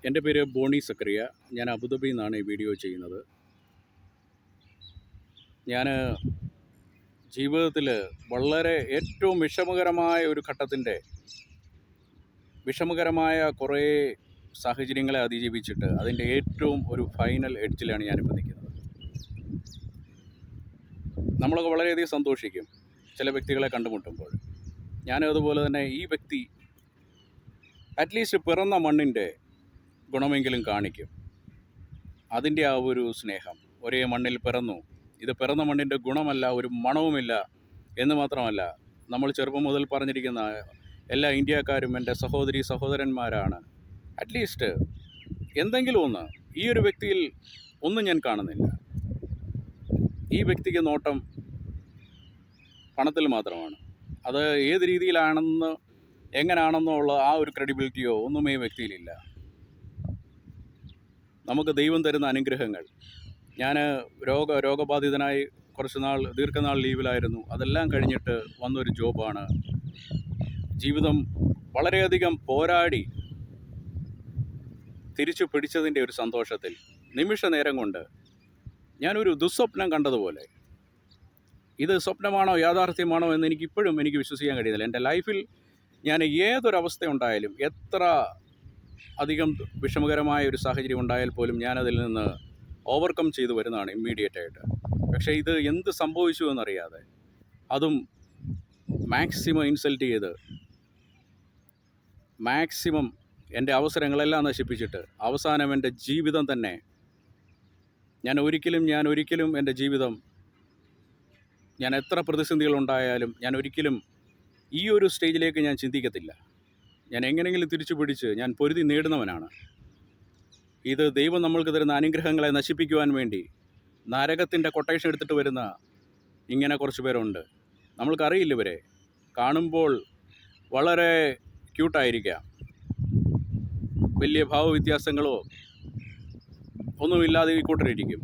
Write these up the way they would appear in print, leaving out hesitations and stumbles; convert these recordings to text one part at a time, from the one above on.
എൻ്റെ പേര് ബോണി സക്കറിയ. ഞാൻ അബുദാബിയിൽ നിന്നാണ് ഈ വീഡിയോ ചെയ്യുന്നത്. ഞാൻ ജീവിതത്തിൽ വളരെ ഏറ്റവും വിഷമകരമായ കുറേ സാഹചര്യങ്ങളെ അതിജീവിച്ചിട്ട് അതിൻ്റെ ഏറ്റവും ഒരു ഫൈനൽ എഡ്ജിലാണ് ഞാനിപ്പോൾ നിൽക്കുന്നത്. നമ്മളൊക്കെ വളരെയധികം സന്തോഷിക്കും ചില വ്യക്തികളെ കണ്ടുമുട്ടുമ്പോൾ. ഞാനതുപോലെ തന്നെ ഈ വ്യക്തി അറ്റ്ലീസ്റ്റ് പിറന്ന മണ്ണിൻ്റെ ഗുണമെങ്കിലും കാണിക്കും. അതിൻ്റെ ആ ഒരു സ്നേഹം, ഒരേ മണ്ണിൽ പിറന്നു, ഇത് പിറന്ന മണ്ണിൻ്റെ ഗുണമല്ല, ഒരു മണവുമില്ല എന്ന് മാത്രമല്ല, നമ്മൾ ചെറുപ്പം മുതൽ പറഞ്ഞിരിക്കുന്ന എല്ലാ ഇന്ത്യക്കാരും എൻ്റെ സഹോദരി സഹോദരന്മാരാണ്. അറ്റ്ലീസ്റ്റ് എന്തെങ്കിലും ഒന്ന് ഈ ഒരു വ്യക്തിയിൽ ഒന്നും ഞാൻ കാണുന്നില്ല. ഈ വ്യക്തിക്ക് നോട്ടം പണത്തിൽ മാത്രമാണ്. അത് ഏത് രീതിയിലാണെന്ന് എങ്ങനെയാണെന്നുള്ള ആ ഒരു ക്രെഡിബിലിറ്റിയോ ഒന്നും ഈ വ്യക്തിയിലില്ല. നമുക്ക് ദൈവം തരുന്ന അനുഗ്രഹങ്ങൾ. ഞാൻ രോഗബാധിതനായി ദീർഘനാൾ ലീവിലായിരുന്നു. അതെല്ലാം കഴിഞ്ഞിട്ട് വന്നൊരു ജോബാണ്. ജീവിതം വളരെയധികം പോരാടി തിരിച്ചു പിടിച്ചതിൻ്റെ ഒരു സന്തോഷത്തിൽ നിമിഷ നേരം കൊണ്ട് ഞാനൊരു ദുസ്വപ്നം കണ്ടതുപോലെ, ഇത് സ്വപ്നമാണോ യാഥാർത്ഥ്യമാണോ എന്ന് എനിക്കിപ്പോഴും വിശ്വസിക്കാൻ കഴിയുന്നില്ല. എൻ്റെ ലൈഫിൽ ഞാൻ ഏതൊരവസ്ഥ ഉണ്ടായാലും, എത്ര അധികം വിഷമകരമായ ഒരു സാഹചര്യം ഉണ്ടായാൽ പോലും ഞാനതിൽ നിന്ന് ഓവർകം ചെയ്തു വരുന്നതാണ് ഇമ്മീഡിയറ്റായിട്ട്. പക്ഷേ ഇത് എന്ത് സംഭവിച്ചു എന്നറിയാതെ, അതും മാക്സിമം ഇൻസൾട്ട് ചെയ്ത്, മാക്സിമം എൻ്റെ അവസരങ്ങളെല്ലാം നശിപ്പിച്ചിട്ട് അവസാനം എൻ്റെ ജീവിതം തന്നെ ഞാൻ ഒരിക്കലും എൻ്റെ ജീവിതം, ഞാൻ എത്ര പ്രതിസന്ധികളുണ്ടായാലും ഞാൻ ഒരിക്കലും ഈ ഒരു സ്റ്റേജിലേക്ക് ഞാൻ ചിന്തിക്കത്തില്ല. ഞാൻ എങ്ങനെയെങ്കിലും തിരിച്ചു പിടിച്ച് ഞാൻ പൊരുതി നേടുന്നവനാണ്. ഇത് ദൈവം നമ്മൾക്ക് തരുന്ന അനുഗ്രഹങ്ങളെ നശിപ്പിക്കുവാൻ വേണ്ടി നരകത്തിൻ്റെ കൊട്ടേഷൻ എടുത്തിട്ട് വരുന്ന ഇങ്ങനെ കുറച്ച് പേരുണ്ട്. നമ്മൾക്കറിയില്ല, ഇവരെ കാണുമ്പോൾ വളരെ ക്യൂട്ടായിരിക്കാം, വലിയ ഭാവവ്യത്യാസങ്ങളോ ഒന്നുമില്ലാതെ ഈ കൂട്ടരിരിക്കും.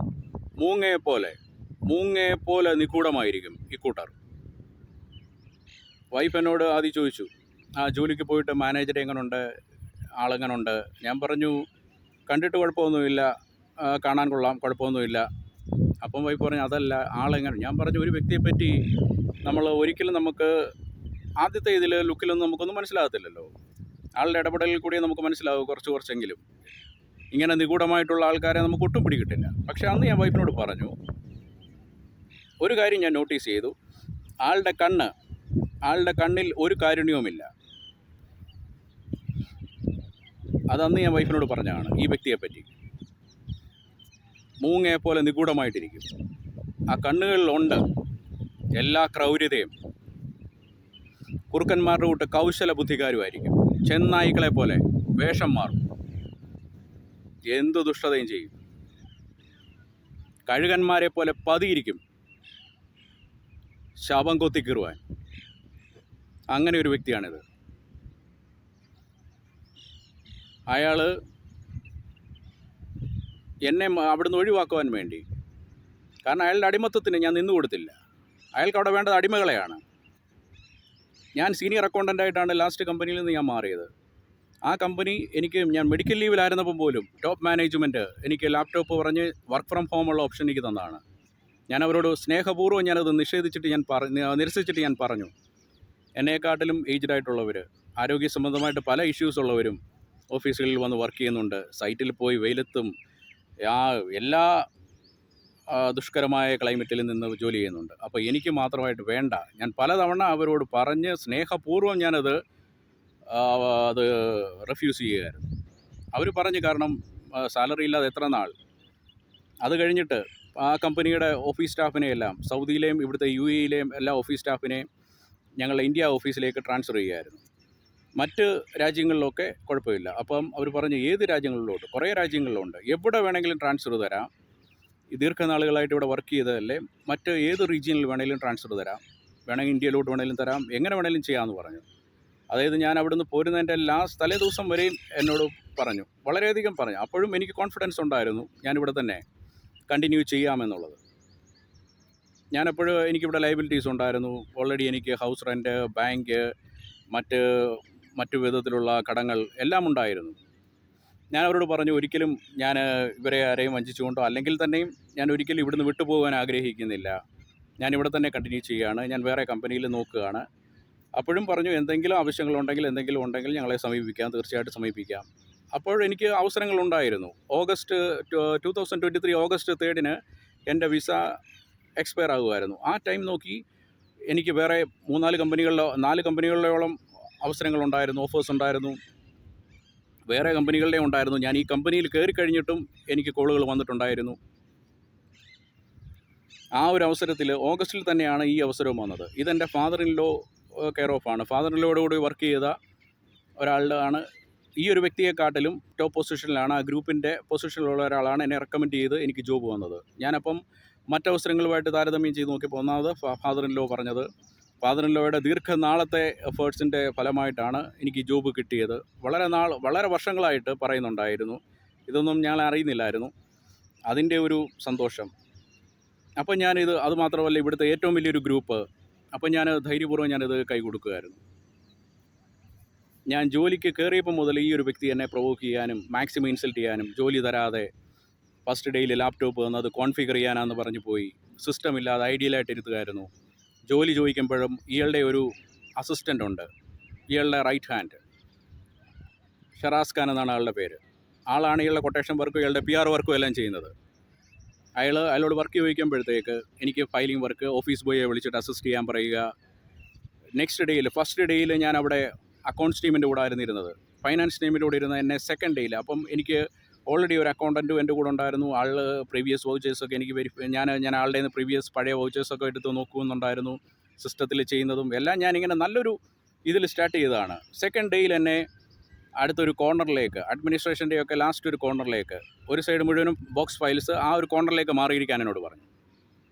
മൂങ്ങയെപ്പോലെ നിഗൂഢമായിരിക്കും ഈ കൂട്ടർ. വൈഫ് എന്നോട് ആദ്യം ചോദിച്ചു, ജോലിക്ക് പോയിട്ട് മാനേജർ എങ്ങനെയുണ്ട്, ആളെങ്ങനെയുണ്ട്? ഞാൻ പറഞ്ഞു, കണ്ടിട്ട് കുഴപ്പമൊന്നുമില്ല, കാണാൻ കൊള്ളാം, കുഴപ്പമൊന്നുമില്ല. അപ്പം വൈഫ് പറഞ്ഞു, അതല്ല ആളെങ്ങനെ? ഞാൻ പറഞ്ഞു, ഒരു വ്യക്തിയെപ്പറ്റി നമ്മൾ ഒരിക്കലും നമുക്ക് ആദ്യത്തെ ഇതിൽ ലുക്കിലൊന്നും നമുക്കൊന്നും മനസ്സിലാകത്തില്ലല്ലോ. ആളുടെ ഇടപെടലിൽ കൂടി നമുക്ക് മനസ്സിലാവും കുറച്ചെങ്കിലും. ഇങ്ങനെ നിഗൂഢമായിട്ടുള്ള ആൾക്കാരെ നമുക്ക് ഒട്ടും പിടികിട്ടില്ല. പക്ഷേ അന്ന് ഞാൻ വൈഫിനോട് പറഞ്ഞു, ഒരു കാര്യം ഞാൻ നോട്ടീസ് ചെയ്തു, ആളുടെ കണ്ണിൽ ഒരു കാരുണ്യവുമില്ല. അതന്ന് ഞാൻ വൈഫിനോട് പറഞ്ഞതാണ്. ഈ വ്യക്തിയെപ്പറ്റി മൂങ്ങയെപ്പോലെ നിഗൂഢമായിട്ടിരിക്കും. ആ കണ്ണുകളിലുണ്ട് എല്ലാ ക്രൗര്യതയും. കുറുക്കന്മാരുടെ കൂട്ട് കൗശല ബുദ്ധിക്കാരുമായിരിക്കും. ചെന്നായ്ക്കളെ പോലെ വേഷം മാറും, എന്തു ദുഷ്ടതയും ചെയ്യും. കഴുകന്മാരെ പോലെ പതിയിരിക്കും, ശവം കൊത്തിക്കീറുവാൻ. അങ്ങനെ ഒരു വ്യക്തിയാണിത്. അയാൾ എന്നെ അവിടുന്ന് ഒഴിവാക്കുവാൻ വേണ്ടി, കാരണം അയാളുടെ അടിമത്തത്തിന് ഞാൻ നിന്നു കൊടുത്തില്ല. അയാൾക്ക് അവിടെ വേണ്ടത് അടിമകളെയാണ്. ഞാൻ സീനിയർ അക്കൗണ്ടൻ്റായിട്ടാണ് ലാസ്റ്റ് കമ്പനിയിൽ നിന്ന് ഞാൻ മാറിയത്. ആ കമ്പനി ഞാൻ മെഡിക്കൽ ലീവിലായിരുന്നപ്പം പോലും ടോപ്പ് മാനേജ്മെൻറ്റ് എനിക്ക് ലാപ്ടോപ്പ് പറഞ്ഞ് വർക്ക് ഫ്രം ഹോമുള്ള ഓപ്ഷൻ എനിക്ക് തന്നതാണ്. ഞാൻ അവരോട് സ്നേഹപൂർവ്വം ഞാനത് നിരസിച്ചിട്ട് ഞാൻ പറഞ്ഞു, എന്നെക്കാട്ടിലും ഏജ്ഡ് ആയിട്ടുള്ളവർ, ആരോഗ്യ സംബന്ധമായിട്ട് പല ഇഷ്യൂസ് ഉള്ളവരും ഓഫീസുകളിൽ വന്ന് വർക്ക് ചെയ്യുന്നുണ്ട്. സൈറ്റിൽ പോയി വെയിലത്തും എല്ലാ ദുഷ്കരമായ ക്ലൈമറ്റിൽ നിന്ന് ജോലി ചെയ്യുന്നുണ്ട്. അപ്പോൾ എനിക്ക് മാത്രമായിട്ട് വേണ്ട. ഞാൻ പലതവണ അവരോട് പറഞ്ഞ് സ്നേഹപൂർവ്വം ഞാനത് റിഫ്യൂസ് ചെയ്യുകയായിരുന്നു. അവർ പറഞ്ഞ്, കാരണം സാലറി ഇല്ലാതെ എത്ര നാൾ. അത് കഴിഞ്ഞിട്ട് ആ കമ്പനിയുടെ ഓഫീസ് സ്റ്റാഫിനെയെല്ലാം, സൗദിയിലെയും ഇവിടുത്തെ UAE-യിലെയും എല്ലാ ഓഫീസ് സ്റ്റാഫിനെയും ഞങ്ങളുടെ ഇന്ത്യ ഓഫീസിലേക്ക് ട്രാൻസ്ഫർ ചെയ്യുകയായിരുന്നു. മറ്റ് രാജ്യങ്ങളിലൊക്കെ കുഴപ്പമില്ല. അപ്പം അവർ പറഞ്ഞു, ഏത് രാജ്യങ്ങളിലോട്ട്? കുറേ രാജ്യങ്ങളിലുണ്ട്, എവിടെ വേണമെങ്കിലും ട്രാൻസ്ഫർ തരാം. ഈ ദീർഘനാളുകളായിട്ട് ഇവിടെ വർക്ക് ചെയ്തതല്ലേ, മറ്റ് ഏത് റീജിയനിൽ വേണമെങ്കിലും ട്രാൻസ്ഫർ തരാം, വേണമെങ്കിൽ ഇന്ത്യയിലോട്ട് വേണമെങ്കിലും തരാം, എങ്ങനെ വേണമെങ്കിലും ചെയ്യാമെന്ന് പറഞ്ഞു. അതായത് ഞാൻ അവിടുന്ന് പോരുന്നതിൻ്റെ തലേ ദിവസം വരെയും എന്നോട് പറഞ്ഞു, വളരെയധികം പറഞ്ഞു. അപ്പോഴും എനിക്ക് കോൺഫിഡൻസ് ഉണ്ടായിരുന്നു ഞാനിവിടെ തന്നെ കണ്ടിന്യൂ ചെയ്യാമെന്നുള്ളത്. ഞാനെപ്പോഴും എനിക്കിവിടെ ലയബിലിറ്റീസ് ഉണ്ടായിരുന്നു. ഓൾറെഡി എനിക്ക് ഹൗസ് റെൻറ്റ്, ബാങ്ക്, മറ്റ് വിധത്തിലുള്ള കടങ്ങൾ എല്ലാം ഉണ്ടായിരുന്നു. ഞാൻ അവരോട് പറഞ്ഞു, ഒരിക്കലും ഞാൻ ഇവരെ ആരെയും വഞ്ചിച്ചുകൊണ്ടോ അല്ലെങ്കിൽ തന്നെയും ഞാൻ ഒരിക്കലും ഇവിടുന്ന് വിട്ടുപോകാൻ ആഗ്രഹിക്കുന്നില്ല. ഞാൻ ഇവിടെ തന്നെ കണ്ടിന്യൂ ചെയ്യുകയാണ്. ഞാൻ വേറെ കമ്പനിയിൽ നോക്കുകയാണ്. അപ്പോഴും പറഞ്ഞു, എന്തെങ്കിലും ആവശ്യങ്ങളുണ്ടെങ്കിൽ എന്തെങ്കിലും ഉണ്ടെങ്കിൽ ഞങ്ങളെ സമീപിക്കാം, തീർച്ചയായിട്ടും സമീപിക്കാം. അപ്പോൾ എനിക്ക് അവസരങ്ങളുണ്ടായിരുന്നു. ഓഗസ്റ്റ് 2023 ഓഗസ്റ്റ് 3 എൻ്റെ വിസ എക്സ്പയർ ആകുമായിരുന്നു. ആ ടൈം നോക്കി എനിക്ക് വേറെ 4 കമ്പനികളിലോളം അവസരങ്ങളുണ്ടായിരുന്നു, ഓഫേഴ്സ് ഉണ്ടായിരുന്നു, വേറെ കമ്പനികളുടെ ഉണ്ടായിരുന്നു. ഞാൻ ഈ കമ്പനിയിൽ കയറി കഴിഞ്ഞിട്ടും എനിക്ക് കോളുകൾ വന്നിട്ടുണ്ടായിരുന്നു. ആ ഒരു അവസരത്തിൽ ഓഗസ്റ്റിൽ തന്നെയാണ് ഈ അവസരവും വന്നത്. ഇതെൻ്റെ ഫാദർ ഇൻ ലോ കെയർ ഓഫാണ്. ഫാദർ ഇൻ ലോയോടുകൂടി വർക്ക് ചെയ്ത ഒരാളാണ്. ഈ ഒരു വ്യക്തിയെക്കാട്ടിലും ടോപ്പ് പൊസിഷനിലാണ്, ആ ഗ്രൂപ്പിൻ്റെ പൊസിഷനിലുള്ള ഒരാളാണ് എന്നെ റെക്കമെൻഡ് ചെയ്ത് എനിക്ക് ജോബ് വന്നത്. ഞാനപ്പം മറ്റവസരങ്ങളുമായിട്ട് താരതമ്യം ചെയ്ത് നോക്കിയപ്പോൾ ഒന്നാമത് ഫാദർ ഇൻ ലോ പറഞ്ഞത്, ഫാദർ ഇൻ ലോയുടെ ദീർഘനാളത്തെ എഫേർട്സിൻ്റെ ഫലമായിട്ടാണ് എനിക്ക് ജോബ് കിട്ടിയത്. വളരെ വർഷങ്ങളായിട്ട് പറയുന്നുണ്ടായിരുന്നു. ഇതൊന്നും ഞാൻ അറിയുന്നില്ലായിരുന്നു. അതിൻ്റെ ഒരു സന്തോഷം. അപ്പം ഞാനിത്, അതുമാത്രമല്ല ഇവിടുത്തെ ഏറ്റവും വലിയൊരു ഗ്രൂപ്പ്, അപ്പം ഞാൻ ധൈര്യപൂർവ്വം ഞാനിത് കൈ കൊടുക്കുകയായിരുന്നു. ഞാൻ ജോലിക്ക് കയറിയപ്പോൾ മുതൽ ഈ ഒരു വ്യക്തി എന്നെ പ്രൊവോക്ക് ചെയ്യാനും മാക്സിമം ഇൻസൾട്ട് ചെയ്യാനും, ജോലി തരാതെ ഫസ്റ്റ് ഡേയിൽ ലാപ്ടോപ്പ് തന്നത് കോൺഫിഗർ ചെയ്യാനാണെന്ന് പറഞ്ഞു പോയി, സിസ്റ്റം ഇല്ലാതെ ഐഡിയലായിട്ട് ഇരുത്തുകയായിരുന്നു. ജോലി ചോദിക്കുമ്പോഴും ഇയാളുടെ ഒരു അസിസ്റ്റൻ്റ് ഉണ്ട്, ഇയാളുടെ റൈറ്റ് ഹാൻഡ്, ഷറാസ് ഖാൻ എന്നാണ് ആളുടെ പേര്. ആളാണ് ഇയാളുടെ കൊട്ടേഷൻ വർക്കും ഇയാളുടെ PR വർക്കും എല്ലാം ചെയ്യുന്നത്. അയാളോട് വർക്ക് ചോദിക്കുമ്പോഴത്തേക്ക് എനിക്ക് ഫയലിംഗ് വർക്ക്, ഓഫീസ് ബോയെ വിളിച്ചിട്ട് അസിസ്റ്റ് ചെയ്യാൻ പറയുക. നെക്സ്റ്റ് ഡേയിൽ, ഫസ്റ്റ് ഡേയിൽ ഞാൻ അവിടെ അക്കൗണ്ട്സ് ടീമിൻ്റെ കൂടെ ആയിരുന്നു ഇരുന്നത്, ഫൈനാൻസ് ടീമിൻ്റെ കൂടെ ഇരുന്ന എന്നെ സെക്കൻഡ് ഡേയിൽ. അപ്പം എനിക്ക് ഓൾറെഡി ഒരു അക്കൗണ്ടൻറ്റും എൻ്റെ കൂടെ ഉണ്ടായിരുന്നു. ആൾ പ്രീവിയസ് വൗച്ചേഴ്സൊക്കെ എനിക്ക് ഞാൻ ആളുടെ നിന്ന് പ്രീവിയസ് പഴയ വൗച്ചേഴ്സൊക്കെ എടുത്ത് നോക്കുന്നുണ്ടായിരുന്നു, സിസ്റ്റത്തിൽ ചെയ്യുന്നതും എല്ലാം. ഞാനിങ്ങനെ നല്ലൊരു ഇതിൽ സ്റ്റാർട്ട് ചെയ്തതാണ്. സെക്കൻഡ് ഡേയിൽ എന്നെ അടുത്തൊരു കോർണറിലേക്ക്, അഡ്മിനിസ്ട്രേഷൻ്റെയൊക്കെ ലാസ്റ്റ് ഒരു കോർണറിലേക്ക്, ഒരു സൈഡ് മുഴുവനും ബോക്സ് ഫയൽസ്, ആ ഒരു കോർണറിലേക്ക് മാറിയിരിക്കാൻ എന്നോട് പറഞ്ഞു.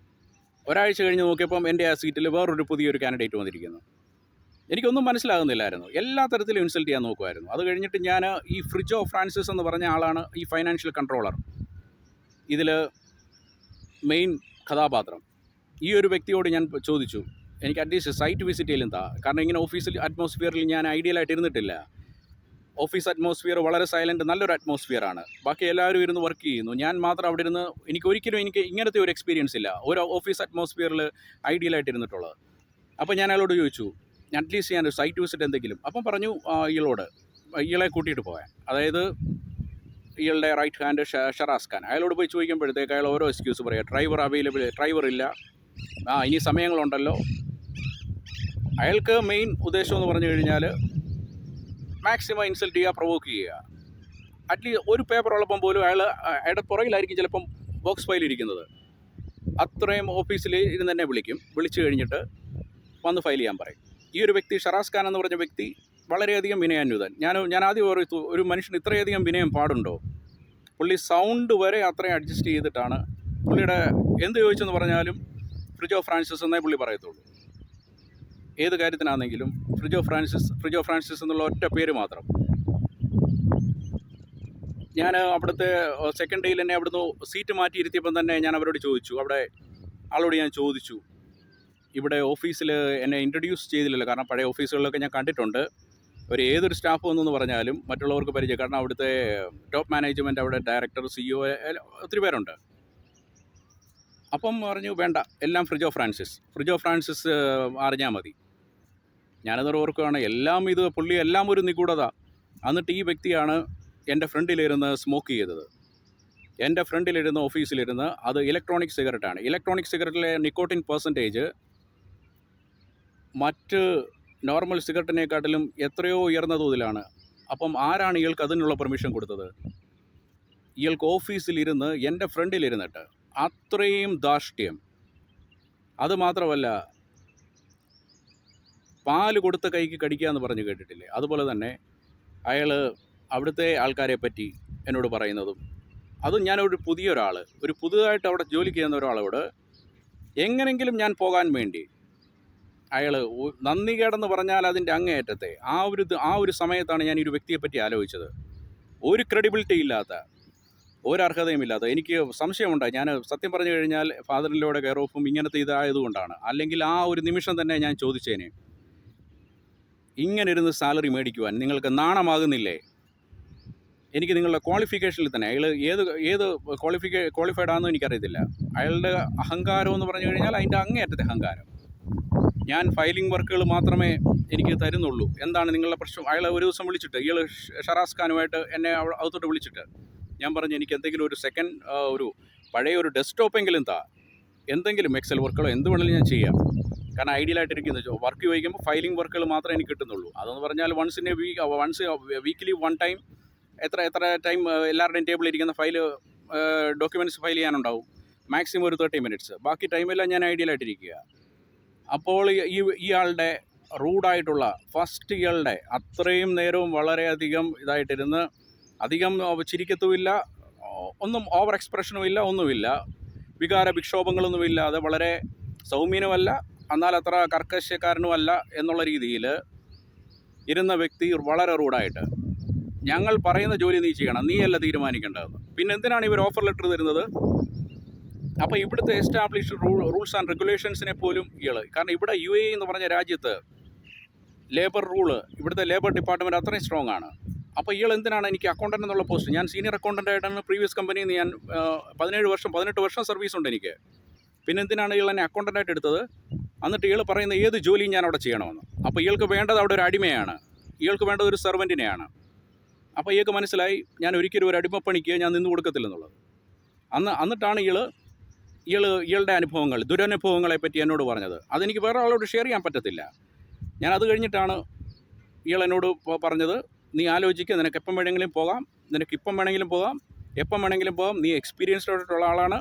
ഒരാഴ്ച കഴിഞ്ഞ് നോക്കിയപ്പം എൻ്റെ ആ സീറ്റിൽ വേറൊരു പുതിയൊരു കാൻഡിഡേറ്റ് വന്നിരിക്കുന്നു. എനിക്കൊന്നും മനസ്സിലാകുന്നില്ലായിരുന്നു. എല്ലാ തരത്തിലും ഇൻസൾട്ട് ചെയ്യാൻ നോക്കുമായിരുന്നു. അത് കഴിഞ്ഞിട്ട് ഞാൻ ഈ ഫ്രിജോ ഫ്രാൻസിസ് എന്ന് പറഞ്ഞ ആളാണ് ഈ ഫൈനാൻഷ്യൽ കൺട്രോളർ, ഇതിൽ മെയിൻ കഥാപാത്രം. ഈ ഒരു വ്യക്തിയോട് ഞാൻ ചോദിച്ചു, എനിക്ക് അറ്റ്ലീസ്റ്റ് സൈറ്റ് വിസിറ്റ് ചെയ്യലും താ, കാരണം ഇങ്ങനെ ഓഫീസിൽ അറ്റ്മോസ്ഫിയറിൽ ഞാൻ ഐഡിയലായിട്ട് ഇരുന്നിട്ടില്ല. ഓഫീസ് അറ്റ്മോസ്ഫിയർ വളരെ സൈലൻറ്റ്, നല്ലൊരു അറ്റ്മോസ്ഫിയറാണ്. ബാക്കി എല്ലാവരും ഇരുന്ന് വർക്ക് ചെയ്യുന്നു, ഞാൻ മാത്രം അവിടെ ഇരുന്ന്. എനിക്ക് ഇങ്ങനത്തെ ഒരു എക്സ്പീരിയൻസ് ഇല്ല, ഒരു ഓഫീസ് അറ്റ്മോസ്ഫിയറിൽ ഐഡിയലായിട്ട് ഇരുന്നിട്ടുള്ളത്. അപ്പോൾ ഞാൻ അയാളോട് ചോദിച്ചു, അറ്റ്ലീസ്റ്റ് ഞാനൊരു സൈറ്റ് വിസിറ്റ് എന്തെങ്കിലും. അപ്പം പറഞ്ഞു ഇയാളെ കൂട്ടിയിട്ട് പോകാൻ, അതായത് ഇയാളുടെ റൈറ്റ് ഹാൻഡ് ഷറാസ് ഖാൻ. അയാളോട് പോയി ചോദിക്കുമ്പോഴത്തേക്ക് അയാൾ ഓരോ എക്സ്ക്യൂസ് പറയുക, ഡ്രൈവർ ഇല്ല, ഇനി സമയങ്ങളുണ്ടല്ലോ. അയാൾക്ക് മെയിൻ ഉദ്ദേശം എന്ന് പറഞ്ഞു കഴിഞ്ഞാൽ മാക്സിമം ഇൻസൾട്ട് ചെയ്യുക, പ്രൊവോക്ക് ചെയ്യുക. അറ്റ്ലീസ്റ്റ് ഒരു പേപ്പർ ഉള്ളപ്പം പോലും അയാളുടെ പുറകിലായിരിക്കും ചിലപ്പം ബോക്സ് ഫയൽ ഇരിക്കുന്നത്. അത്രയും ഓഫീസിൽ ഇരുന്ന് തന്നെ വിളിച്ചു കഴിഞ്ഞിട്ട് വന്ന് ഫയൽ ചെയ്യാൻ പറയും. ഈ ഒരു വ്യക്തി ഷറാസ് ഖാൻ എന്ന് പറഞ്ഞ വ്യക്തി വളരെയധികം വിനയാന്വിതൻ. ഞാൻ ആദ്യം ഓർത്തു, ഒരു മനുഷ്യന് ഇത്രയധികം വിനയം പാടുണ്ടോ? പുള്ളി സൗണ്ട് വരെ അത്രയും അഡ്ജസ്റ്റ് ചെയ്തിട്ടാണ് പുള്ളിയുടെ എന്ത് ചോദിച്ചെന്ന് പറഞ്ഞാലും ഫ്രിജോ ഫ്രാൻസിസ് എന്നേ പുള്ളി പറയത്തുള്ളൂ. ഏത് കാര്യത്തിനാണെങ്കിലും ഫ്രിജോ ഫ്രാൻസിസ് എന്നുള്ള ഒറ്റ പേര് മാത്രം. ഞാൻ അവിടുത്തെ സെക്കൻഡ് ഡേയിൽ എന്നെ അവിടുന്ന് സീറ്റ് മാറ്റി ഇരുത്തിയപ്പം തന്നെ ഞാൻ അവരോട് ചോദിച്ചു, ആളോട് ഞാൻ ചോദിച്ചു, ഇവിടെ ഓഫീസിൽ എന്നെ ഇൻട്രൊഡ്യൂസ് ചെയ്തില്ലല്ലോ, കാരണം പഴയ ഓഫീസുകളിലൊക്കെ ഞാൻ കണ്ടിട്ടുണ്ട്, ഏതൊരു സ്റ്റാഫ് വന്നെന്ന് പറഞ്ഞാലും മറ്റുള്ളവർക്ക് പരിചയം, കാരണം അവിടുത്തെ ടോപ്പ് മാനേജ്മെൻറ്റ്, അവിടെ ഡയറക്ടർ, CEO ഒത്തിരി പേരുണ്ട്. അപ്പം പറഞ്ഞു, വേണ്ട, എല്ലാം ഫ്രിജോ ഫ്രാൻസിസ് അറിഞ്ഞാൽ മതി. ഞാനത് ഓർക്കുകയാണ്, പുള്ളി എല്ലാം ഒരു നിഗൂഢത. എന്നിട്ട് ഈ വ്യക്തിയാണ് എൻ്റെ ഫ്രണ്ടിലിരുന്ന് സ്മോക്ക് ചെയ്തത്. എൻ്റെ ഫ്രണ്ടിലിരുന്ന് ഓഫീസിലിരുന്ന്, അത് ഇലക്ട്രോണിക് സിഗരറ്റാണ്. ഇലക്ട്രോണിക് സിഗരറ്റിലെ നിക്കോട്ടിൻ പെർസെൻറ്റേജ് മറ്റ് നോർമൽ സിഗരറ്റിനെക്കാട്ടിലും എത്രയോ ഉയർന്ന തോതിലാണ്. അപ്പം ആരാണ് ഇയാൾക്ക് അതിനുള്ള പെർമിഷൻ കൊടുത്തത്? ഇയാൾക്ക് ഓഫീസിലിരുന്ന് എൻ്റെ ഫ്രണ്ടിലിരുന്നിട്ട് അത്രയും ധാർഷ്ട്യം. അതുമാത്രമല്ല, പാല് കൊടുത്ത കൈക്ക് കടിക്കുക എന്ന് പറഞ്ഞ് കേട്ടിട്ടില്ലേ? അതുപോലെ തന്നെ അയാൾ അവിടുത്തെ ആൾക്കാരെ പറ്റി എന്നോട് പറയുന്നതും, അതും ഞാനൊരു പുതുതായിട്ട് അവിടെ ജോലിക്ക് ചെയ്യുന്ന ഒരാളോട് എങ്ങനെങ്കിലും ഞാൻ പോകാൻ വേണ്ടി അയാൾ നന്ദി കേടെന്ന് പറഞ്ഞാൽ അതിൻ്റെ അങ്ങേയറ്റത്തെ ആ ഒരു സമയത്താണ് ഞാൻ ഈ ഒരു വ്യക്തിയെപ്പറ്റി ആലോചിച്ചത്. ഒരു ക്രെഡിബിലിറ്റി ഇല്ലാത്ത, ഒരർഹതയുമില്ലാത്ത. എനിക്ക് സംശയമുണ്ടായി. ഞാൻ സത്യം പറഞ്ഞു കഴിഞ്ഞാൽ ഫാദർ ഇൻ ലോയുടെ കെയർ ഓഫും ഇങ്ങനത്തെ ഇതായതുകൊണ്ടാണ്. അല്ലെങ്കിൽ ആ ഒരു നിമിഷം തന്നെ ഞാൻ ചോദിച്ചേനെ, ഇങ്ങനെ ഇരുന്ന് സാലറി മേടിക്കുവാൻ നിങ്ങൾക്ക് നാണമാകുന്നില്ലേ? എനിക്ക് നിങ്ങളുടെ ക്വാളിഫിക്കേഷനിൽ തന്നെ അയാൾ ഏത് ക്വാളിഫൈഡ് ആണെന്ന് എനിക്കറിയത്തില്ല. അയാളുടെ അഹങ്കാരം എന്ന് പറഞ്ഞു കഴിഞ്ഞാൽ അതിൻ്റെ അങ്ങേയറ്റത്തെ അഹങ്കാരം. ഞാൻ ഫയലിംഗ് വർക്കുകൾ മാത്രമേ എനിക്ക് തരുന്നുള്ളൂ, എന്താണ് നിങ്ങളുടെ പ്രശ്നം? അയാൾ ഒരു ദിവസം വിളിച്ചിട്ട്, ഇയാൾ ഷറാസ് ഖാനുമായിട്ട് എന്നെ അകത്തോട്ട് വിളിച്ചിട്ട് ഞാൻ പറഞ്ഞു, എനിക്ക് എന്തെങ്കിലും ഒരു സെക്കൻഡ് ഒരു പഴയ ഒരു ഡെസ്ക്ടോപ്പെങ്കിലും എന്തെങ്കിലും എക്സൽ വർക്കുകളോ എന്ത് വേണമെങ്കിലും ഞാൻ ചെയ്യാം. കാരണം ഐഡിയലായിട്ടിരിക്കുന്ന വർക്ക് ചോദിക്കുമ്പോൾ ഫയലിംഗ് വർക്കുകൾ മാത്രമേ എനിക്ക് കിട്ടുന്നുള്ളൂ. അതെന്ന് പറഞ്ഞാൽ വൺസ് വീക്കിലി 1 ടൈം എത്ര ടൈം എല്ലാവരുടെയും ടേബിളിൽ ഇരിക്കുന്ന ഡോക്യുമെൻറ്റ്സ് ഫയൽ ചെയ്യാനുണ്ടാവും. മാക്സിമം ഒരു 30 മിനിറ്റ്സ്. ബാക്കി ടൈമെല്ലാം ഞാൻ ഐഡിയലായിട്ടിരിക്കുക. അപ്പോൾ ഇയാളുടെ റൂഡായിട്ടുള്ള ഫസ്റ്റ് ഇയാളുടെ അത്രയും നേരവും വളരെയധികം ഇതായിട്ടിരുന്ന് അധികം ചിരിക്കത്തുമില്ല, ഒന്നും ഓവർ എക്സ്പ്രഷനും ഇല്ല, ഒന്നുമില്ല, വികാര വിക്ഷോഭങ്ങളൊന്നുമില്ലാതെ വളരെ സൗമ്യനുമല്ല എന്നാൽ അത്ര കർക്കശക്കാരനുമല്ല എന്നുള്ള രീതിയിൽ ഇരുന്ന വ്യക്തി വളരെ റൂഡായിട്ട്, ഞങ്ങൾ പറയുന്ന ജോലി നീ ചെയ്യണം, നീയല്ല തീരുമാനിക്കേണ്ടതെന്ന്. പിന്നെ എന്തിനാണ് ഇവർ ഓഫർ ലെറ്റർ തരുന്നത്? അപ്പോൾ ഇവിടുത്തെ എസ്റ്റാബ്ലിഷ്ഡ് റൂൾസ് ആൻഡ് റെഗുലേഷൻസിനെ പോലും കാരണം ഇവിടെ UAE എന്ന് പറഞ്ഞ രാജ്യത്ത് ലേബർ ഇവിടുത്തെ ലേബർ ഡിപ്പാർട്ട്മെൻറ്റ് അത്രയും സ്ട്രോങ് ആണ്. അപ്പോൾ എന്തിനാണ് എനിക്ക് അക്കൗണ്ടൻ്റ് എന്നുള്ള പോസ്റ്റ്? ഞാൻ സീനിയർ അക്കൗണ്ടൻ്റ് ആയിട്ടാണ് പ്രീവിയസ് കമ്പനിയിൽ നിന്ന് ഞാൻ 18 വർഷം സർവീസ് ഉണ്ട് എനിക്ക്. പിന്നെ എന്തിനാണ് എന്നെ അക്കൗണ്ടൻ്റായിട്ട് എടുത്തത്? എന്നിട്ട് പറയുന്ന ഏത് ജോലിയും ഞാൻ അവിടെ ചെയ്യണമെന്ന്. അപ്പോൾ വേണ്ടത് അവിടെ ഒരു അടിമയാണ്, വേണ്ടത് ഒരു സെർവൻറ്റിനെയാണ്. അപ്പോൾ മനസ്സിലായി ഞാൻ ഒരിക്കലും ഒരു അടിമപ്പണിക്ക് ഞാൻ നിന്ന് കൊടുക്കത്തില്ലെന്നുള്ളത്. എന്നിട്ടാണ് ഇയാളുടെ അനുഭവങ്ങൾ, ദുരനുഭവങ്ങളെ പറ്റി എന്നോട് പറഞ്ഞത്. അതെനിക്ക് വേറെ ആളോട് ഷെയർ ചെയ്യാൻ പറ്റത്തില്ല. അത് കഴിഞ്ഞിട്ടാണ് എന്നോട് പറഞ്ഞത്, നീ ആലോചിക്കുക, നിനക്ക് എപ്പം വേണമെങ്കിലും പോകാം, എപ്പം വേണമെങ്കിലും പോകാം, നീ എക്സ്പീരിയൻസ്ഡ് ആയിട്ടുള്ള ആളാണ്.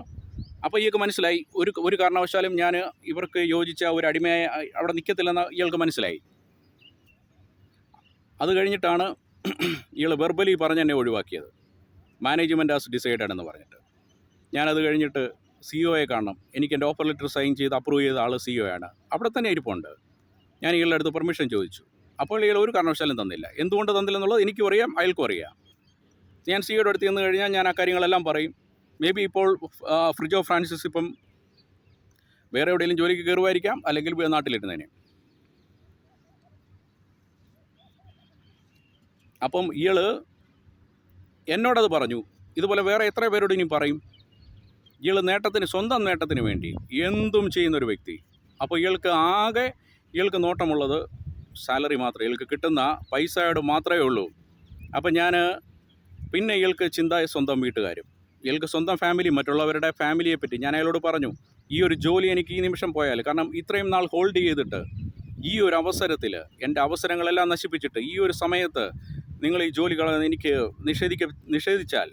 അപ്പോൾ മനസ്സിലായി ഒരു കാരണവശാലും ഞാൻ ഇവർക്ക് യോജിച്ച ഒരു അടിമയായി അവിടെ നിൽക്കത്തില്ലെന്ന് മനസ്സിലായി. അത് കഴിഞ്ഞിട്ടാണ് വെർബലി പറഞ്ഞ് എന്നെ ഒഴിവാക്കിയത്. മാനേജ്മെൻറ്റ് ഹാസ് ഡിസൈഡഡ് എന്ന് പറഞ്ഞിട്ട്. ഞാനത് കഴിഞ്ഞിട്ട് CEO കാണണം. എനിക്ക് എൻ്റെ ഓഫർ ലെറ്റർ സൈൻ ചെയ്ത് അപ്രൂവ് ചെയ്ത ആൾ CEO ആണ്, അവിടെ തന്നെ ഇരിപ്പുണ്ട്. ഞാൻ അടുത്ത് പെർമിഷൻ ചോദിച്ചു. അപ്പോൾ ഒരു കാരണവശാലും തന്നില്ല. എന്തുകൊണ്ട് തന്നില്ലെന്നുള്ളത് എനിക്കും അറിയാം, അയാൾക്കും അറിയാം. ഞാൻ CEO അടുത്ത് ചെന്ന് കഴിഞ്ഞാൽ ഞാൻ ആ കാര്യങ്ങളെല്ലാം പറയും. മേ ബി ഇപ്പോൾ ഫ്രിജോ ഫ്രാൻസിസ് ഇപ്പം വേറെ എവിടെയെങ്കിലും ജോലിക്ക് കയറുമായിരിക്കാം, അല്ലെങ്കിൽ നാട്ടിലിരുന്നതിന്. അപ്പം എന്നോടത് പറഞ്ഞു. ഇതുപോലെ വേറെ എത്ര പേരോട് ഇനി പറയും? സ്വന്തം നേട്ടത്തിന് വേണ്ടി എന്തും ചെയ്യുന്നൊരു വ്യക്തി. അപ്പോൾ ആകെ നോട്ടമുള്ളത് സാലറി മാത്രമേ, കിട്ടുന്ന പൈസയോട് മാത്രമേ ഉള്ളൂ. അപ്പം പിന്നെ ചിന്ത സ്വന്തം വീട്ടുകാരും, സ്വന്തം ഫാമിലി, മറ്റുള്ളവരുടെ ഫാമിലിയെ പറ്റി. ഞാൻ അയാളോട് പറഞ്ഞു, ഈ ഒരു ജോലി എനിക്ക് ഈ നിമിഷം പോയാൽ, കാരണം ഇത്രയും നാൾ ഹോൾഡ് ചെയ്തിട്ട് ഈ ഒരു അവസരത്തിൽ എൻ്റെ അവസരങ്ങളെല്ലാം നശിപ്പിച്ചിട്ട് ഈ ഒരു സമയത്ത് നിങ്ങൾ ഈ ജോലികൾ എനിക്ക് നിഷേധിച്ചാൽ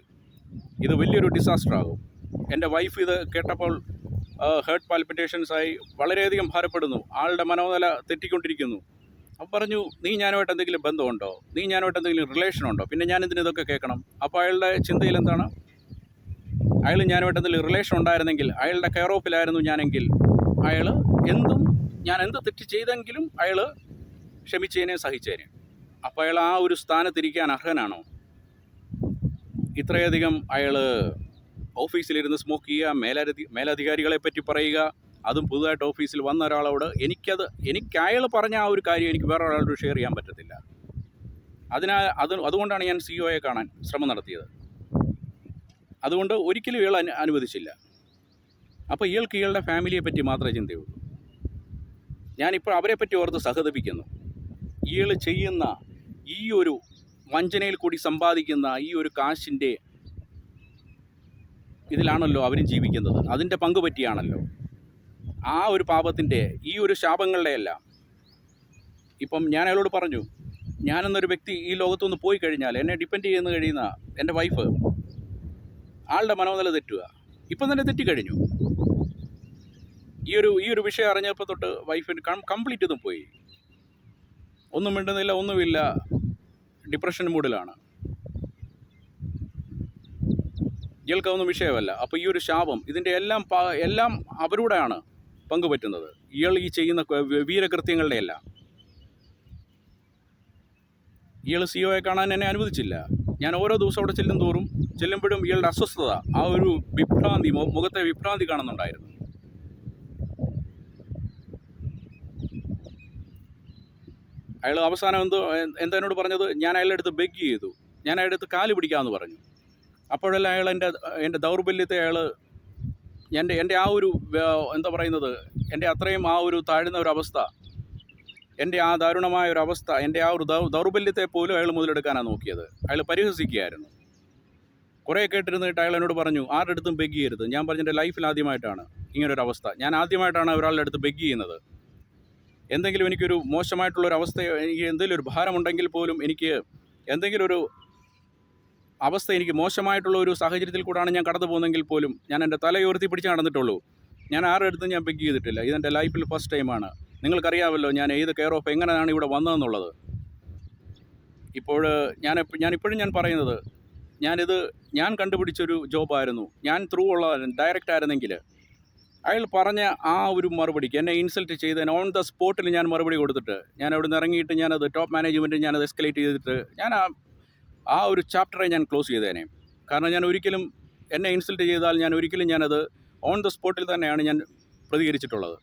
ഇത് വലിയൊരു ഡിസാസ്റ്റർ ആകും. എൻ്റെ വൈഫ് ഇത് കേട്ടപ്പോൾ ഹേർട്ട് പാൽപിറ്റേഷൻസായി വളരെയധികം ഭാരപ്പെടുന്നു, ആളുടെ മനോനില തെറ്റിക്കൊണ്ടിരിക്കുന്നു. അപ്പോൾ പറഞ്ഞു, നീ ഞാനുമായിട്ട് എന്തെങ്കിലും ബന്ധമുണ്ടോ, നീ ഞാനുമായിട്ട് എന്തെങ്കിലും റിലേഷനുണ്ടോ, പിന്നെ ഞാൻ ഇതൊക്കെ കേൾക്കണം? അപ്പോൾ അയാളുടെ ചിന്തയിൽ എന്താണ്? ഞാനുമായിട്ട് എന്തെങ്കിലും റിലേഷൻ ഉണ്ടായിരുന്നെങ്കിൽ, അയാളുടെ കെയർ ഓഫിലായിരുന്നു ഞാനെങ്കിൽ, ഞാൻ എന്ത് തെറ്റ് ചെയ്തെങ്കിലും അയാൾ ക്ഷമിച്ചേനെ, സഹിച്ചേനെ. അപ്പോൾ അയാൾ ആ ഒരു സ്ഥാനത്തിരിക്കാൻ അർഹനാണോ? ഇത്രയധികം ഓഫീസിലിരുന്ന് സ്മോക്ക് ചെയ്യുക, മേലധികാരികളെ പറ്റി പറയുക, അതും പുതുതായിട്ട് ഓഫീസിൽ വന്ന ഒരാളോട്. എനിക്ക് അയാൾ പറഞ്ഞ ആ ഒരു കാര്യം എനിക്ക് വേറെ ഒരാളോട് ഷെയർ ചെയ്യാൻ പറ്റത്തില്ല. അതുകൊണ്ടാണ് ഞാൻ CEO കാണാൻ ശ്രമം നടത്തിയത്. അതുകൊണ്ട് ഒരിക്കലും ഇയാൾ അനുവദിച്ചില്ല. അപ്പോൾ ഇയാളുടെ ഫാമിലിയെ പറ്റി മാത്രമേ ചിന്തയുള്ളൂ. ഞാനിപ്പോൾ അവരെ പറ്റി ഓർത്ത് സഹതപിക്കുന്നു. ചെയ്യുന്ന ഈ ഒരു വഞ്ചനയിൽ കൂടി സമ്പാദിക്കുന്ന ഈ ഒരു കാശിൻ്റെ ഇതിലാണല്ലോ അവരും ജീവിക്കുന്നത്. അതിൻ്റെ പങ്ക് പറ്റിയാണല്ലോ ആ ഒരു പാപത്തിൻ്റെ, ഈ ഒരു ശാപങ്ങളുടെ എല്ലാം. ഇപ്പം ഞാൻ അയാളോട് പറഞ്ഞു, ഞാനെന്നൊരു വ്യക്തി ഈ ലോകത്തുനിന്ന് പോയി കഴിഞ്ഞാൽ, എന്നെ ഡിപ്പെൻഡ് കഴിയുന്ന എൻ്റെ വൈഫ്, ആളുടെ മനോനില തെറ്റുക. ഇപ്പം തന്നെ തെറ്റിക്കഴിഞ്ഞു. ഈ ഒരു വിഷയം അറിഞ്ഞപ്പോൾ തൊട്ട് വൈഫിന് കംപ്ലീറ്റ് ഇതും പോയി. ഒന്നും മിണ്ടുന്നില്ല, ഒന്നുമില്ല, ഡിപ്രഷൻ മൂഡിലാണ്. ഇയാൾക്കൊന്നും വിഷയമല്ല. അപ്പോൾ ഈ ഒരു ശാപം, ഇതിൻ്റെ എല്ലാം അവരോടാണ് പങ്കുപറ്റുന്നത്. ഈ ചെയ്യുന്ന വീരകൃത്യങ്ങളുടെ എല്ലാം. CEO കാണാൻ എന്നെ അനുവദിച്ചില്ല. ഞാൻ ഓരോ ദിവസം അവിടെ ചെല്ലുമ്പോഴും ഇയാളുടെ അസ്വസ്ഥത, ആ ഒരു വിഭ്രാന്തി, മുഖത്തെ വിഭ്രാന്തി കാണുന്നുണ്ടായിരുന്നു. അയാൾ അവസാനം എന്താ എന്നോട് പറഞ്ഞത്? ഞാൻ അയാളുടെ അടുത്ത് ബെഗ് ചെയ്തു, ഞാൻ അയാളടുത്ത് കാല് പിടിക്കാമെന്ന് പറഞ്ഞു. അപ്പോഴെല്ലാം അയാൾ എൻ്റെ ദൗർബല്യത്തെ അയാൾ എൻ്റെ ആ ഒരു എന്താ പറയുന്നത്, എൻ്റെ അത്രയും ആ ഒരു താഴ്ന്ന ഒരു അവസ്ഥ, എൻ്റെ ആ ദാരുണമായ ഒരു അവസ്ഥ, എൻ്റെ ആ ഒരു ദൗർബല്യത്തെ പോലും അയാൾ മുതലെടുക്കാനാണ് നോക്കിയത്. അയാൾ പരിഹസിക്കുകയായിരുന്നു. കുറേ കേട്ടിരുന്നിട്ട് അയാൾ എന്നോട് പറഞ്ഞു, ആരുടെ അടുത്തും ബെഗ് ചെയ്യരുത്. ഞാൻ പറഞ്ഞു, എൻ്റെ ലൈഫിൽ ആദ്യമായിട്ടാണ് ഇങ്ങനൊരു അവസ്ഥ. ഞാൻ ആദ്യമായിട്ടാണ് ഒരാളുടെ അടുത്ത് ബെഗ് ചെയ്യുന്നത്. എന്തെങ്കിലും എനിക്കൊരു മോശമായിട്ടുള്ളൊരു അവസ്ഥ, എനിക്ക് എന്തെങ്കിലും ഒരു ഭാരമുണ്ടെങ്കിൽ പോലും, എനിക്ക് എന്തെങ്കിലും ഒരു അവസ്ഥ, എനിക്ക് മോശമായിട്ടുള്ള ഒരു സാഹചര്യത്തിൽ കൂടാണ് ഞാൻ കടന്നു പോകുന്നതെങ്കിൽ പോലും ഞാൻ എൻ്റെ തലയുയർത്തി പിടിച്ച് നടന്നിട്ടുള്ളൂ. ഞാൻ ആരുടെ അടുത്തും ഞാൻ ബെഗ് ചെയ്തിട്ടില്ല. ഇതെൻ്റെ ലൈഫിൽ ഫസ്റ്റ് ടൈമാണ്. നിങ്ങൾക്കറിയാമല്ലോ ഞാൻ ഏത് കെയർ ഓഫ് എങ്ങനെയാണ് ഇവിടെ വന്നതെന്നുള്ളത്. ഞാനിപ്പോഴും ഞാൻ പറയുന്നത്, ഞാൻ കണ്ടുപിടിച്ചൊരു ജോബായിരുന്നു. ഞാൻ ത്രൂ ഉള്ള ഡയറക്റ്റ് ആയിരുന്നെങ്കിൽ അയാൾ പറഞ്ഞ ആ ഒരു മറുപടിക്ക്, എന്നെ ഇൻസൾട്ട് ചെയ്തതിന് ഓൺ ദ സ്പോട്ടിൽ ഞാൻ മറുപടി കൊടുത്തിട്ട്, ഞാൻ അവിടെ നിന്ന് ഇറങ്ങിയിട്ട് ഞാനത് ടോപ്പ് മാനേജ്മെൻറ്റ് ഞാനത് എസ്കലേറ്റ് ചെയ്തിട്ട് ഞാൻ ആ ഒരു ചാപ്റ്ററെ ഞാൻ ക്ലോസ് ചെയ്തേനെ. കാരണം ഞാൻ ഒരിക്കലും, എന്നെ ഇൻസൾട്ട് ചെയ്താൽ ഞാനത് ഓൺ ദ സ്പോട്ടിൽ തന്നെയാണ് ഞാൻ പ്രതികരിച്ചിട്ടുള്ളത്.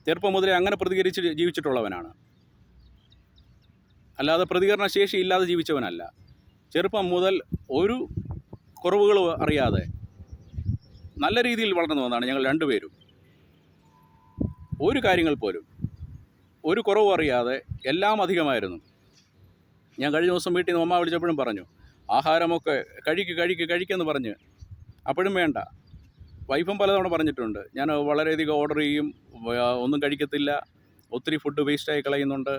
ചെറുപ്പം മുതലേ അങ്ങനെ പ്രതികരിച്ച് ജീവിച്ചിട്ടുള്ളവനാണ്, അല്ലാതെ പ്രതികരണ ശേഷി ഇല്ലാതെ ജീവിച്ചവനല്ല. ചെറുപ്പം മുതൽ ഒരു കുറവുകളും അറിയാതെ നല്ല രീതിയിൽ വളർന്നു വന്നതാണ് ഞങ്ങൾ രണ്ടുപേരും. ഒരു കാര്യങ്ങൾ പോലും ഒരു കുറവും അറിയാതെ എല്ലാം അധികമായിരുന്നു. ഞാൻ കഴിഞ്ഞ ദിവസം വീട്ടിൽ നിന്ന് അമ്മ വിളിച്ചപ്പോഴും പറഞ്ഞു, ആഹാരമൊക്കെ കഴിക്കെന്ന് പറഞ്ഞ്, അപ്പോഴും വേണ്ട. വൈഫും പലതവണ പറഞ്ഞിട്ടുണ്ട്, ഞാൻ വളരെയധികം ഓർഡർ ചെയ്യും, ഒന്നും കഴിക്കത്തില്ല, ഒത്തിരി ഫുഡ് വേസ്റ്റായി കളയുന്നുണ്ട്.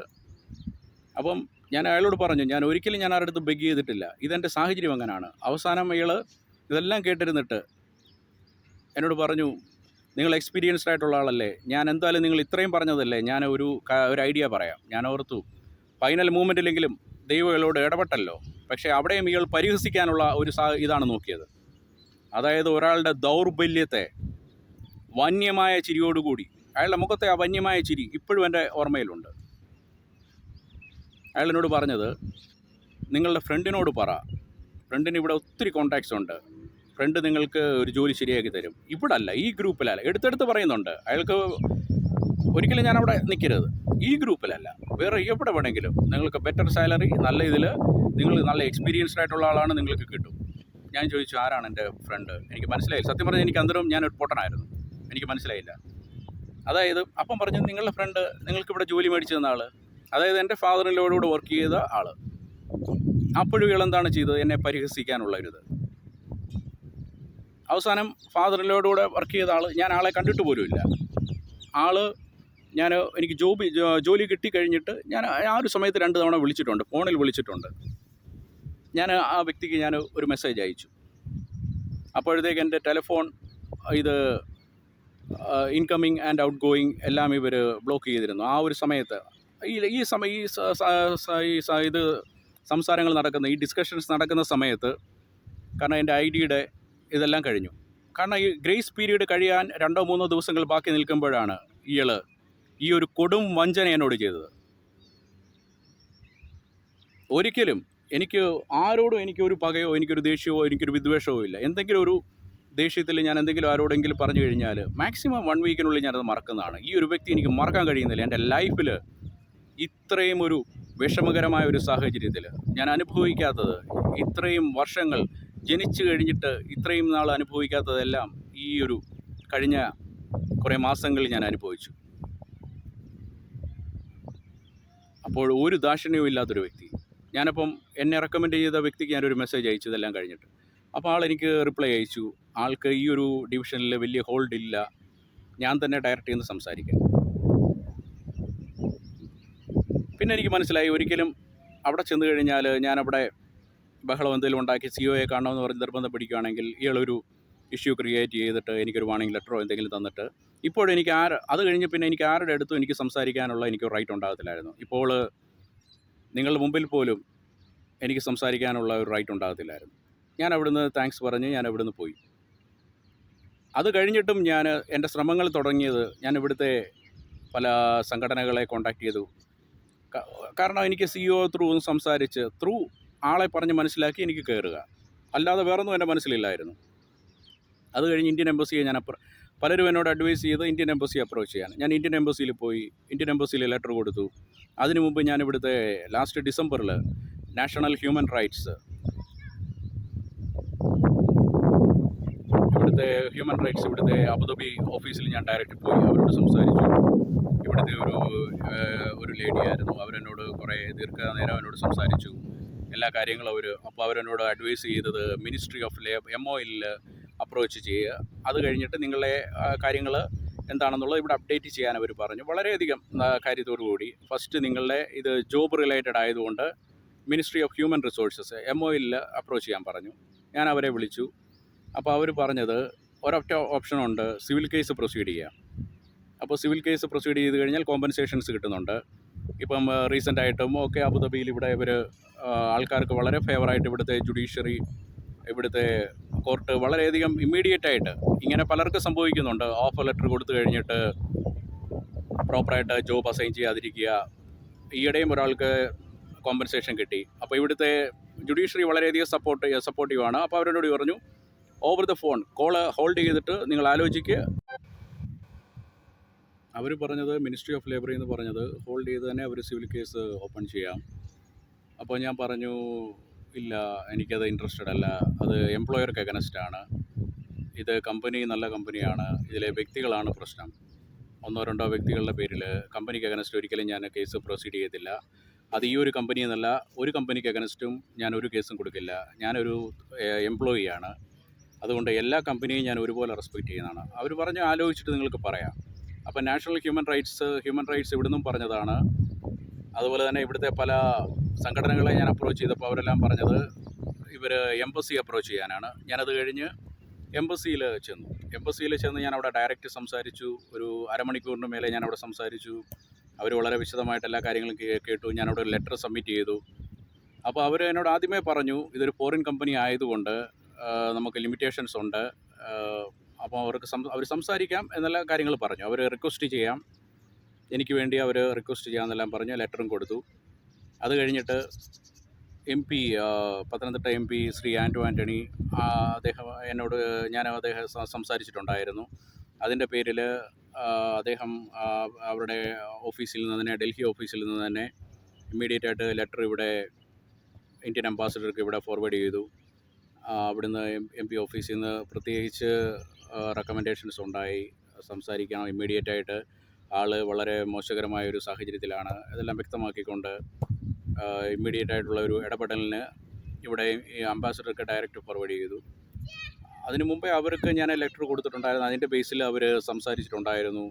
അപ്പം ഞാൻ അയാളോട് പറഞ്ഞു, ഞാൻ ഒരിക്കലും ആരുടെ അടുത്ത് ബെഗ് ചെയ്തിട്ടില്ല, ഇതെൻ്റെ സാഹചര്യം അങ്ങനെയാണ്. അവസാനം അയാൾ ഇതെല്ലാം കേട്ടിരുന്നിട്ട് എന്നോട് പറഞ്ഞു, നിങ്ങൾ എക്സ്പീരിയൻസ്ഡ് ആയിട്ടുള്ള ആളല്ലേ, ഞാൻ എന്തായാലും നിങ്ങൾ ഇത്രയും പറഞ്ഞതല്ലേ, ഞാൻ ഒരു ഐഡിയ പറയാം. ഞാൻ ഓർത്തു, ഫൈനൽ മൂമെൻറ്റിലെങ്കിലും ദൈവം ഇയാളോട് ഇടപെട്ടല്ലോ. പക്ഷേ അവിടെയും ഇയാൾ പരിഹസിക്കാനുള്ള ഒരു ഇതാണ് നോക്കിയത്. അതായത് ഒരാളുടെ ദൗർബല്യത്തെ വന്യമായ ചിരിയോടുകൂടി, അയാളുടെ മുഖത്തെ ആ വന്യമായ ചിരി ഇപ്പോഴും എൻ്റെ ഓർമ്മയിലുണ്ട്. അയാൾ എന്നോട് പറഞ്ഞത്, നിങ്ങളുടെ ഫ്രണ്ടിനോട് പറ, ഫ്രണ്ടിന് ഇവിടെ ഒത്തിരി കോൺടാക്ട്സ് ഉണ്ട്, ഫ്രണ്ട് നിങ്ങൾക്ക് ഒരു ജോലി ശരിയാക്കി തരും. ഇവിടെ അല്ല, ഈ ഗ്രൂപ്പിലല്ല. എടുത്തെടുത്ത് പറയുന്നുണ്ട് അയാൾക്ക്. ഒരിക്കലും ഞാൻ അവിടെ നിൽക്കരുത്, ഈ ഗ്രൂപ്പിലല്ല, വേറെ എവിടെ വേണമെങ്കിലും നിങ്ങൾക്ക് ബെറ്റർ സാലറി, നല്ല ഇതിൽ നിങ്ങൾ നല്ല എക്സ്പീരിയൻസ്ഡ് ആയിട്ടുള്ള ആളാണ്, നിങ്ങൾക്ക് കിട്ടും. ഞാൻ ചോദിച്ചു, ആരാണ് എൻ്റെ ഫ്രണ്ട്? എനിക്ക് മനസ്സിലായില്ല. സത്യം പറഞ്ഞാൽ എനിക്ക് അന്തരം ഞാനൊരു പൊട്ടനായിരുന്നു, എനിക്ക് മനസ്സിലായില്ല. അതായത് അപ്പം പറഞ്ഞു, നിങ്ങളുടെ ഫ്രണ്ട് നിങ്ങൾക്കിവിടെ ജോലി മേടിച്ചു തന്ന ആൾ, അതായത് എൻ്റെ ഫാദറിനോടുകൂടെ വർക്ക് ചെയ്ത ആൾ. അപ്പോഴും ഇയാളെന്താണ് ചെയ്തത്? എന്നെ പരിഹസിക്കാനുള്ള ഒരു ഇത്. അവസാനം ഫാദറിനോടുകൂടെ വർക്ക് ചെയ്ത ആൾ, ഞാൻ ആളെ കണ്ടിട്ട് പോലുമില്ല. എനിക്ക് ജോലി കിട്ടിക്കഴിഞ്ഞിട്ട് ഞാൻ ആ ഒരു സമയത്ത് 2 തവണ വിളിച്ചിട്ടുണ്ട്, ഫോണിൽ വിളിച്ചിട്ടുണ്ട്. ഞാൻ ആ വ്യക്തിക്ക് ഒരു മെസ്സേജ് അയച്ചു. അപ്പോഴത്തേക്ക് എൻ്റെ ടെലിഫോൺ ഇത് ഇൻകമ്മിങ് ആൻഡ് ഔട്ട് ഗോയിങ് എല്ലാം ഇവർ ബ്ലോക്ക് ചെയ്തിരുന്നു. ആ ഒരു സമയത്ത് ഇത് സംസാരങ്ങൾ നടക്കുന്ന, ഈ ഡിസ്കഷൻസ് നടക്കുന്ന സമയത്ത്, കാരണം എൻ്റെ ഐഡിയുടെ ഇതെല്ലാം കഴിഞ്ഞു. കാരണം ഈ ഗ്രേസ് പീരീഡ് കഴിയാൻ 2-3 ദിവസങ്ങൾ ബാക്കി നിൽക്കുമ്പോഴാണ് ഇയാൾ ഈ ഒരു കൊടും വഞ്ചന എന്നോട് ചെയ്തത്. ഒരിക്കലും ആരോടും എനിക്കൊരു പകയോ എനിക്കൊരു ദേഷ്യമോ എനിക്കൊരു വിദ്വേഷമോ ഇല്ല. എന്തെങ്കിലും ഒരു ദേഷ്യത്തിൽ ഞാൻ എന്തെങ്കിലും ആരോടെങ്കിലും പറഞ്ഞു കഴിഞ്ഞാൽ മാക്സിമം 1 വീക്കിനുള്ളിൽ ഞാനത് മറക്കുന്നതാണ്. ഈ ഒരു വ്യക്തി എനിക്ക് മറക്കാൻ കഴിയുന്നില്ല. എൻ്റെ ലൈഫിൽ ഇത്രയും ഒരു വിഷമകരമായ ഒരു സാഹചര്യത്തിൽ ഞാൻ അനുഭവിക്കാത്തത്, ഇത്രയും വർഷങ്ങൾ ജനിച്ചു കഴിഞ്ഞിട്ട് ഇത്രയും നാൾ അനുഭവിക്കാത്തതെല്ലാം ഈ ഒരു കഴിഞ്ഞ കുറേ മാസങ്ങളിൽ ഞാൻ അനുഭവിച്ചു. അപ്പോൾ ഒരു ദാക്ഷിണ്യവും ഇല്ലാത്തൊരു വ്യക്തി. ഞാനപ്പം എന്നെ റെക്കമെൻഡ് ചെയ്ത വ്യക്തിക്ക് ഞാനൊരു മെസ്സേജ് അയച്ചു ഇതെല്ലാം കഴിഞ്ഞിട്ട്. അപ്പോൾ ആളെനിക്ക് റിപ്ലൈ അയച്ചു, ആൾക്ക് ഈ ഒരു ഡിവിഷനിൽ വലിയ ഹോൾഡ് ഇല്ല, ഞാൻ തന്നെ ഡയറക്റ്റ് ചെയ്യുന്ന സംസാരിക്കാം. പിന്നെ എനിക്ക് മനസ്സിലായി, ഒരിക്കലും അവിടെ ചെന്ന് കഴിഞ്ഞാൽ ഞാനവിടെ ബഹളം എന്തെങ്കിലും ഉണ്ടാക്കി സിഒയെ കാണണമെന്ന് പറഞ്ഞ് നിർബന്ധം പിടിക്കുകയാണെങ്കിൽ ഇയാളൊരു ഇഷ്യൂ ക്രിയേറ്റ് ചെയ്തിട്ട് എനിക്കൊരു വാർണിംഗ് ലെറ്ററോ എന്തെങ്കിലും തന്നിട്ട്, ഇപ്പോഴെനിക്ക് അത് കഴിഞ്ഞ് പിന്നെ എനിക്ക് ആരുടെ അടുത്തും എനിക്ക് സംസാരിക്കാനുള്ള എനിക്ക് റൈറ്റ് ഉണ്ടാകത്തില്ലായിരുന്നു. ഇപ്പോൾ നിങ്ങളുടെ മുമ്പിൽ പോലും എനിക്ക് സംസാരിക്കാനുള്ള ഒരു റൈറ്റ് ഉണ്ടാകത്തില്ലായിരുന്നു. ഞാൻ അവിടുന്ന് താങ്ക്സ് പറഞ്ഞ് ഞാൻ അവിടുന്ന് പോയി. അത് കഴിഞ്ഞിട്ടും ഞാൻ എൻ്റെ ശ്രമങ്ങൾ തുടങ്ങിയത്, ഞാൻ ഇവിടുത്തെ പല സംഘടനകളെ കോൺടാക്റ്റ് ചെയ്തു. കാരണം എനിക്ക് സിഇഒ ത്രൂ സംസാരിച്ച് ആളെ പറഞ്ഞ് മനസ്സിലാക്കി എനിക്ക് കയറുക, അല്ലാതെ വേറൊന്നും എൻ്റെ മനസ്സിലില്ലായിരുന്നു. അത് കഴിഞ്ഞ് ഇന്ത്യൻ എംബസിയെ പലരും എന്നോട് അഡ്വൈസ് ചെയ്ത് ഇന്ത്യൻ എംബസി അപ്രോച്ച് ചെയ്യാൻ. ഞാൻ ഇന്ത്യൻ എംബസിയിൽ പോയി, ഇന്ത്യൻ എംബസിയിൽ ലെറ്റർ കൊടുത്തു. അതിനു മുമ്പ് ഞാൻ ഇവിടുത്തെ ലാസ്റ്റ് ഡിസംബറിൽ നാഷണൽ ഹ്യൂമൻ റൈറ്റ്സ് ഇവിടുത്തെ ഹ്യൂമൻ റൈറ്റ്സ് ഇവിടുത്തെ അബുദാബി ഓഫീസിൽ ഞാൻ ഡയറക്റ്റ് പോയി അവരോട് സംസാരിച്ചു. ഇവിടുത്തെ ഒരു ലേഡിയായിരുന്നു. അവരെന്നോട് കുറേ ദീർഘനേരം എന്നോട് സംസാരിച്ചു എല്ലാ കാര്യങ്ങളും. അപ്പോൾ അവരെന്നോട് അഡ്വൈസ് ചെയ്തത് മിനിസ്ട്രി ഓഫ് MOയിൽ അപ്രോച്ച് ചെയ്യുക. അത് കഴിഞ്ഞിട്ട് നിങ്ങളെ കാര്യങ്ങൾ എന്താണെന്നുള്ളത് ഇവിടെ അപ്ഡേറ്റ് ചെയ്യാൻ അവർ പറഞ്ഞു. വളരെയധികം കാര്യത്തോടു കൂടി ഫസ്റ്റ് നിങ്ങളുടെ ഇത് ജോബ് റിലേറ്റഡ് ആയതുകൊണ്ട് മിനിസ്ട്രി ഓഫ് ഹ്യൂമൻ റിസോഴ്സസ് MOയിൽ അപ്രോച്ച് ചെയ്യാൻ പറഞ്ഞു. ഞാൻ അവരെ വിളിച്ചു. അപ്പോൾ അവർ പറഞ്ഞത് ഒരൊറ്റ ഓപ്ഷനുണ്ട്, സിവിൽ കേസ് പ്രൊസീഡ് ചെയ്യാം. അപ്പോൾ സിവിൽ കേസ് പ്രൊസീഡ് ചെയ്ത് കഴിഞ്ഞാൽ കോമ്പൻസേഷൻസ് കിട്ടുന്നുണ്ട്. ഇപ്പം റീസെൻ്റായിട്ടും ഒക്കെ അബുദാബിയിൽ ഇവിടെ ആൾക്കാർക്ക് വളരെ ഫേവറായിട്ട് ഇവിടുത്തെ ജുഡീഷ്യറി, ഇവിടുത്തെ കോർട്ട് വളരെയധികം ഇമ്മീഡിയറ്റായിട്ട് ഇങ്ങനെ പലർക്കും സംഭവിക്കുന്നുണ്ട്. ഓഫർ ലെറ്റർ കൊടുത്തു കഴിഞ്ഞിട്ട് പ്രോപ്പറായിട്ട് ജോബ് അസൈൻ ചെയ്യാതിരിക്കുക. ഈയിടെയും ഒരാൾക്ക് കോമ്പൻസേഷൻ കിട്ടി. അപ്പോൾ ഇവിടുത്തെ ജുഡീഷ്യറി വളരെയധികം സപ്പോർട്ടീവാണ്. അപ്പോൾ അവരോട് പറഞ്ഞു over the phone call hold ചെയ്തിട്ട് നിങ്ങൾ ആലോചിക്കുക. അവർ പറഞ്ഞത് മിനിസ്ട്രി ഓഫ് ലേബറിൽ നിന്ന് പറഞ്ഞത് ഹോൾഡ് ചെയ്ത് തന്നെ അവർ സിവിൽ കേസ് ഓപ്പൺ ചെയ്യാം. അപ്പോൾ ഞാൻ പറഞ്ഞു ഇല്ല, എനിക്കത് ഇൻട്രസ്റ്റഡ് അല്ല, അത് എംപ്ലോയർക്ക് അഗനസ്റ്റാണ്. ഇത് കമ്പനി നല്ല കമ്പനിയാണ്, ഇതിലെ വ്യക്തികളാണ് പ്രശ്നം. 1-2 വ്യക്തികളുടെ പേരിൽ കമ്പനിക്ക് അഗനസ്റ്റ് ഒരിക്കലും ഞാൻ കേസ് പ്രൊസീഡ് ചെയ്യത്തില്ല. അത് ഈ ഒരു കമ്പനി എന്നല്ല, ഒരു കമ്പനിക്ക് അഗനസ്റ്റും ഞാൻ ഒരു കേസും കൊടുക്കില്ല. ഞാനൊരു എംപ്ലോയിയാണ്, അതുകൊണ്ട് എല്ലാ കമ്പനിയും ഞാൻ ഒരുപോലെ റെസ്പെക്റ്റ് ചെയ്യുന്നതാണ്. അവർ പറഞ്ഞ് ആലോചിച്ചിട്ട് നിങ്ങൾക്ക് പറയാം. അപ്പോൾ നാഷണൽ ഹ്യൂമൻ റൈറ്റ്സ് ഇവിടുന്നും പറഞ്ഞതാണ്. അതുപോലെ തന്നെ ഇവിടുത്തെ പല സംഘടനകളെ ഞാൻ അപ്രോച്ച് ചെയ്തപ്പോൾ അവരെല്ലാം പറഞ്ഞത് ഇവർ എംബസി അപ്രോച്ച് ചെയ്യാനാണ്. ഞാനത് കഴിഞ്ഞ് എംബസിയിൽ ചെന്ന് ഞാൻ അവിടെ ഡയറക്റ്റ് സംസാരിച്ചു. ഒരു അരമണിക്കൂറിന് മേലെ ഞാൻ അവിടെ സംസാരിച്ചു. അവർ വളരെ വിശദമായിട്ട് എല്ലാ കാര്യങ്ങളും കേട്ടു. ഞാനവിടെ ഒരു ലെറ്റർ സബ്മിറ്റ് ചെയ്തു. അപ്പോൾ അവർ എന്നോട് ആദ്യമേ പറഞ്ഞു ഇതൊരു ഫോറിൻ കമ്പനി ആയതുകൊണ്ട് നമുക്ക് ലിമിറ്റേഷൻസ് ഉണ്ട്. അപ്പോൾ അവർ സംസാരിക്കാം എന്നെല്ലാം കാര്യങ്ങൾ പറഞ്ഞു. അവർ റിക്വസ്റ്റ് ചെയ്യാം, എനിക്ക് വേണ്ടി അവർ റിക്വസ്റ്റ് ചെയ്യാമെന്നെല്ലാം പറഞ്ഞ് ലെറ്ററും കൊടുത്തു. അത് കഴിഞ്ഞിട്ട് പത്തനംതിട്ട MP ശ്രീ ആൻ്റോ ആൻ്റണി, ഞാൻ അദ്ദേഹം സംസാരിച്ചിട്ടുണ്ടായിരുന്നു. അതിൻ്റെ പേരിൽ അദ്ദേഹം അവരുടെ ഓഫീസിൽ നിന്ന് തന്നെ, ഡൽഹി ഓഫീസിൽ നിന്ന് തന്നെ ഇമ്മീഡിയറ്റായിട്ട് ലെറ്റർ ഇവിടെ ഇന്ത്യൻ അംബാസഡർക്ക് ഇവിടെ ഫോർവേഡ് ചെയ്തു. അവിടുന്ന് MP ഓഫീസിൽ നിന്ന് പ്രത്യേകിച്ച് റെക്കമെൻഡേഷൻസ് ഉണ്ടായി. സംസാരിക്കണം ഇമ്മീഡിയറ്റായിട്ട്, ആൾ വളരെ മോശകരമായൊരു സാഹചര്യത്തിലാണ്. ഇതെല്ലാം വ്യക്തമാക്കിക്കൊണ്ട് ഇമ്മീഡിയറ്റായിട്ടുള്ള ഒരു ഇടപെടലിന് ഇവിടെ ഈ അംബാസഡർക്ക് ഡയറക്റ്റ് ഫോർവേഡ് ചെയ്തു. അതിനു മുമ്പേ അവർക്ക് ഞാൻ ലെറ്റർ കൊടുത്തിട്ടുണ്ടായിരുന്നു. അതിൻ്റെ ബേസിൽ അവർ സംസാരിച്ചിട്ടുണ്ടായിരുന്നു.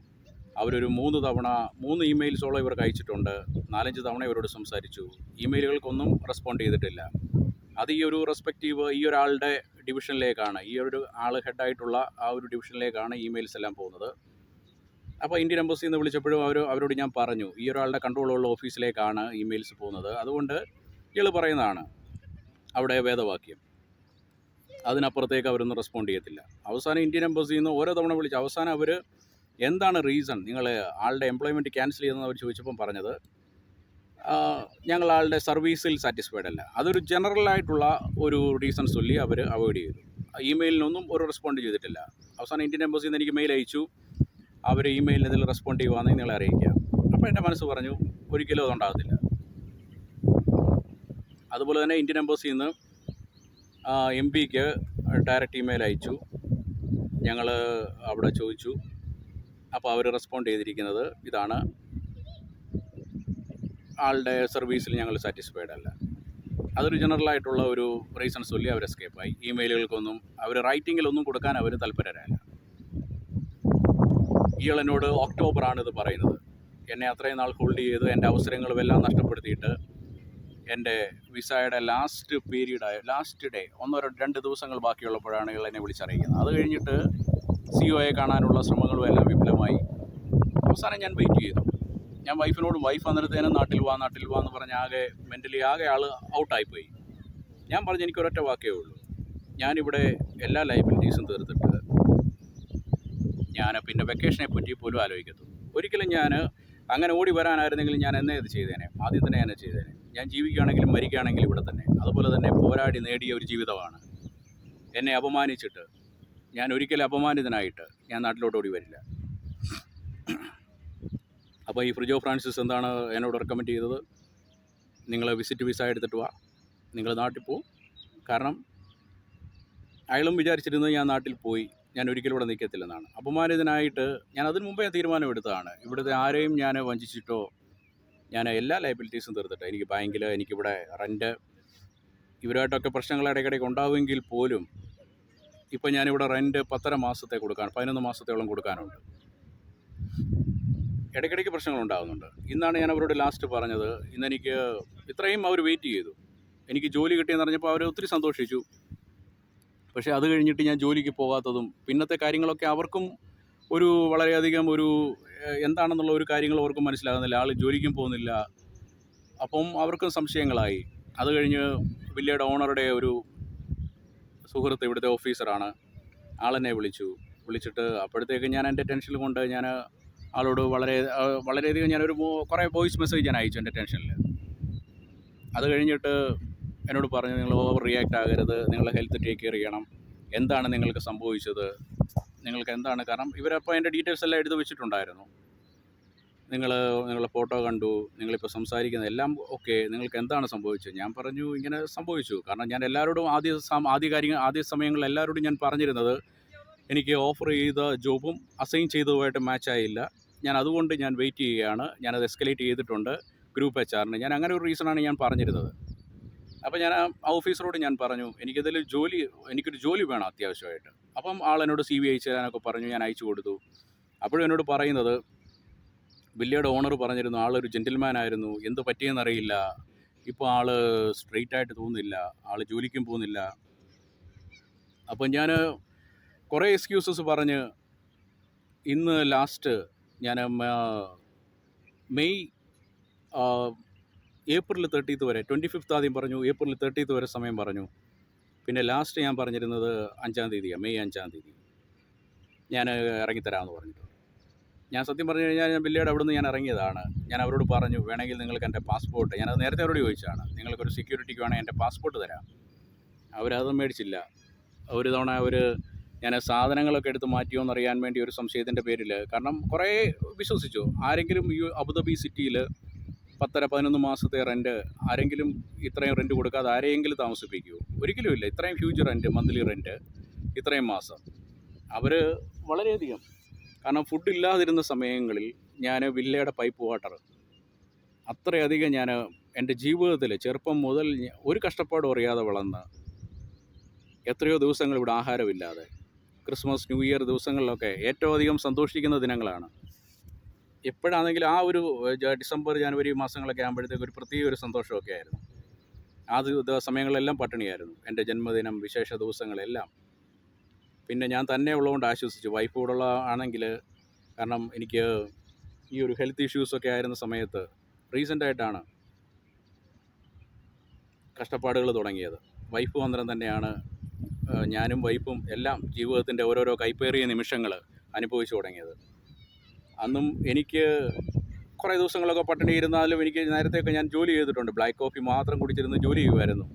അവരൊരു 3 ഇമെയിൽസോളം ഇവർക്ക് അയച്ചിട്ടുണ്ട്. 4-5 തവണ ഇവരോട് സംസാരിച്ചു. ഇമെയിലുകൾക്കൊന്നും റെസ്പോണ്ട് ചെയ്തിട്ടില്ല. അത് ഈ ഒരാളുടെ ഡിവിഷനിലേക്കാണ്, ഈ ഒരു ആൾ ഹെഡായിട്ടുള്ള ആ ഒരു ഡിവിഷനിലേക്കാണ് ഇമെയിൽസ് എല്ലാം പോകുന്നത്. അപ്പോൾ ഇന്ത്യൻ എംബസിയിൽ നിന്ന് വിളിച്ചപ്പോഴും അവരോട് ഞാൻ പറഞ്ഞു ഈ ഒരാളുടെ കൺട്രോളുള്ള ഓഫീസിലേക്കാണ് ഇമെയിൽസ് പോകുന്നത്, അതുകൊണ്ട് ഇയാൾ പറയുന്നതാണ് അവിടെ വേദവാക്യം, അതിനപ്പുറത്തേക്ക് അവരൊന്നും റെസ്പോണ്ട് ചെയ്യത്തില്ല. അവസാനം ഇന്ത്യൻ എംബസിയിൽ നിന്ന് ഓരോ തവണ വിളിച്ച് അവസാനം അവർ എന്താണ് റീസൺ നിങ്ങൾ ആളുടെ എംപ്ലോയ്മെൻറ്റ് ക്യാൻസൽ ചെയ്തെന്ന് അവർ ചോദിച്ചപ്പം പറഞ്ഞത് ഞങ്ങൾ ആളുടെ സർവീസിൽ സാറ്റിസ്ഫൈഡ് അല്ല. അതൊരു ജനറലായിട്ടുള്ള ഒരു റീസൺ ചൊല്ലി അവർ അവോയ്ഡ് ചെയ്തു. ഇമെയിലിനൊന്നും ഒരു റെസ്പോണ്ട് ചെയ്തിട്ടില്ല. അവസാനം ഇന്ത്യൻ എംബസിയിൽ നിന്ന് എനിക്ക് മെയിൽ അയച്ചു, അവർ ഇമെയിലിന് ഇതിൽ റെസ്പോണ്ട് ചെയ്യുവാണെങ്കിൽ നിങ്ങളെ അറിയിക്കാം. അപ്പോൾ എൻ്റെ മനസ്സ് പറഞ്ഞു ഒരിക്കലും അതുണ്ടാകത്തില്ല. അതുപോലെ തന്നെ ഇന്ത്യൻ എംബസിയിൽ നിന്ന് MP-ക്ക് ഡയറക്റ്റ് ഇമെയിൽ അയച്ചു, ഞങ്ങൾ അവിടെ ചോദിച്ചു. അപ്പോൾ അവർ റെസ്പോണ്ട് ചെയ്തിരിക്കുന്നത് ഇതാണ്, ആളുടെ സർവീസിൽ ഞങ്ങൾ സാറ്റിസ്ഫൈഡ് അല്ല. അതൊരു ജനറലായിട്ടുള്ള ഒരു റീസൺ ചൊല്ലി അവർ എസ്കേപ്പായി. ഇമെയിലുകൾക്കൊന്നും അവർ റൈറ്റിങ്ങിലൊന്നും കൊടുക്കാൻ അവർ താല്പര്യരല്ല. ഇയാളെന്നോട് ഒക്ടോബറാണിത് പറയുന്നത്. എന്നെ അത്രയും നാൾ ഹോൾഡ് ചെയ്ത് എൻ്റെ അവസരങ്ങളുമെല്ലാം നഷ്ടപ്പെടുത്തിയിട്ട് എൻ്റെ വിസയുടെ ലാസ്റ്റ് ഡേ 1-2 ദിവസങ്ങൾ ബാക്കിയുള്ളപ്പോഴാണ് ഇയാൾ എന്നെ വിളിച്ചറിയിക്കുന്നത്. അത് കഴിഞ്ഞിട്ട് CEO-യെ കാണാനുള്ള ശ്രമങ്ങളും എല്ലാം വിഫലമായി. അവസാനം ഞാൻ വെയിറ്റ് ചെയ്തു. ഞാൻ വൈഫിനോടും വൈഫ് അന്നേരത്തേനും നാട്ടിൽ വാ എന്ന് പറഞ്ഞ് മെൻ്റലി ആൾ ഔട്ടായിപ്പോയി. ഞാൻ പറഞ്ഞു എനിക്കൊരൊറ്റ വാക്കേ ഉള്ളൂ, ഞാനിവിടെ എല്ലാ ലൈബിലിറ്റീസും തീർത്തിട്ട് ഞാൻ പിന്നെ വെക്കേഷനെ പറ്റി പോലും ആലോചിക്കത്തുള്ളൂ. ഒരിക്കലും ഞാൻ അങ്ങനെ ഓടി വരാനായിരുന്നെങ്കിൽ ഞാൻ എന്നെ ഇത് ചെയ്തേനെ, ആദ്യം തന്നെ എന്നെ ചെയ്തേനെ. ഞാൻ ജീവിക്കുകയാണെങ്കിലും മരിക്കുകയാണെങ്കിലും ഇവിടെ തന്നെ. അതുപോലെ തന്നെ പോരാടി നേടിയ ഒരു ജീവിതമാണ്. എന്നെ അപമാനിച്ചിട്ട്, ഞാൻ ഒരിക്കലും അപമാനിതനായിട്ട് ഞാൻ നാട്ടിലോട്ട് ഓടി വരില്ല. അപ്പോൾ ഈ ഫ്രിജോ ഫ്രാൻസിസ് എന്താണ് എന്നോട് റെക്കമെൻഡ് ചെയ്തത്, നിങ്ങൾ വിസിറ്റ് വിസ എടുത്തിട്ട് വാ, നിങ്ങൾ നാട്ടിൽ പോവും. കാരണം അയാളും വിചാരിച്ചിരുന്നത് ഞാൻ നാട്ടിൽ പോയി ഞാൻ ഒരിക്കലും ഇവിടെ നിൽക്കത്തില്ലെന്നാണ്. അപമാനിതനായിട്ട് ഞാൻ അതിന് മുമ്പേ തീരുമാനമെടുത്തതാണ്. ഇവിടുത്തെ ആരെയും ഞാൻ വഞ്ചിച്ചിട്ടോ ഞാൻ എല്ലാ ലയബിലിറ്റീസും തീർത്തിട്ട് എനിക്ക് ബാങ്കിൽ, എനിക്കിവിടെ റെൻറ്റ്, ഇവരുമായിട്ടൊക്കെ പ്രശ്നങ്ങൾ ഇടയ്ക്കിടയ്ക്ക് ഉണ്ടാവുമെങ്കിൽ പോലും ഇപ്പം ഞാനിവിടെ റെൻറ്റ് 10.5 മാസത്തെ കൊടുക്കാൻ 11 മാസത്തോളം കൊടുക്കാനുണ്ട്. ഇടയ്ക്കിടയ്ക്ക് പ്രശ്നങ്ങളുണ്ടാകുന്നുണ്ട്. ഇന്നാണ് ഞാൻ അവരോട് ലാസ്റ്റ് പറഞ്ഞത്, ഇന്നെനിക്ക് ഇത്രയും അവർ വെയിറ്റ് ചെയ്തു. എനിക്ക് ജോലി കിട്ടിയെന്ന് പറഞ്ഞപ്പോൾ അവർ ഒത്തിരി സന്തോഷിച്ചു. പക്ഷേ അത് കഴിഞ്ഞിട്ട് ഞാൻ ജോലിക്ക് പോകാത്തതും പിന്നത്തെ കാര്യങ്ങളൊക്കെ അവർക്കും ഒരു വളരെയധികം ഒരു എന്താണെന്നുള്ള ഒരു കാര്യങ്ങൾ അവർക്കും മനസ്സിലാകുന്നില്ല. ആൾ ജോലിക്കും പോകുന്നില്ല. അപ്പം അവർക്കും സംശയങ്ങളായി. അത് കഴിഞ്ഞ് വില്ലയുടെ ഓണറുടെ ഒരു സുഹൃത്ത് ഇവിടുത്തെ ഓഫീസറാണ്. ആളെന്നെ വിളിച്ചിട്ട് അപ്പോഴത്തേക്ക് ഞാൻ എൻ്റെ ടെൻഷനിൽ കൊണ്ട് ഞാൻ ആളോട് വളരെയധികം ഞാനൊരു കുറേ വോയിസ് മെസ്സേജ് ഞാൻ അയച്ചു എൻ്റെ ടെൻഷനിൽ. അത് കഴിഞ്ഞിട്ട് എന്നോട് പറഞ്ഞു, നിങ്ങൾ ഓവർ റിയാക്റ്റ് ആകരുത്, നിങ്ങളുടെ ഹെൽത്ത് ടേക്ക് കെയർ ചെയ്യണം, എന്താണ് നിങ്ങൾക്ക് സംഭവിച്ചത്, നിങ്ങൾക്ക് എന്താണ്, കാരണം ഇവരപ്പോൾ എൻ്റെ ഡീറ്റെയിൽസ് എല്ലാം എടുത്ത് വെച്ചിട്ടുണ്ടായിരുന്നു. നിങ്ങളുടെ ഫോട്ടോ കണ്ടു, നിങ്ങളിപ്പോൾ സംസാരിക്കുന്നത് എല്ലാം ഓക്കെ, നിങ്ങൾക്ക് എന്താണ് സംഭവിച്ചത്? ഞാൻ പറഞ്ഞു ഇങ്ങനെ സംഭവിച്ചു. കാരണം ഞാൻ എല്ലാവരോടും ആദ്യ സമയങ്ങളിൽ എല്ലാവരോടും ഞാൻ പറഞ്ഞിരുന്നത് എനിക്ക് ഓഫർ ചെയ്ത ജോബും അസൈൻ ചെയ്തതുമായിട്ട് മാച്ചായില്ല, അതുകൊണ്ട് ഞാൻ വെയിറ്റ് ചെയ്യുകയാണ്, ഞാനത് എസ്കലേറ്റ് ചെയ്തിട്ടുണ്ട് ഗ്രൂപ്പ് HR-ന്. ഞാൻ അങ്ങനെ ഒരു റീസണാണ് ഞാൻ പറഞ്ഞിരുന്നത്. അപ്പോൾ ഞാൻ ആ ഓഫീസറോട് ഞാൻ പറഞ്ഞു എനിക്കൊരു ജോലി വേണം അത്യാവശ്യമായിട്ട്. അപ്പം ആളെന്നോട് CV അയച്ചു തരാനൊക്കെ പറഞ്ഞു. ഞാൻ അയച്ചു കൊടുത്തു. അപ്പോഴും എന്നോട് പറയുന്നത്, വില്ലയുടെ ഓണർ പറഞ്ഞിരുന്നു ആളൊരു ജെൻറ്റിൽമാൻ ആയിരുന്നു, എന്ത് പറ്റിയെന്നറിയില്ല, ഇപ്പോൾ ആൾ സ്ട്രെയിറ്റ് ആയിട്ട് തോന്നുന്നില്ല, ആൾ ജോലിക്കും പോകുന്നില്ല. അപ്പം ഞാൻ കുറേ എക്സ്ക്യൂസസ് പറഞ്ഞ് ഇന്ന് ലാസ്റ്റ് ഞാൻ ഏപ്രിൽ 30 വരെ, 25 ആദ്യം പറഞ്ഞു, ഏപ്രിൽ 30 വരെ സമയം പറഞ്ഞു. പിന്നെ ലാസ്റ്റ് ഞാൻ പറഞ്ഞിരുന്നത് 5-ാം തീയതിയാണ്, മെയ് 5-ാം തീയതി ഞാൻ ഇറങ്ങിത്തരാമെന്ന് പറഞ്ഞിട്ടുണ്ട്. ഞാൻ സത്യം പറഞ്ഞു കഴിഞ്ഞാൽ ഞാൻ വില്ലയുടെ അവിടെ നിന്ന് ഞാൻ ഇറങ്ങിയതാണ്. ഞാൻ അവരോട് പറഞ്ഞു, വേണമെങ്കിൽ നിങ്ങൾക്ക് എൻ്റെ പാസ്പോർട്ട്, ഞാനത് നേരത്തെ അവരോട് ചോദിച്ചതാണ്, നിങ്ങൾക്കൊരു സെക്യൂരിറ്റിക്ക് വേണമെങ്കിൽ എൻ്റെ പാസ്പോർട്ട് തരാം. അവരത് മേടിച്ചില്ല. ഒരു തവണ ഞാൻ സാധനങ്ങളൊക്കെ എടുത്ത് മാറ്റിയോന്ന് അറിയാൻ വേണ്ടി ഒരു സംശയത്തിൻ്റെ പേരിൽ, കാരണം കുറേ വിശ്വസിച്ചു, ആരെങ്കിലും ഈ അബുദാബി സിറ്റിയിൽ 10-11 മാസത്തെ റെൻറ്റ് ആരെങ്കിലും ഇത്രയും റെൻറ്റ് കൊടുക്കാതെ ആരെയെങ്കിലും താമസിപ്പിക്കുമോ? ഒരിക്കലും ഇല്ല. ഇത്രയും ഹ്യൂജ് റെൻറ്റ്, മന്ത്ലി റെൻറ്റ് ഇത്രയും മാസം. അവർ വളരെയധികം, കാരണം ഫുഡ് ഇല്ലാതിരുന്ന സമയങ്ങളിൽ ഞാൻ വില്ലയുടെ പൈപ്പ് വാട്ടർ അത്രയധികം ഞാൻ എൻ്റെ ജീവിതത്തിൽ ചെറുപ്പം മുതൽ ഒരു കഷ്ടപ്പാടും അറിയാതെ വളർന്ന് എത്രയോ ദിവസങ്ങൾ ഇവിടെ ആഹാരമില്ലാതെ, ക്രിസ്മസ് ന്യൂ ഇയർ ദിവസങ്ങളിലൊക്കെ ഏറ്റവും അധികം സന്തോഷിക്കുന്ന ദിനങ്ങളാണ്. എപ്പോഴാണെങ്കിലും ആ ഒരു ഡിസംബർ ജനുവരി മാസങ്ങളൊക്കെ ആകുമ്പോഴത്തേക്ക് ഒരു പ്രത്യേക ഒരു സന്തോഷമൊക്കെ ആയിരുന്നു. ആ സമയങ്ങളെല്ലാം പട്ടിണിയായിരുന്നു, എൻ്റെ ജന്മദിനം, വിശേഷ ദിവസങ്ങളെല്ലാം. പിന്നെ ഞാൻ തന്നെ ഉള്ളതുകൊണ്ട് ആശ്വസിച്ചു. വൈഫ് കൂടെ ഉള്ള ആണെങ്കിൽ, കാരണം എനിക്ക് ഈ ഒരു ഹെൽത്ത് ഇഷ്യൂസൊക്കെ ആയിരുന്ന സമയത്ത് റീസെൻ്റായിട്ടാണ് കഷ്ടപ്പാടുകൾ തുടങ്ങിയത്. വൈഫ് അന്നേരം തന്നെയാണ് ഞാനും വൈഫും എല്ലാം ജീവിതത്തിൻ്റെ ഓരോരോ കൈപ്പേറിയ നിമിഷങ്ങൾ അനുഭവിച്ചു തുടങ്ങിയത്. അന്നും എനിക്ക് കുറേ ദിവസങ്ങളൊക്കെ പട്ടിണി ഇരുന്നാലും എനിക്ക് നേരത്തെയൊക്കെ ഞാൻ ജോലി ചെയ്തിട്ടുണ്ട്. ബ്ലാക്ക് കോഫി മാത്രം കുടിച്ചിരുന്ന് ജോലി ചെയ്യുമായിരുന്നു.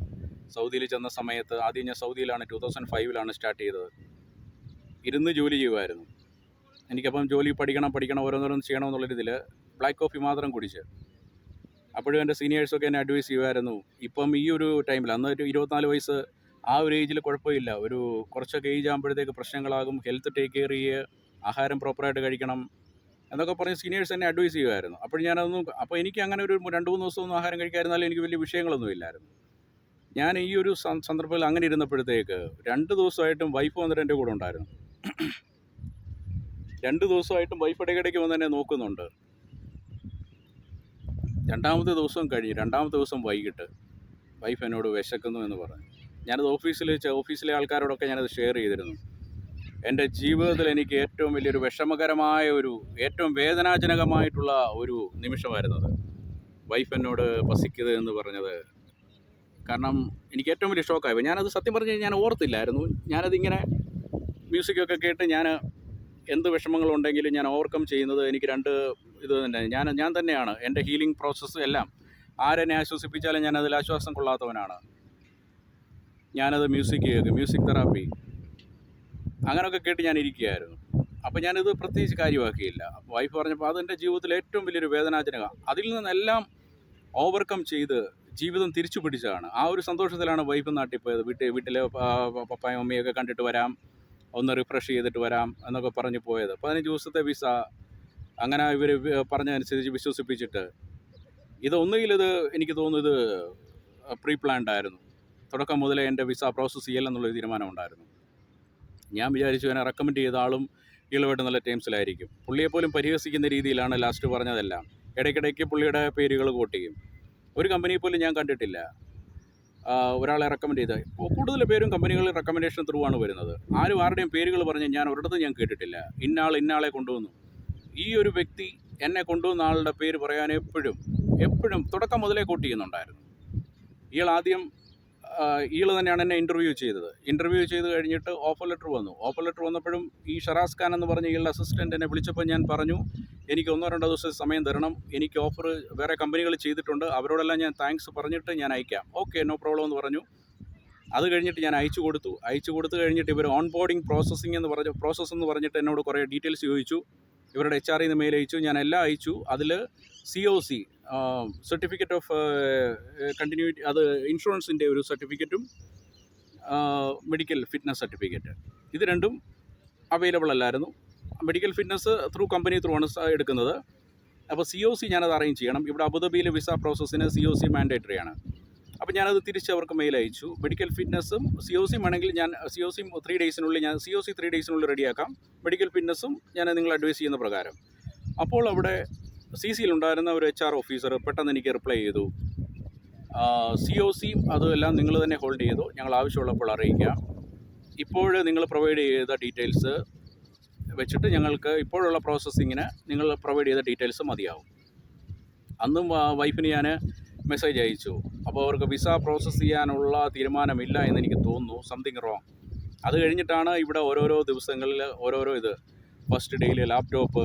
സൗദിയിൽ ചെന്ന സമയത്ത്, ആദ്യം ഞാൻ സൗദിയിലാണ് 2005 സ്റ്റാർട്ട് ചെയ്തത്. ഇരുന്ന് ജോലി ചെയ്യുമായിരുന്നു. എനിക്കപ്പം ജോലി പഠിക്കണം ഓരോന്നോരോന്ന് ചെയ്യണമെന്നുള്ളൊരിതിൽ ബ്ലാക്ക് കോഫി മാത്രം കുടിച്ച്. അപ്പോഴും എൻ്റെ സീനിയേഴ്സൊക്കെ എന്നെ അഡ്വൈസ് ചെയ്യുമായിരുന്നു. ഇപ്പം ഈ ഒരു ടൈമിൽ, അന്ന് ഒരു 24 വയസ്സ്, ആ ഒരു ഏജിൽ കുഴപ്പമില്ല, ഒരു കുറച്ചൊക്കെ ഏജ് ആകുമ്പോഴത്തേക്ക് പ്രശ്നങ്ങളാകും, ഹെൽത്ത് ടേക്ക് കെയർ ചെയ്യുക, ആഹാരം പ്രോപ്പറായിട്ട് കഴിക്കണം എന്നൊക്കെ പറഞ്ഞ് സീനിയേഴ്സ് എന്നെ അഡ്വൈസ് ചെയ്യുമായിരുന്നു. അപ്പോൾ എനിക്ക് അങ്ങനെ ഒരു 2-3 ദിവസമൊന്നും ആഹാരം കഴിക്കാതിരുന്നാലും എനിക്ക് വലിയ വിഷയങ്ങളൊന്നും ഇല്ലായിരുന്നു. ഞാൻ ഈ ഒരു സന്ദർഭത്തിൽ അങ്ങനെ ഇരുന്നപ്പോഴത്തേക്ക് 2 ദിവസമായിട്ടും വൈഫ് വന്നിട്ട് എൻ്റെ കൂടെ ഉണ്ടായിരുന്നു. 2 ദിവസമായിട്ടും വൈഫ് ഇടയ്ക്കിടയ്ക്ക് വന്ന് എന്നെ നോക്കുന്നുണ്ട്. 2-ാമത്തെ ദിവസം കഴിഞ്ഞ്, 2-ാമത്തെ ദിവസം വൈകിട്ട് വൈഫ് എന്നോട് വിശക്കുന്നു എന്ന് പറഞ്ഞു. ഞാനത് ഓഫീസിലെ ആൾക്കാരോടൊക്കെ ഞാനത് ഷെയർ ചെയ്തിരുന്നു. എൻ്റെ ജീവിതത്തിൽ എനിക്ക് ഏറ്റവും വലിയൊരു വിഷമകരമായ ഏറ്റവും വേദനാജനകമായിട്ടുള്ള ഒരു നിമിഷമായിരുന്നത് വൈഫ് എന്നോട് പസിക്കത് എന്ന് പറഞ്ഞത്. കാരണം എനിക്ക് ഏറ്റവും വലിയ ഷോക്കായി. ഞാനത് സത്യം പറഞ്ഞു കഴിഞ്ഞാൽ ഞാൻ ഓർത്തില്ലായിരുന്നു. ഞാനതിങ്ങനെ മ്യൂസിക്കൊക്കെ കേട്ട് ഞാൻ എന്ത് വിഷമങ്ങളുണ്ടെങ്കിലും ഞാൻ ഓവർകം ചെയ്യുന്നത് എനിക്ക് ഇത് തന്നെ, ഞാൻ തന്നെയാണ്. എൻ്റെ ഹീലിംഗ് പ്രോസസ്സ് എല്ലാം, ആരെന്നെ ആശ്വസിപ്പിച്ചാലും ഞാനതിൽ ആശ്വാസം കൊള്ളാത്തവനാണ്. ഞാനത് മ്യൂസിക് തെറാപ്പി അങ്ങനെയൊക്കെ കേട്ട് ഞാൻ ഇരിക്കുകയായിരുന്നു. അപ്പോൾ ഞാനിത് പ്രത്യേകിച്ച് കാര്യമാക്കിയില്ല. വൈഫ് പറഞ്ഞപ്പോൾ അതെൻ്റെ ജീവിതത്തിലെ ഏറ്റവും വലിയൊരു വേദനാജനകം. അതിൽ നിന്നെല്ലാം ഓവർകം ചെയ്ത് ജീവിതം തിരിച്ചു പിടിച്ചതാണ്. ആ ഒരു സന്തോഷത്തിലാണ് വൈഫ് നാട്ടിൽ പോയത്. വീട്ടിലെ പപ്പായും അമ്മയൊക്കെ കണ്ടിട്ട് വരാം, ഒന്ന് റിഫ്രഷ് ചെയ്തിട്ട് വരാം എന്നൊക്കെ പറഞ്ഞ് പോയത്. 15 ദിവസത്തെ വിസ. അങ്ങനെ ഇവർ പറഞ്ഞതനുസരിച്ച് വിശ്വസിപ്പിച്ചിട്ട് ഒന്നുകിലിത് എനിക്ക് തോന്നുന്നു ഇത് പ്രീ പ്ലാൻഡ് ആയിരുന്നു. തുടക്കം മുതലേ എൻ്റെ വിസ പ്രോസസ്സ് ചെയ്യലെന്നുള്ളൊരു തീരുമാനമുണ്ടായിരുന്നു. ഞാൻ വിചാരിച്ചു എന്നെ റെക്കമെൻഡ് ചെയ്ത ആളും ഇയാളുമായിട്ട് നല്ല ടേംസിലായിരിക്കും. പുള്ളിയെപ്പോലും പരിഹസിക്കുന്ന രീതിയിലാണ് ലാസ്റ്റ് പറഞ്ഞതെല്ലാം. ഇടയ്ക്കിടയ്ക്ക് പുള്ളിയുടെ പേരുകൾ കോട്ട് ചെയ്യും. ഒരു കമ്പനിയിൽ പോലും ഞാൻ കണ്ടിട്ടില്ല ഒരാളെ റെക്കമെൻഡ് ചെയ്ത്. കൂടുതൽ പേരും കമ്പനികളിൽ റെക്കമെൻഡേഷൻ ത്രൂ ആണ് വരുന്നത്. ആരുടെയും പേരുകൾ പറഞ്ഞ് ഞാൻ ഒരിടത്തും ഞാൻ കേട്ടിട്ടില്ല ഇന്നാളെ കൊണ്ടുവന്നു. ഈ ഒരു വ്യക്തി എന്നെ കൊണ്ടുവന്ന ആളുടെ പേര് പറയാൻ എപ്പോഴും തുടക്കം മുതലേ കോട്ട് ചെയ്യുന്നുണ്ടായിരുന്നു. ഇയാൾ തന്നെയാണ് എന്നെ ഇൻ്റർവ്യൂ ചെയ്ത് കഴിഞ്ഞിട്ട് ഓഫർ ലെറ്റർ വന്നപ്പോഴും ഈ ഷറാസ് ഖാൻ എന്ന് പറഞ്ഞ ഇയാളുടെ അസിസ്റ്റൻ്റ് എന്നെ വിളിച്ചപ്പോൾ ഞാൻ പറഞ്ഞു, എനിക്ക് 1-2 ദിവസം സമയം തരണം, എനിക്ക് ഓഫർ വേറെ കമ്പനികൾ ചെയ്തിട്ടുണ്ട്, അവരോടെല്ലാം ഞാൻ താങ്ക്സ് പറഞ്ഞിട്ട് ഞാൻ അയക്കാം. ഓക്കെ, നോ പ്രോബ്ലം എന്ന് പറഞ്ഞു. അത് കഴിഞ്ഞിട്ട് ഞാൻ അയച്ചു കൊടുത്തു കഴിഞ്ഞിട്ട് ഇവർ ഓൺ ബോർഡിങ് പ്രോസസ്സ് എന്ന് പറഞ്ഞിട്ട് എന്നോട് കുറേ ഡീറ്റെയിൽസ് ചോദിച്ചു. ഇവരുടെ HR നിന്ന് മെയിൽ അയച്ചു, ഞാൻ എല്ലാം അയച്ചു. അതിൽ COC സർട്ടിഫിക്കറ്റ് ഓഫ് കണ്ടിന്യൂറ്റി, അത് ഇൻഷുറൻസിൻ്റെ ഒരു സർട്ടിഫിക്കറ്റും മെഡിക്കൽ ഫിറ്റ്നസ് സർട്ടിഫിക്കറ്റ്, ഇത് രണ്ടും അവൈലബിൾ അല്ലായിരുന്നു. മെഡിക്കൽ ഫിറ്റ്നസ് കമ്പനി ത്രൂ ആണ് എടുക്കുന്നത്. അപ്പോൾ COC ഞാനത് അറേഞ്ച് ചെയ്യണം. ഇവിടെ അബുദാബിയിലെ വിസ പ്രോസസ്സിന് COC മാൻഡേറ്ററി ആണ്. അപ്പോൾ ഞാനത് തിരിച്ച് അവർക്ക് മെയിൽ അയച്ചു. മെഡിക്കൽ ഫിറ്റ്നസ്സും COC വേണമെങ്കിൽ ഞാൻ COC 3 ഡേയ്സിനുള്ളിൽ റെഡിയാക്കാം. മെഡിക്കൽ ഫിറ്റ്നസ്സും ഞാൻ നിങ്ങൾ അഡ്വൈസ് ചെയ്യുന്ന പ്രകാരം. അപ്പോൾ അവിടെ CCയിലുണ്ടായിരുന്ന ഒരു HR ഓഫീസർ പെട്ടെന്ന് എനിക്ക് റിപ്ലൈ ചെയ്തു, COC അതെല്ലാം നിങ്ങൾ തന്നെ ഹോൾഡ് ചെയ്തു, ഞങ്ങൾ ആവശ്യമുള്ളപ്പോൾ അറിയിക്കാം. ഇപ്പോൾ നിങ്ങൾ പ്രൊവൈഡ് ചെയ്ത ഡീറ്റെയിൽസ് വെച്ചിട്ട് ഞങ്ങൾക്ക് ഇപ്പോഴുള്ള പ്രോസസ്സിങ്ങിന് നിങ്ങൾ പ്രൊവൈഡ് ചെയ്ത ഡീറ്റെയിൽസ് മതിയാവും. അന്നും വൈഫിന് ഞാൻ മെസ്സേജ് അയച്ചു. അപ്പോൾ അവർക്ക് വിസ പ്രോസസ്സ് ചെയ്യാനുള്ള തീരുമാനമില്ല എന്നെനിക്ക് തോന്നുന്നു, സംതിങ് റോങ്. അത് കഴിഞ്ഞിട്ടാണ് ഇവിടെ ഓരോരോ ദിവസങ്ങളിൽ ഓരോരോ ഫസ്റ്റ് ഡേയിൽ ലാപ്ടോപ്പ്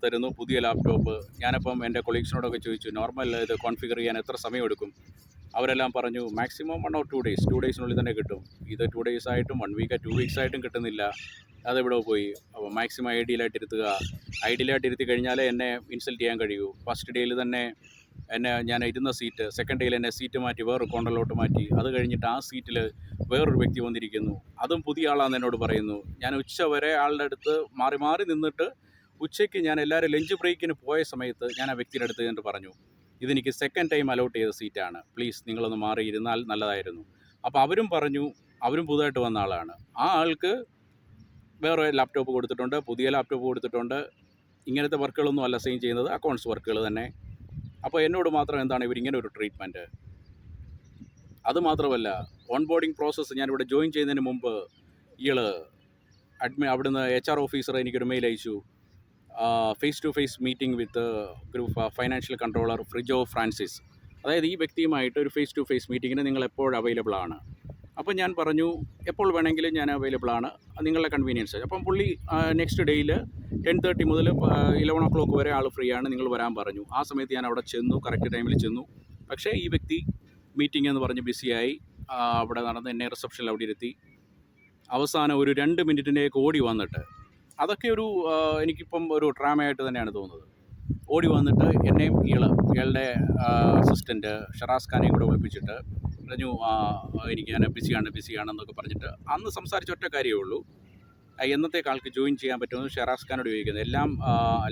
തരുന്നു, പുതിയ ലാപ്ടോപ്പ്. ഞാനപ്പം എൻ്റെ കൊളീഗ്സിനോടൊക്കെ ചോദിച്ചു, നോർമൽ ഇത് കോൺഫിഗർ ചെയ്യാൻ എത്ര സമയമെടുക്കും? അവരെല്ലാം പറഞ്ഞു മാക്സിമം 1 or 2 days, 2 ഡേയ്സിനുള്ളിൽ തന്നെ കിട്ടും. ഇത് 2 days ആയിട്ടും 1 week 2 weeks ആയിട്ടും കിട്ടുന്നില്ല. അതെവിടെ പോയി? അപ്പോൾ മാക്സിമം ഐഡിയലായിട്ട് ഇരുത്തി കഴിഞ്ഞാലേ എന്നെ ഇൻസൾട്ട് ചെയ്യാൻ കഴിയൂ. ഫസ്റ്റ് ഡേയിൽ തന്നെ ഞാൻ ഇരുന്ന സീറ്റ്, സെക്കൻഡ് ഡേയിൽ എന്നെ സീറ്റ് മാറ്റി വേറൊരു കോണ്ടറിലോട്ട് മാറ്റി. അത് കഴിഞ്ഞിട്ട് ആ സീറ്റിൽ വേറൊരു വ്യക്തി വന്നിരിക്കുന്നു, അതും പുതിയ ആളാണെന്ന് എന്നോട് പറയുന്നു. ഞാൻ ഉച്ച വരെ ആളുടെ അടുത്ത് മാറി നിന്നിട്ട് ഉച്ചയ്ക്ക് ഞാൻ എല്ലാവരും ലഞ്ച് ബ്രേക്കിന് പോയ സമയത്ത് ഞാൻ ആ വ്യക്തിയുടെ അടുത്ത് എന്നിട്ട് പറഞ്ഞു, ഇതെനിക്ക് സെക്കൻഡ് ടൈം അലോട്ട് ചെയ്ത സീറ്റാണ്, പ്ലീസ് നിങ്ങളൊന്ന് മാറി ഇരുന്നാൽ നല്ലതായിരുന്നു. അപ്പോൾ അവരും പറഞ്ഞു, അവരും പുതുതായിട്ട് വന്ന ആളാണ്. ആ ആൾക്ക് വേറെ ലാപ്ടോപ്പ് കൊടുത്തിട്ടുണ്ട്, പുതിയ ലാപ്ടോപ്പ് കൊടുത്തിട്ടുണ്ട്. ഇങ്ങനത്തെ വർക്കുകളൊന്നും അല്ല സെയിം ചെയ്യുന്നത്, അക്കൗണ്ട്സ് വർക്കുകൾ തന്നെ. അപ്പോൾ എന്നോട് മാത്രം എന്താണ് ഇവരിങ്ങനെ ഒരു ട്രീറ്റ്മെൻറ്റ്? അതുമാത്രമല്ല, ഓൺ ബോർഡിങ് പ്രോസസ്സ് ഞാനിവിടെ ജോയിൻ ചെയ്യുന്നതിന് മുമ്പ് അവിടുന്ന് HR ഓഫീസർ എനിക്കൊരു മെയിൽ അയച്ചു, face to face meeting with group financial controller Frijo Francis. അതായത് ഈ വ്യക്തിയുമായിട്ട് ഒരു ഫേസ് ടു ഫേസ് മീറ്റിങ്ങിന് നിങ്ങൾ എപ്പോഴും അവൈലബിൾ ആണ്? അപ്പോൾ ഞാൻ പറഞ്ഞു, എപ്പോൾ വേണമെങ്കിലും ഞാൻ അവൈലബിൾ ആണ്, നിങ്ങളുടെ കൺവീനിയൻസ്. അപ്പം പുള്ളി നെക്സ്റ്റ് ഡേയിൽ 10:30 മുതൽ 11 o'clock വരെ ആൾ ഫ്രീ ആണ്, നിങ്ങൾ വരാൻ പറഞ്ഞു. ആ സമയത്ത് ഞാൻ അവിടെ ചെന്നു, കറക്റ്റ് ടൈമിൽ ചെന്നു. പക്ഷേ ഈ വ്യക്തി മീറ്റിംഗ് എന്ന് പറഞ്ഞ് ബിസിയായി. അവിടെ നടന്ന് എന്നെ റിസപ്ഷനിൽ അവിടെ ഇരുത്തി. അവസാനം ഒരു 2 മിനിറ്റിനേക്ക് ഓടി വന്നിട്ട്, അതൊക്കെ എനിക്കിപ്പം ഒരു ഡ്രാമയായിട്ട് തന്നെയാണ് തോന്നുന്നത്. ഓടി വന്നിട്ട് എന്നെയും ഇയാളുടെ അസിസ്റ്റൻറ്റ് ഷറാസ് ഖാനെയും കൂടെ വിളിപ്പിച്ചിട്ട് പറഞ്ഞു, ഞാൻ ബിസിയാണെന്നൊക്കെ പറഞ്ഞിട്ട്. അന്ന് സംസാരിച്ച ഒറ്റ കാര്യമേ ഉള്ളൂ, എന്നത്തേക്ക് ആൾക്ക് ജോയിൻ ചെയ്യാൻ പറ്റുമെന്ന് ഷറാസ് ഖാനോട് ചോദിക്കുന്നത്. എല്ലാം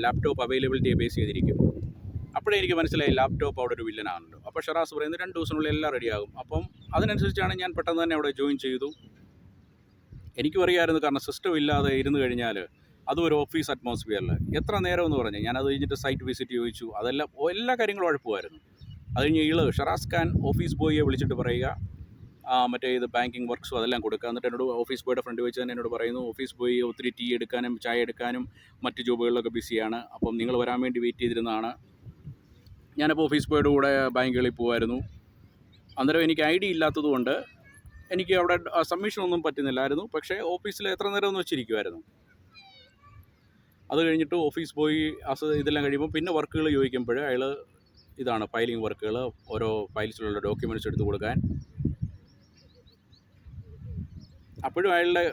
ലാപ്ടോപ്പ് അവൈലബിലിറ്റിയെ ബേസ് ചെയ്തിരിക്കും. അപ്പോഴേ എനിക്ക് മനസ്സിലായി ലാപ്ടോപ്പ് അവിടെ ഒരു വില്ലനാണല്ലോ. അപ്പോൾ ഷറാസ് പറയുന്നത് 2 ദിവസത്തിനുള്ളിൽ എല്ലാം റെഡിയാകും. അപ്പം അതിനനുസരിച്ചാണ് ഞാൻ പെട്ടെന്ന് തന്നെ അവിടെ ജോയിൻ ചെയ്തു. എനിക്കും അറിയാമായിരുന്നു, കാരണം സിസ്റ്റം ഇല്ലാതെ ഇരുന്ന് കഴിഞ്ഞാൽ അതും ഒരു ഓഫീസ് അറ്റ്മോസ്ഫിയറിൽ എത്ര നേരം എന്ന് പറഞ്ഞ്. ഞാനത് കഴിഞ്ഞിട്ട് സൈറ്റ് വിസിറ്റ് ചോദിച്ചു, എല്ലാ കാര്യങ്ങളും ഉഴപ്പുമായിരുന്നു. അത് കഴിഞ്ഞ് ഷറാസ് ഖാൻ ഓഫീസ് ബോയിയെ വിളിച്ചിട്ട് പറയുക, ഇത് ബാങ്കിങ് വർക്ക്സും അതെല്ലാം കൊടുക്കുക. എന്നിട്ട് എന്നോട് ഓഫീസ് ബോയുടെ ഫ്രണ്ട് വെച്ച് തന്നെ എന്നോട് പറയുന്നു, ഓഫീസ് ബോയ് ഒത്തിരി ടീ എടുക്കാനും ചായ എടുക്കാനും മറ്റ് ജോബുകളിലൊക്കെ ബിസിയാണ്, അപ്പം നിങ്ങൾ വരാൻ വേണ്ടി വെയിറ്റ് ചെയ്തിരുന്നതാണ്. ഞാനപ്പോൾ ഓഫീസ് ബോയുടെ കൂടെ ബാങ്കുകളിൽ പോകുമായിരുന്നു. അന്നേരം എനിക്ക് ID ഇല്ലാത്തതുകൊണ്ട് എനിക്ക് അവിടെ സബ്മിഷനൊന്നും പറ്റുന്നില്ലായിരുന്നു. പക്ഷേ ഓഫീസിൽ എത്ര നേരം ഒന്ന് വെച്ചിരിക്കുമായിരുന്നു. അത് കഴിഞ്ഞിട്ട് ഓഫീസ് ബോയ് ഇതെല്ലാം കഴിയുമ്പോൾ പിന്നെ വർക്കുകൾ ചോദിക്കുമ്പോൾ അയാൾ ഇതാണ് ഫയലിംഗ് വർക്കുകൾ, ഓരോ ഫയൽസിലുള്ള ഡോക്യുമെൻറ്റ്സ് എടുത്ത് കൊടുക്കാൻ. അപ്പോഴും അയാളുടെ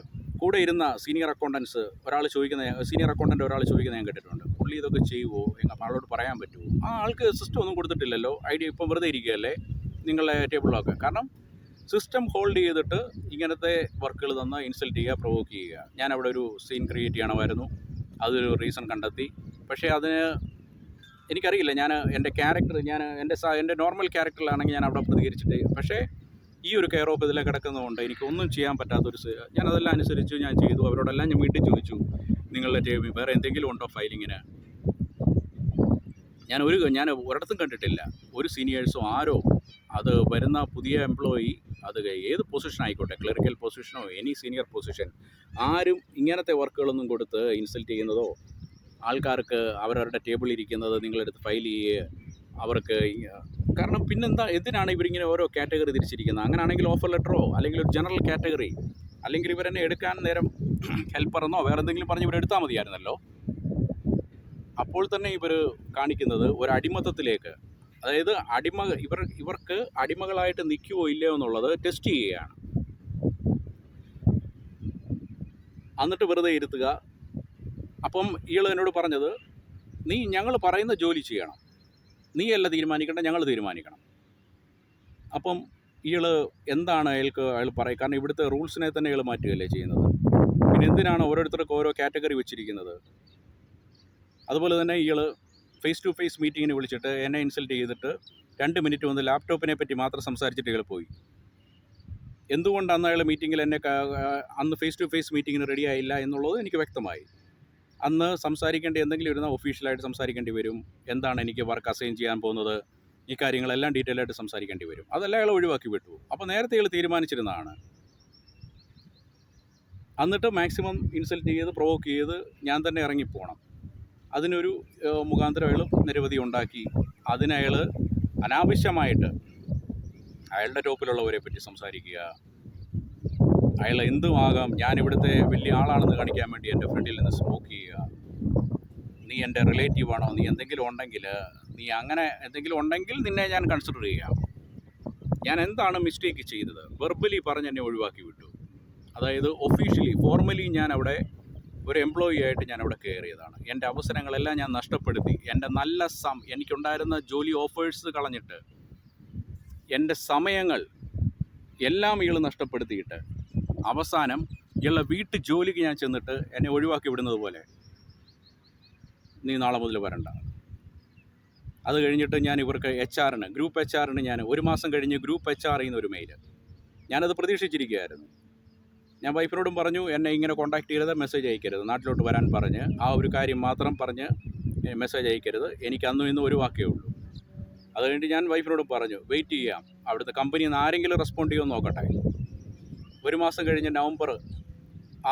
കൂടെ ഇരുന്ന സീനിയർ അക്കൗണ്ടൻറ്റ് ഒരാൾ ചോദിക്കുന്ന ഞാൻ കേട്ടിട്ടുണ്ട്, പുള്ളി ഇതൊക്കെ ചെയ്യുമോ, ആളോട് പറയാൻ പറ്റുമോ? ആ ആൾക്ക് സിസ്റ്റം ഒന്നും കൊടുത്തിട്ടില്ലല്ലോ, ID ഇപ്പം വെറുതെ ഇരിക്കുകയല്ലേ നിങ്ങളുടെ ടേബിളിലൊക്കെ. കാരണം സിസ്റ്റം ഹോൾഡ് ചെയ്തിട്ട് ഇങ്ങനത്തെ വർക്കുകൾ തന്ന് ഇൻസൾട്ട് ചെയ്യുക, പ്രൊവോക്ക് ചെയ്യുക. ഞാൻ അവിടെ ഒരു സീൻ ക്രിയേറ്റ് ചെയ്യണമായിരുന്നു, അതൊരു റീസൺ കണ്ടെത്തി. പക്ഷേ അതിന് എനിക്കറിയില്ല, ഞാൻ എൻ്റെ ക്യാരക്ടർ, ഞാൻ എൻ്റെ നോർമൽ ക്യാരക്ടറിലാണെങ്കിൽ ഞാൻ അവിടെ പ്രതികരിച്ചിട്ട്, പക്ഷേ ഈ ഒരു കെയർ ഓഫ് ഇതിലെ കിടക്കുന്നതുകൊണ്ട് എനിക്കൊന്നും ചെയ്യാൻ പറ്റാത്തൊരു ഞാനതെല്ലാം അനുസരിച്ച് ഞാൻ ചെയ്തു. അവരോടെല്ലാം ഞാൻ വീട്ടിൽ ചോദിച്ചു, നിങ്ങളുടെ വേറെ എന്തെങ്കിലും ഉണ്ടോ ഫയലിങ്ങിന്. ഞാൻ ഒരിടത്തും കണ്ടിട്ടില്ല ഒരു സീനിയേഴ്സോ ആരോ അത് വരുന്ന പുതിയ എംപ്ലോയി, അത് ഏത് പൊസിഷൻ ആയിക്കോട്ടെ, ക്ലറിക്കൽ പൊസിഷനോ എനി സീനിയർ പൊസിഷൻ, ആരും ഇങ്ങനത്തെ വർക്കുകളൊന്നും കൊടുത്ത് ഇൻസൾട്ട് ചെയ്യുന്നതോ, ആൾക്കാർക്ക് അവരവരുടെ ടേബിളിൽ ഇരിക്കുന്നത് നിങ്ങളെടുത്ത് ഫയൽ ചെയ്യുക, അവർക്ക് കാരണം പിന്നെന്താ, എന്തിനാണ് ഇവരിങ്ങനെ ഓരോ കാറ്റഗറി തിരിച്ചിരിക്കുന്നത്? അങ്ങനെയാണെങ്കിൽ ഓഫർ ലെറ്ററോ അല്ലെങ്കിൽ ഒരു ജനറൽ കാറ്റഗറി, അല്ലെങ്കിൽ ഇവരെന്നെ എടുക്കാൻ നേരം ഹെൽപ്പറെന്നോ വേറെ എന്തെങ്കിലും പറഞ്ഞ് ഇവരെടുത്താൽ മതിയായിരുന്നല്ലോ. അപ്പോൾ തന്നെ ഇവർ കാണിക്കുന്നത് ഒരു അടിമത്തത്തിലേക്ക്, അതായത് ഇവർക്ക് അടിമകളായിട്ട് നിൽക്കുമോ ഇല്ലയോ എന്നുള്ളത് ടെസ്റ്റ് ചെയ്യുകയാണ്. എന്നിട്ട് വെറുതെ ഇരുത്തുക. അപ്പം ഇയാൾ എന്നോട് പറഞ്ഞത്, ഞങ്ങൾ പറയുന്ന ജോലി ചെയ്യണം, നീയല്ല തീരുമാനിക്കേണ്ട, ഞങ്ങൾ തീരുമാനിക്കണം. അപ്പം ഇയാൾ എന്താണ് അയാൾ പറയും, കാരണം ഇവിടുത്തെ റൂൾസിനെ തന്നെ ഇയാൾ മാറ്റുകയല്ലേ ചെയ്യുന്നത്. പിന്നെ എന്തിനാണ് ഓരോരുത്തർക്കും ഓരോ കാറ്റഗറി വെച്ചിരിക്കുന്നത്? അതുപോലെ തന്നെ ഇയാൾ ഫേസ് ടു ഫേസ് മീറ്റിങ്ങിന് വിളിച്ചിട്ട് എന്നെ ഇൻസൾട്ട് ചെയ്തിട്ട് 2 മിനിറ്റ് വന്ന് ലാപ്ടോപ്പിനെ പറ്റി മാത്രം സംസാരിച്ചിട്ട് ഇയാൾ പോയി. എന്തുകൊണ്ടാണ് അയാൾ മീറ്റിങ്ങിൽ അന്ന് ഫേസ് ടു ഫേസ് മീറ്റിങ്ങിന് റെഡി ആയില്ല എന്നുള്ളത് എനിക്ക് വ്യക്തമായി. അന്ന് സംസാരിക്കേണ്ടി എന്തെങ്കിലും ഇരുന്നാൽ ഒഫീഷ്യലായിട്ട് സംസാരിക്കേണ്ടി വരും. എന്താണ് എനിക്ക് വർക്ക് അസൈൻ ചെയ്യാൻ പോകുന്നത്, ഈ കാര്യങ്ങളെല്ലാം ഡീറ്റെയിൽ ആയിട്ട് സംസാരിക്കേണ്ടി വരും. അതെല്ലാം അയാൾ ഒഴിവാക്കി വിട്ടു. അപ്പോൾ നേരത്തെ ഇയാൾ തീരുമാനിച്ചിരുന്നതാണ്. എന്നിട്ട് മാക്സിമം ഇൻസൾട്ട് ചെയ്ത് പ്രൊവോക്ക് ചെയ്ത് ഞാൻ തന്നെ ഇറങ്ങിപ്പോകണം. അതിനൊരു മുഖാന്തരം അയാൾ നിരവധി ഉണ്ടാക്കി. അതിനയാൾ അനാവശ്യമായിട്ട് അയാളുടെ ടോപ്പിലുള്ളവരെ പറ്റി സംസാരിക്കുക. അയാൾ എന്തുമാകാം, ഞാനിവിടുത്തെ വലിയ ആളാണെന്ന് കാണിക്കാൻ വേണ്ടി എൻ്റെ ഫ്രണ്ടിൽ നിന്ന് സ്മോക്ക് ചെയ്യുക. നീ എൻ്റെ റിലേറ്റീവാണോ, നീ എന്തെങ്കിലും ഉണ്ടെങ്കിൽ, നീ അങ്ങനെ എന്തെങ്കിലും ഉണ്ടെങ്കിൽ നിന്നെ ഞാൻ കൺസിഡർ ചെയ്യാം. ഞാൻ എന്താണ് മിസ്റ്റേക്ക് ചെയ്തത്? വെർബലി പറഞ്ഞ് എന്നെ ഒഴിവാക്കി വിട്ടു. അതായത് ഒഫീഷ്യലി ഫോർമലി ഞാൻ അവിടെ ഒരു എംപ്ലോയി ആയിട്ട് ഞാൻ അവിടെ കയറിയതാണ്. എൻ്റെ അവസരങ്ങളെല്ലാം ഞാൻ നഷ്ടപ്പെടുത്തി. എൻ്റെ നല്ല എനിക്കുണ്ടായിരുന്ന ജോലി ഓഫേഴ്സ് കളഞ്ഞിട്ട്, എൻ്റെ സമയങ്ങൾ എല്ലാം ഇയാൾ നഷ്ടപ്പെടുത്തിയിട്ട്, അവസാനം ഇയാളുടെ വീട്ടു ജോലിക്ക് ഞാൻ ചെന്നിട്ട് എന്നെ ഒഴിവാക്കി വിടുന്നത് പോലെ, നീ നാളെ മുതൽ വരണ്ട. അത് കഴിഞ്ഞിട്ട് ഞാൻ ഇവർക്ക് ഗ്രൂപ്പ് എച്ച് ആറിന് ഞാൻ 1 മാസം കഴിഞ്ഞ് ഗ്രൂപ്പ് HR ചെയ്യുന്ന ഒരു മെയിൽ, ഞാനത് പ്രതീക്ഷിച്ചിരിക്കുകയായിരുന്നു. ഞാൻ വൈഫിനോടും പറഞ്ഞു, എന്നെ ഇങ്ങനെ കോൺടാക്ട് ചെയ്യരുത്, മെസ്സേജ് അയക്കരുത്, നാട്ടിലോട്ട് വരാൻ പറഞ്ഞ് ആ ഒരു കാര്യം മാത്രം പറഞ്ഞ് മെസ്സേജ് അയക്കരുത്, എനിക്ക് അന്നും ഇന്നും ഒരു വാക്കേ ഉള്ളൂ. അത് കഴിഞ്ഞിട്ട് ഞാൻ വൈഫിനോടും പറഞ്ഞു, വെയിറ്റ് ചെയ്യാം, അവിടുത്തെ കമ്പനിയിൽ നിന്ന് ആരെങ്കിലും റെസ്പോണ്ട് ചെയ്യുമെന്ന് നോക്കട്ടെ. 1 മാസം കഴിഞ്ഞ് നവംബർ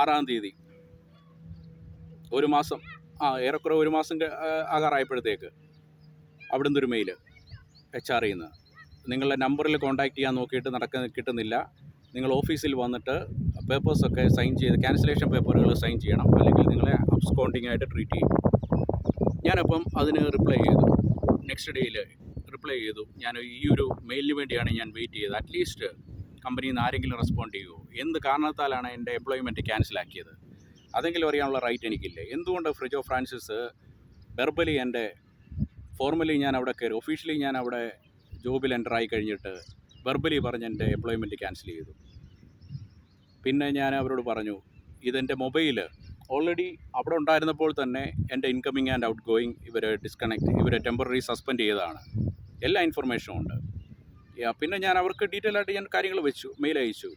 6-ാം തീയതി, 1 മാസം ഏറെക്കുറെ 1 മാസം ആകാറായപ്പോഴത്തേക്ക് അവിടുന്ന് ഒരു മെയിൽ HR നിന്ന്, നിങ്ങളുടെ നമ്പറിൽ കോൺടാക്ട് ചെയ്യാൻ നോക്കിയിട്ട് കിട്ടുന്നില്ല, നിങ്ങൾ ഓഫീസിൽ വന്നിട്ട് പേപ്പേഴ്സൊക്കെ സൈൻ ചെയ്ത് ക്യാൻസലേഷൻ പേപ്പറുകൾ സൈൻ ചെയ്യണം, അല്ലെങ്കിൽ നിങ്ങളെ അബ്സ്കോണ്ടിങ് ആയിട്ട് ട്രീറ്റ് ചെയ്യും. ഞാനപ്പം അതിന് റിപ്ലൈ ചെയ്തു, നെക്സ്റ്റ് ഡേയിൽ റിപ്ലൈ ചെയ്തു, ഞാൻ ഈ ഒരു മെയിലിന് വേണ്ടിയാണ് ഞാൻ വെയിറ്റ് ചെയ്തത്, അറ്റ്ലീസ്റ്റ് കമ്പനിയിൽ നിന്ന് ആരെങ്കിലും റെസ്പോണ്ട് ചെയ്യുമോ, എന്ത് കാരണത്താലാണ് എൻ്റെ എംപ്ലോയ്മെൻറ്റ് ക്യാൻസലാക്കിയത്, അതെങ്കിലും അറിയാനുള്ള റൈറ്റ് എനിക്കില്ലേ? എന്തുകൊണ്ട് ഫ്രിജോ ഫ്രാൻസിസ് വെർബലി ഫോർമലി ഞാൻ അവിടെ കയറി, ഒഫീഷ്യലി ഞാൻ അവിടെ ജോബിൽ എൻ്റർ ആയി കഴിഞ്ഞിട്ട് വെർബലി പറഞ്ഞ് എൻ്റെ എംപ്ലോയ്മെൻറ്റ് ക്യാൻസൽ ചെയ്തു? പിന്നെ ഞാൻ അവരോട് പറഞ്ഞു, ഇതെൻ്റെ മൊബൈൽ ഓൾറെഡി അവിടെ ഉണ്ടായിരുന്നപ്പോൾ തന്നെ എൻ്റെ ഇൻകമിങ് ആൻഡ് ഔട്ട് ഗോയിങ് ഇവരെ ടെമ്പററി സസ്പെൻഡ് ചെയ്തതാണ്, എല്ലാ ഇൻഫർമേഷനും ഉണ്ട്. പിന്നെ ഞാൻ അവർക്ക് ഡീറ്റെയിൽ ആയിട്ട് ഞാൻ കാര്യങ്ങൾ വെച്ചു, മെയിൽ അയച്ചു.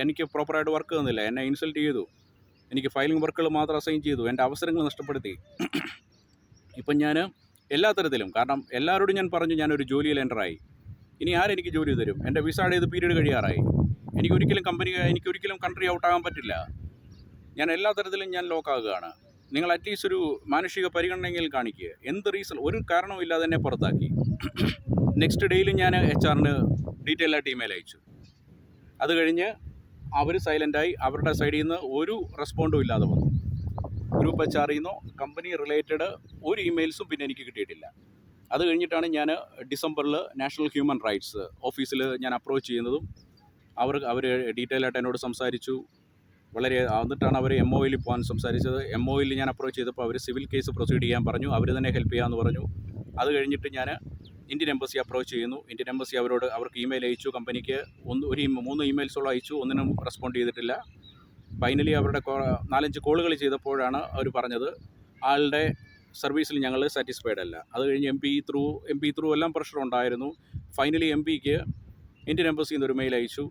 എനിക്ക് പ്രോപ്പറായിട്ട് വർക്ക് തന്നില്ല, എന്നെ ഇൻസൾട്ട് ചെയ്തു, എനിക്ക് ഫയലിംഗ് വർക്കുകൾ മാത്രം അസൈൻ ചെയ്തു, എൻ്റെ അവസരങ്ങൾ നഷ്ടപ്പെടുത്തി. ഇപ്പം ഞാൻ എല്ലാ തരത്തിലും, കാരണം എല്ലാവരോടും ഞാൻ പറഞ്ഞു ഞാനൊരു ജോലിയിൽ എൻ്ററായി, ഇനി ആരെനിക്ക് ജോലി തരും? എൻ്റെ വിസയുടെ ഇത് പീരീഡ് കഴിയാറായി, എനിക്കൊരിക്കലും കൺട്രി ഔട്ടാകാൻ പറ്റില്ല. ഞാൻ എല്ലാ തരത്തിലും ഞാൻ ലോക്കാകുകയാണ്. നിങ്ങൾ അറ്റ്ലീസ്റ്റ് ഒരു മാനുഷിക പരിഗണനയെങ്കിലും കാണിക്കുക. എന്ത് റീസൺ, ഒരു കാരണവും ഇല്ലാതെ എന്നെ പുറത്താക്കി. നെക്സ്റ്റ് ഡേയിൽ ഞാൻ HR ഡീറ്റെയിൽ ആയിട്ട് ഇമെയിൽ അയച്ചു. അത് കഴിഞ്ഞ് അവർ സൈലൻ്റായി, അവരുടെ സൈഡിൽ നിന്ന് ഒരു റെസ്പോണ്ടും ഇല്ലാതെ വന്നു. ഗ്രൂപ്പ് HR നിന്നോ കമ്പനി റിലേറ്റഡ് ഒരു ഇമെയിൽസും പിന്നെ എനിക്ക് കിട്ടിയിട്ടില്ല. അത് കഴിഞ്ഞിട്ടാണ് ഞാൻ ഡിസംബറിൽ നാഷണൽ ഹ്യൂമൻ റൈറ്റ്സ് ഓഫീസിൽ ഞാൻ അപ്രോച്ച് ചെയ്യുന്നതും അവർ ഡീറ്റെയിൽ ആയിട്ട് എന്നോട് സംസാരിച്ചു. എന്നിട്ടാണ് അവർ MOയിൽ പോകാൻ സംസാരിച്ചത്. MOയിൽ ഞാൻ അപ്രോച്ച് ചെയ്തപ്പോൾ അവർ സിവിൽ കേസ് പ്രൊസീഡ് ചെയ്യാൻ പറഞ്ഞു, അവർ തന്നെ ഹെൽപ്പ് ചെയ്യാമെന്ന് പറഞ്ഞു. അത് കഴിഞ്ഞിട്ട് ഞാൻ ഇന്ത്യൻ എംബസി അപ്രോച്ച് ചെയ്യുന്നു. ഇന്ത്യൻ എംബസി അവർക്ക് ഇമെയിൽ അയച്ചു. കമ്പനിക്ക് 3 ഇമെയിൽസോളം അയച്ചു. ഒന്നിനും റെസ്പോണ്ട് ചെയ്തിട്ടില്ല. ഫൈനലി അവരുടെ 4-5 കോളുകൾ ചെയ്തപ്പോഴാണ് അവർ പറഞ്ഞത് ആളുടെ സർവീസിൽ ഞങ്ങൾ സാറ്റിസ്ഫൈഡ് അല്ല. അത് കഴിഞ്ഞ് എം പി ത്രൂ എല്ലാം പ്രഷർ ഉണ്ടായിരുന്നു. ഫൈനലി എം പിക്ക് ഇന്ത്യൻ എംബസിയിൽ നിന്ന് ഒരു മെയിൽ അയച്ചു.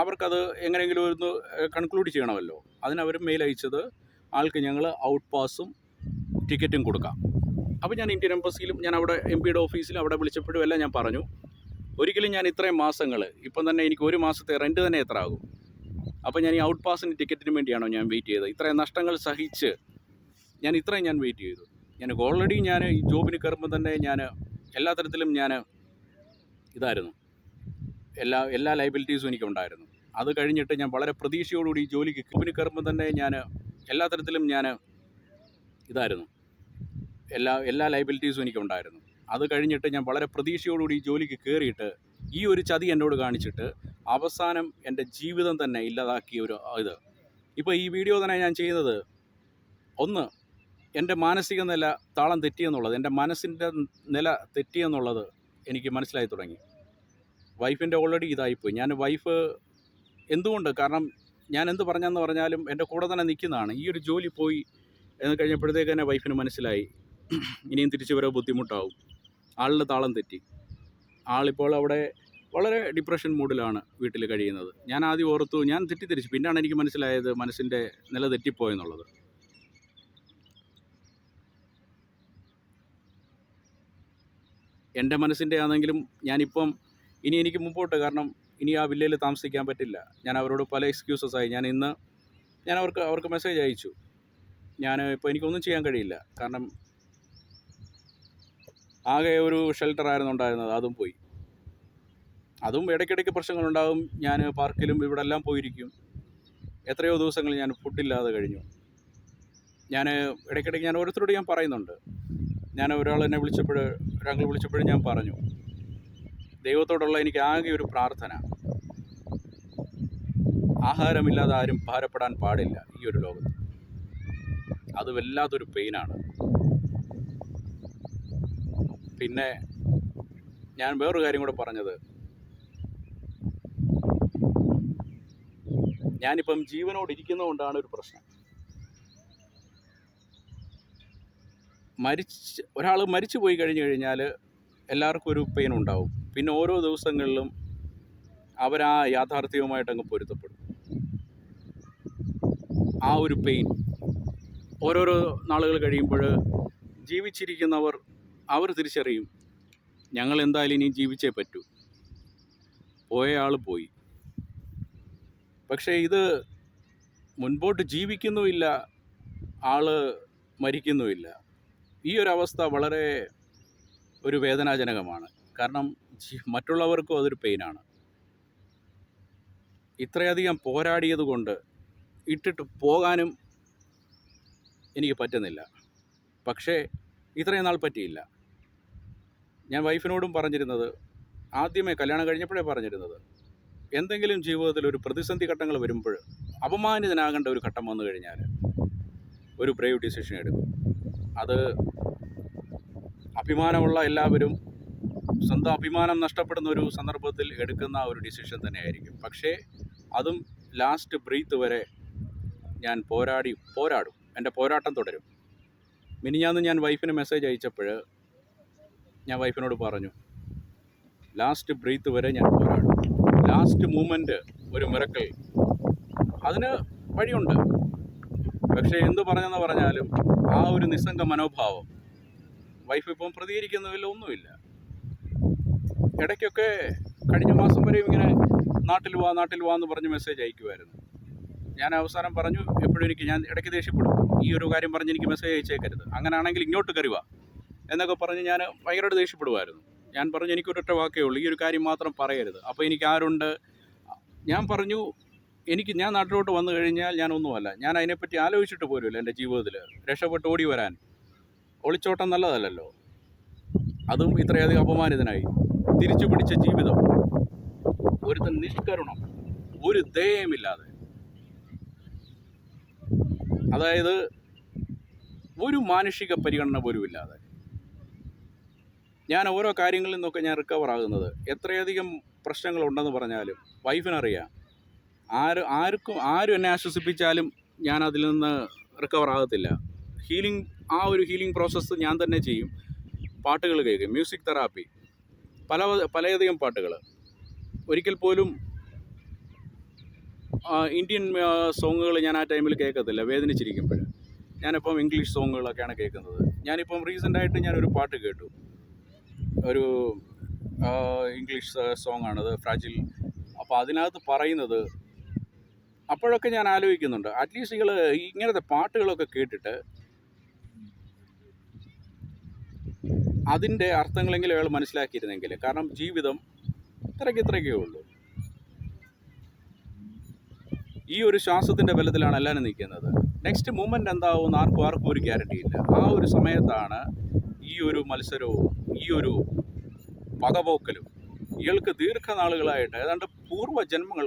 അവർക്കത് എങ്ങനെയെങ്കിലും ഒന്ന് കൺക്ലൂഡ് ചെയ്യണമല്ലോ. അതിനവർ മെയിൽ അയച്ചത് ആൾക്ക് ഞങ്ങൾ ഔട്ട് പാസും ടിക്കറ്റും കൊടുക്കാം. അപ്പോൾ ഞാൻ ഇന്ത്യൻ എംബസിയിലും ഞാൻ അവിടെ എം പിയുടെ ഓഫീസിലും അവിടെ വിളിച്ചപ്പോഴും എല്ലാം ഞാൻ പറഞ്ഞു, ഒരിക്കലും ഞാൻ ഇത്രയും മാസങ്ങൾ ഇപ്പം തന്നെ എനിക്ക് 1 മാസത്തെ റെൻറ്റ് തന്നെ എത്ര ആകും? അപ്പോൾ ഞാൻ ഈ ഔട്ട് പാസിന് ടിക്കറ്റിന് വേണ്ടിയാണോ ഞാൻ വെയിറ്റ് ചെയ്തത്? ഇത്രയും നഷ്ടങ്ങൾ സഹിച്ച് ഞാൻ വെയിറ്റ് ചെയ്തു. ഓൾറെഡി ഞാൻ ഈ ജോബിന് കയറുമ്പോൾ തന്നെ ഞാൻ എല്ലാ തരത്തിലും ഇതായിരുന്നു, എല്ലാ ലയബിലിറ്റീസും എനിക്കുണ്ടായിരുന്നു. അത് കഴിഞ്ഞിട്ട് ഞാൻ വളരെ പ്രതീക്ഷയോടുകൂടി ഈ ജോബിന് കയറുമ്പോൾ തന്നെ ഞാൻ എല്ലാ തരത്തിലും ഇതായിരുന്നു, എല്ലാ ലയബിലിറ്റീസും എനിക്കുണ്ടായിരുന്നു. അത് കഴിഞ്ഞിട്ട് ഞാൻ വളരെ പ്രതീക്ഷയോടുകൂടി ഈ ജോലിക്ക് കയറിയിട്ട് ഈ ഒരു ചതി എന്നോട് കാണിച്ചിട്ട് അവസാനം എൻ്റെ ജീവിതം തന്നെ ഇല്ലാതാക്കിയ ഒരു ഇത്. ഇപ്പോൾ ഈ വീഡിയോ തന്നെ ഞാൻ ചെയ്യുന്നത്, ഒന്ന്, എൻ്റെ മാനസിക നില താളം തെറ്റിയെന്നുള്ളത്, എൻ്റെ മനസ്സിൻ്റെ നില തെറ്റിയെന്നുള്ളത് എനിക്ക് മനസ്സിലായി തുടങ്ങി. വൈഫിൻ്റെ ഓൾറെഡി ഇതായിപ്പോയി. വൈഫ് എന്തുകൊണ്ട്, കാരണം ഞാൻ എന്ത് പറഞ്ഞെന്ന് പറഞ്ഞാലും എൻ്റെ കൂടെ തന്നെ നിൽക്കുന്നതാണ്. ഈ ഒരു ജോലി പോയി എന്ന് കഴിഞ്ഞപ്പോഴത്തേക്ക് തന്നെ വൈഫിന് മനസ്സിലായി ഇനിയും തിരിച്ചു വരാൻ ബുദ്ധിമുട്ടാവും. ആളുടെ താളം തെറ്റി. ആളിപ്പോൾ അവിടെ വളരെ ഡിപ്രഷൻ മൂഡിലാണ് വീട്ടിൽ കഴിയുന്നത്. ഞാൻ ആദ്യം ഓർത്തു, ഞാൻ തെറ്റിദ്ധരിച്ചു. പിന്നെയാണ് എനിക്ക് മനസ്സിലായത് മനസ്സിൻ്റെ നില തെറ്റിപ്പോയെന്നുള്ളത്. എൻ്റെ മനസ്സിൻ്റെ ആണെങ്കിലും ഞാനിപ്പം ഇനി എനിക്ക് മുമ്പോട്ട്, കാരണം ഇനി ആ വില്ലയിൽ താമസിക്കാൻ പറ്റില്ല. ഞാൻ അവരോട് പല എക്സ്ക്യൂസസായി. ഞാൻ അവർക്ക് മെസ്സേജ് അയച്ചു. ഇപ്പോൾ എനിക്കൊന്നും ചെയ്യാൻ കഴിയില്ല. കാരണം ആകെ ഒരു ഷെൽട്ടറായിരുന്നു ഉണ്ടായിരുന്നത്, അതും പോയി. അതും ഇടയ്ക്കിടയ്ക്ക് പ്രശ്നങ്ങളുണ്ടാകും. ഞാൻ പാർക്കിലും ഇവിടെ എല്ലാം പോയിരിക്കും. എത്രയോ ദിവസങ്ങൾ ഞാൻ ഫുഡില്ലാതെ കഴിഞ്ഞു. ഇടയ്ക്കിടയ്ക്ക് ഞാൻ ഓരോരുത്തരോട് ഞാൻ പറയുന്നുണ്ട്. ഒരാൾ വിളിച്ചപ്പോഴും ഞാൻ പറഞ്ഞു, ദൈവത്തോടുള്ള എനിക്ക് ആകെ ഒരു പ്രാർത്ഥന, ആഹാരമില്ലാതെ ആരും ഭാരപ്പെടാൻ പാടില്ല ഈ ഒരു ലോകത്ത്. അത് വല്ലാത്തൊരു പെയിനാണ്. പിന്നെ ഞാൻ വേറൊരു കാര്യം കൂടെ പറഞ്ഞത്, ഞാനിപ്പം ജീവനോട് ഇരിക്കുന്നതുകൊണ്ടാണ് ഒരു പ്രശ്നം. ഒരാൾ മരിച്ചു പോയി കഴിഞ്ഞാൽ എല്ലാവർക്കും ഒരു പെയിൻ ഉണ്ടാവും. പിന്നെ ഓരോ ദിവസങ്ങളിലും അവരാ യാഥാർത്ഥ്യവുമായിട്ട് അങ്ങ് പൊരുത്തപ്പെടും. ആ ഒരു പെയിൻ ഓരോരോ നാളുകൾ കഴിയുമ്പോൾ ജീവിച്ചിരിക്കുന്നവർ അവർ തിരിച്ചറിയും, ഞങ്ങൾ എന്തായാലും ഇനി ജീവിച്ചേ പറ്റൂ. പോയ ആൾ പോയി. പക്ഷേ ഇത് മുൻപോട്ട് ജീവിക്കുന്നുമില്ല, ആൾ മരിക്കുന്നുമില്ല. ഈ ഒരു അവസ്ഥ വളരെ ഒരു വേദനാജനകമാണ്. കാരണം മറ്റുള്ളവർക്കും അതൊരു പെയിനാണ്. ഇത്രയധികം പോരാടിയത് കൊണ്ട് ഇട്ടിട്ട് പോകാനും എനിക്ക് പറ്റുന്നില്ല. പക്ഷേ ഇത്രയും നാൾ പറ്റിയില്ല. ഞാൻ വൈഫിനോടും പറഞ്ഞിരുന്നത്, ആദ്യമേ കല്യാണം കഴിഞ്ഞപ്പോഴേ പറഞ്ഞിരുന്നത്, എന്തെങ്കിലും ജീവിതത്തിൽ ഒരു പ്രതിസന്ധി ഘട്ടങ്ങൾ വരുമ്പോൾ, അപമാനിതനാകേണ്ട ഒരു ഘട്ടം വന്നു കഴിഞ്ഞാൽ ഒരു ബ്രേവ് ഡിസിഷൻ എടുക്കും. അത് അഭിമാനമുള്ള എല്ലാവരും സ്വന്തം അഭിമാനം നഷ്ടപ്പെടുന്ന ഒരു സന്ദർഭത്തിൽ എടുക്കുന്ന ഒരു ഡിസിഷൻ തന്നെയായിരിക്കും. പക്ഷേ അതും ലാസ്റ്റ് ബ്രീത്ത് വരെ ഞാൻ പോരാടും. എൻ്റെ പോരാട്ടം തുടരും. മിനിഞ്ഞാന്ന് ഞാൻ വൈഫിന് മെസ്സേജ് അയച്ചപ്പോൾ ഞാൻ വൈഫിനോട് പറഞ്ഞു, ലാസ്റ്റ് ബ്രീത്ത് വരെ ഞാൻ പോരാടും. ലാസ്റ്റ് മൂമെൻറ്റ് ഒരു മിറക്കിൾ, അതിന് വഴിയുണ്ട്. പക്ഷേ എന്തു പറഞ്ഞെന്ന് പറഞ്ഞാലും ആ ഒരു നിസ്സംഗ മനോഭാവം വൈഫ് ഇപ്പം പ്രതികരിക്കുന്നുമില്ല, ഒന്നുമില്ല. ഇടയ്ക്കൊക്കെ കഴിഞ്ഞ മാസം വരെയും ഇങ്ങനെ നാട്ടിൽ വാ എന്ന് പറഞ്ഞ് മെസ്സേജ് അയക്കുമായിരുന്നു. ഞാൻ അവസാനം പറഞ്ഞു, ഞാൻ ഇടയ്ക്ക് ദേഷ്യപ്പെടും, ഈ ഒരു കാര്യം പറഞ്ഞ് എനിക്ക് മെസ്സേജ് അയച്ചേക്കരുത്, അങ്ങനെയാണെങ്കിൽ ഇങ്ങോട്ട് കയറി വാ എന്നൊക്കെ പറഞ്ഞ് ഞാൻ ഭയങ്കരമായിട്ട് ദേഷ്യപ്പെടുമായിരുന്നു. ഞാൻ പറഞ്ഞു, എനിക്കൊരൊറ്റ വാക്കേ ഉള്ളൂ, ഈ ഒരു കാര്യം മാത്രം പറയരുത്. അപ്പോൾ എനിക്ക് ആരുണ്ട്? ഞാൻ പറഞ്ഞു, ഞാൻ നാട്ടിലോട്ട് വന്നു കഴിഞ്ഞാൽ ഞാനൊന്നുമല്ല. ഞാൻ അതിനെപ്പറ്റി ആലോചിച്ചിട്ട് പോലുമില്ല. എൻ്റെ ജീവിതത്തിൽ രക്ഷപ്പെട്ട് ഓടി വരാൻ ഒളിച്ചോട്ടം നല്ലതല്ലല്ലോ. അതും ഇത്രയധികം അപമാനിതനായി തിരിച്ചു പിടിച്ച ജീവിതം, ഒരുത്തൻ നിഷ്കരുണം, ഒരു ദയയുമില്ലാതെ, അതായത് ഒരു മാനുഷിക പരിഗണന പോലും ഇല്ലാതെ ഞാൻ ഓരോ കാര്യങ്ങളിൽ നിന്നൊക്കെ ഞാൻ റിക്കവർ ആകുന്നത്. എത്രയധികം പ്രശ്നങ്ങളുണ്ടെന്ന് പറഞ്ഞാലും വൈഫിനറിയാം. ആരും എന്നെ ആശ്വസിപ്പിച്ചാലും ഞാൻ അതിൽ നിന്ന് റിക്കവർ ആകത്തില്ല. ആ ഒരു ഹീലിംഗ് പ്രോസസ്സ് ഞാൻ തന്നെ ചെയ്യും. പാട്ടുകൾ കേൾക്കും, മ്യൂസിക് തെറാപ്പി, പലയധികം പാട്ടുകൾ. ഒരിക്കൽ പോലും ഇന്ത്യൻ സോങ്ങുകൾ ഞാൻ ആ ടൈമിൽ കേൾക്കത്തില്ല വേദനിച്ചിരിക്കുമ്പോൾ. ഞാനിപ്പം ഇംഗ്ലീഷ് സോങ്ങുകളൊക്കെയാണ് കേൾക്കുന്നത്. ഞാനിപ്പം റീസെൻ്റായിട്ട് ഞാനൊരു പാട്ട് കേട്ടു. ഒരു ഇംഗ്ലീഷ് സോങ്ങാണത്, ഫ്രാജിൽ. അപ്പോൾ അതിനകത്ത് പറയുന്നത്, അപ്പോഴൊക്കെ ഞാൻ ആലോചിക്കുന്നുണ്ട്, അറ്റ്ലീസ്റ്റ് ഇങ്ങനത്തെ പാട്ടുകളൊക്കെ കേട്ടിട്ട് അതിൻ്റെ അർത്ഥങ്ങളെങ്കിലും അയാൾ മനസ്സിലാക്കിയിരുന്നെങ്കിൽ. കാരണം ജീവിതം ഇത്രയ്ക്കേ ഉള്ളൂ. ഈ ഒരു ശ്വാസത്തിൻ്റെ ബലത്തിലാണ് എല്ലാവരും നിൽക്കുന്നത്. നെക്സ്റ്റ് മൂമെൻ്റ് എന്താവും ആർക്കും ഒരു ഗ്യാരണ്ടി ഇല്ല. ആ ഒരു സമയത്താണ് ഈ ഒരു മത്സരവും ഈ ഒരു പകപോക്കലും. ഇയാൾക്ക് ദീർഘനാളുകളായിട്ട് ഏതാണ്ട് പൂർവ്വജന്മങ്ങൾ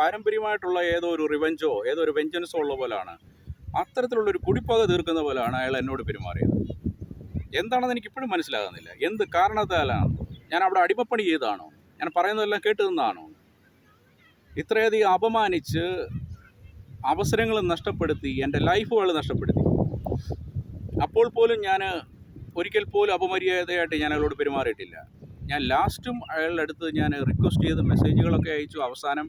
പാരമ്പര്യമായിട്ടുള്ള ഏതോ ഒരു റിവെഞ്ചോ ഏതോ ഒരു വെഞ്ചൻസോ ഉള്ള പോലാണ്, അത്തരത്തിലുള്ളൊരു കുടിപ്പക തീർക്കുന്ന പോലെയാണ് അയാൾ എന്നോട് പെരുമാറിയത്. എന്താണെന്ന് എനിക്കിപ്പോഴും മനസ്സിലാകുന്നില്ല. എന്ത് കാരണത്താലാണ്? ഞാൻ അവിടെ അടിമപ്പണി ചെയ്തതാണോ? ഞാൻ പറയുന്നതെല്ലാം കേട്ട് നിന്നാണോ? ഇത്രയധികം അപമാനിച്ച് അവസരങ്ങൾ നഷ്ടപ്പെടുത്തി, എൻ്റെ ലൈഫുകൾ നഷ്ടപ്പെടുത്തി. അപ്പോൾ പോലും ഞാൻ ഒരിക്കൽ പോലും അപമര്യാദയായിട്ട് ഞാൻ അയാളോട് പെരുമാറിയിട്ടില്ല. ഞാൻ ലാസ്റ്റും അയാളുടെ അടുത്ത് ഞാൻ റിക്വസ്റ്റ് ചെയ്ത് മെസ്സേജുകളൊക്കെ അയച്ചു. അവസാനം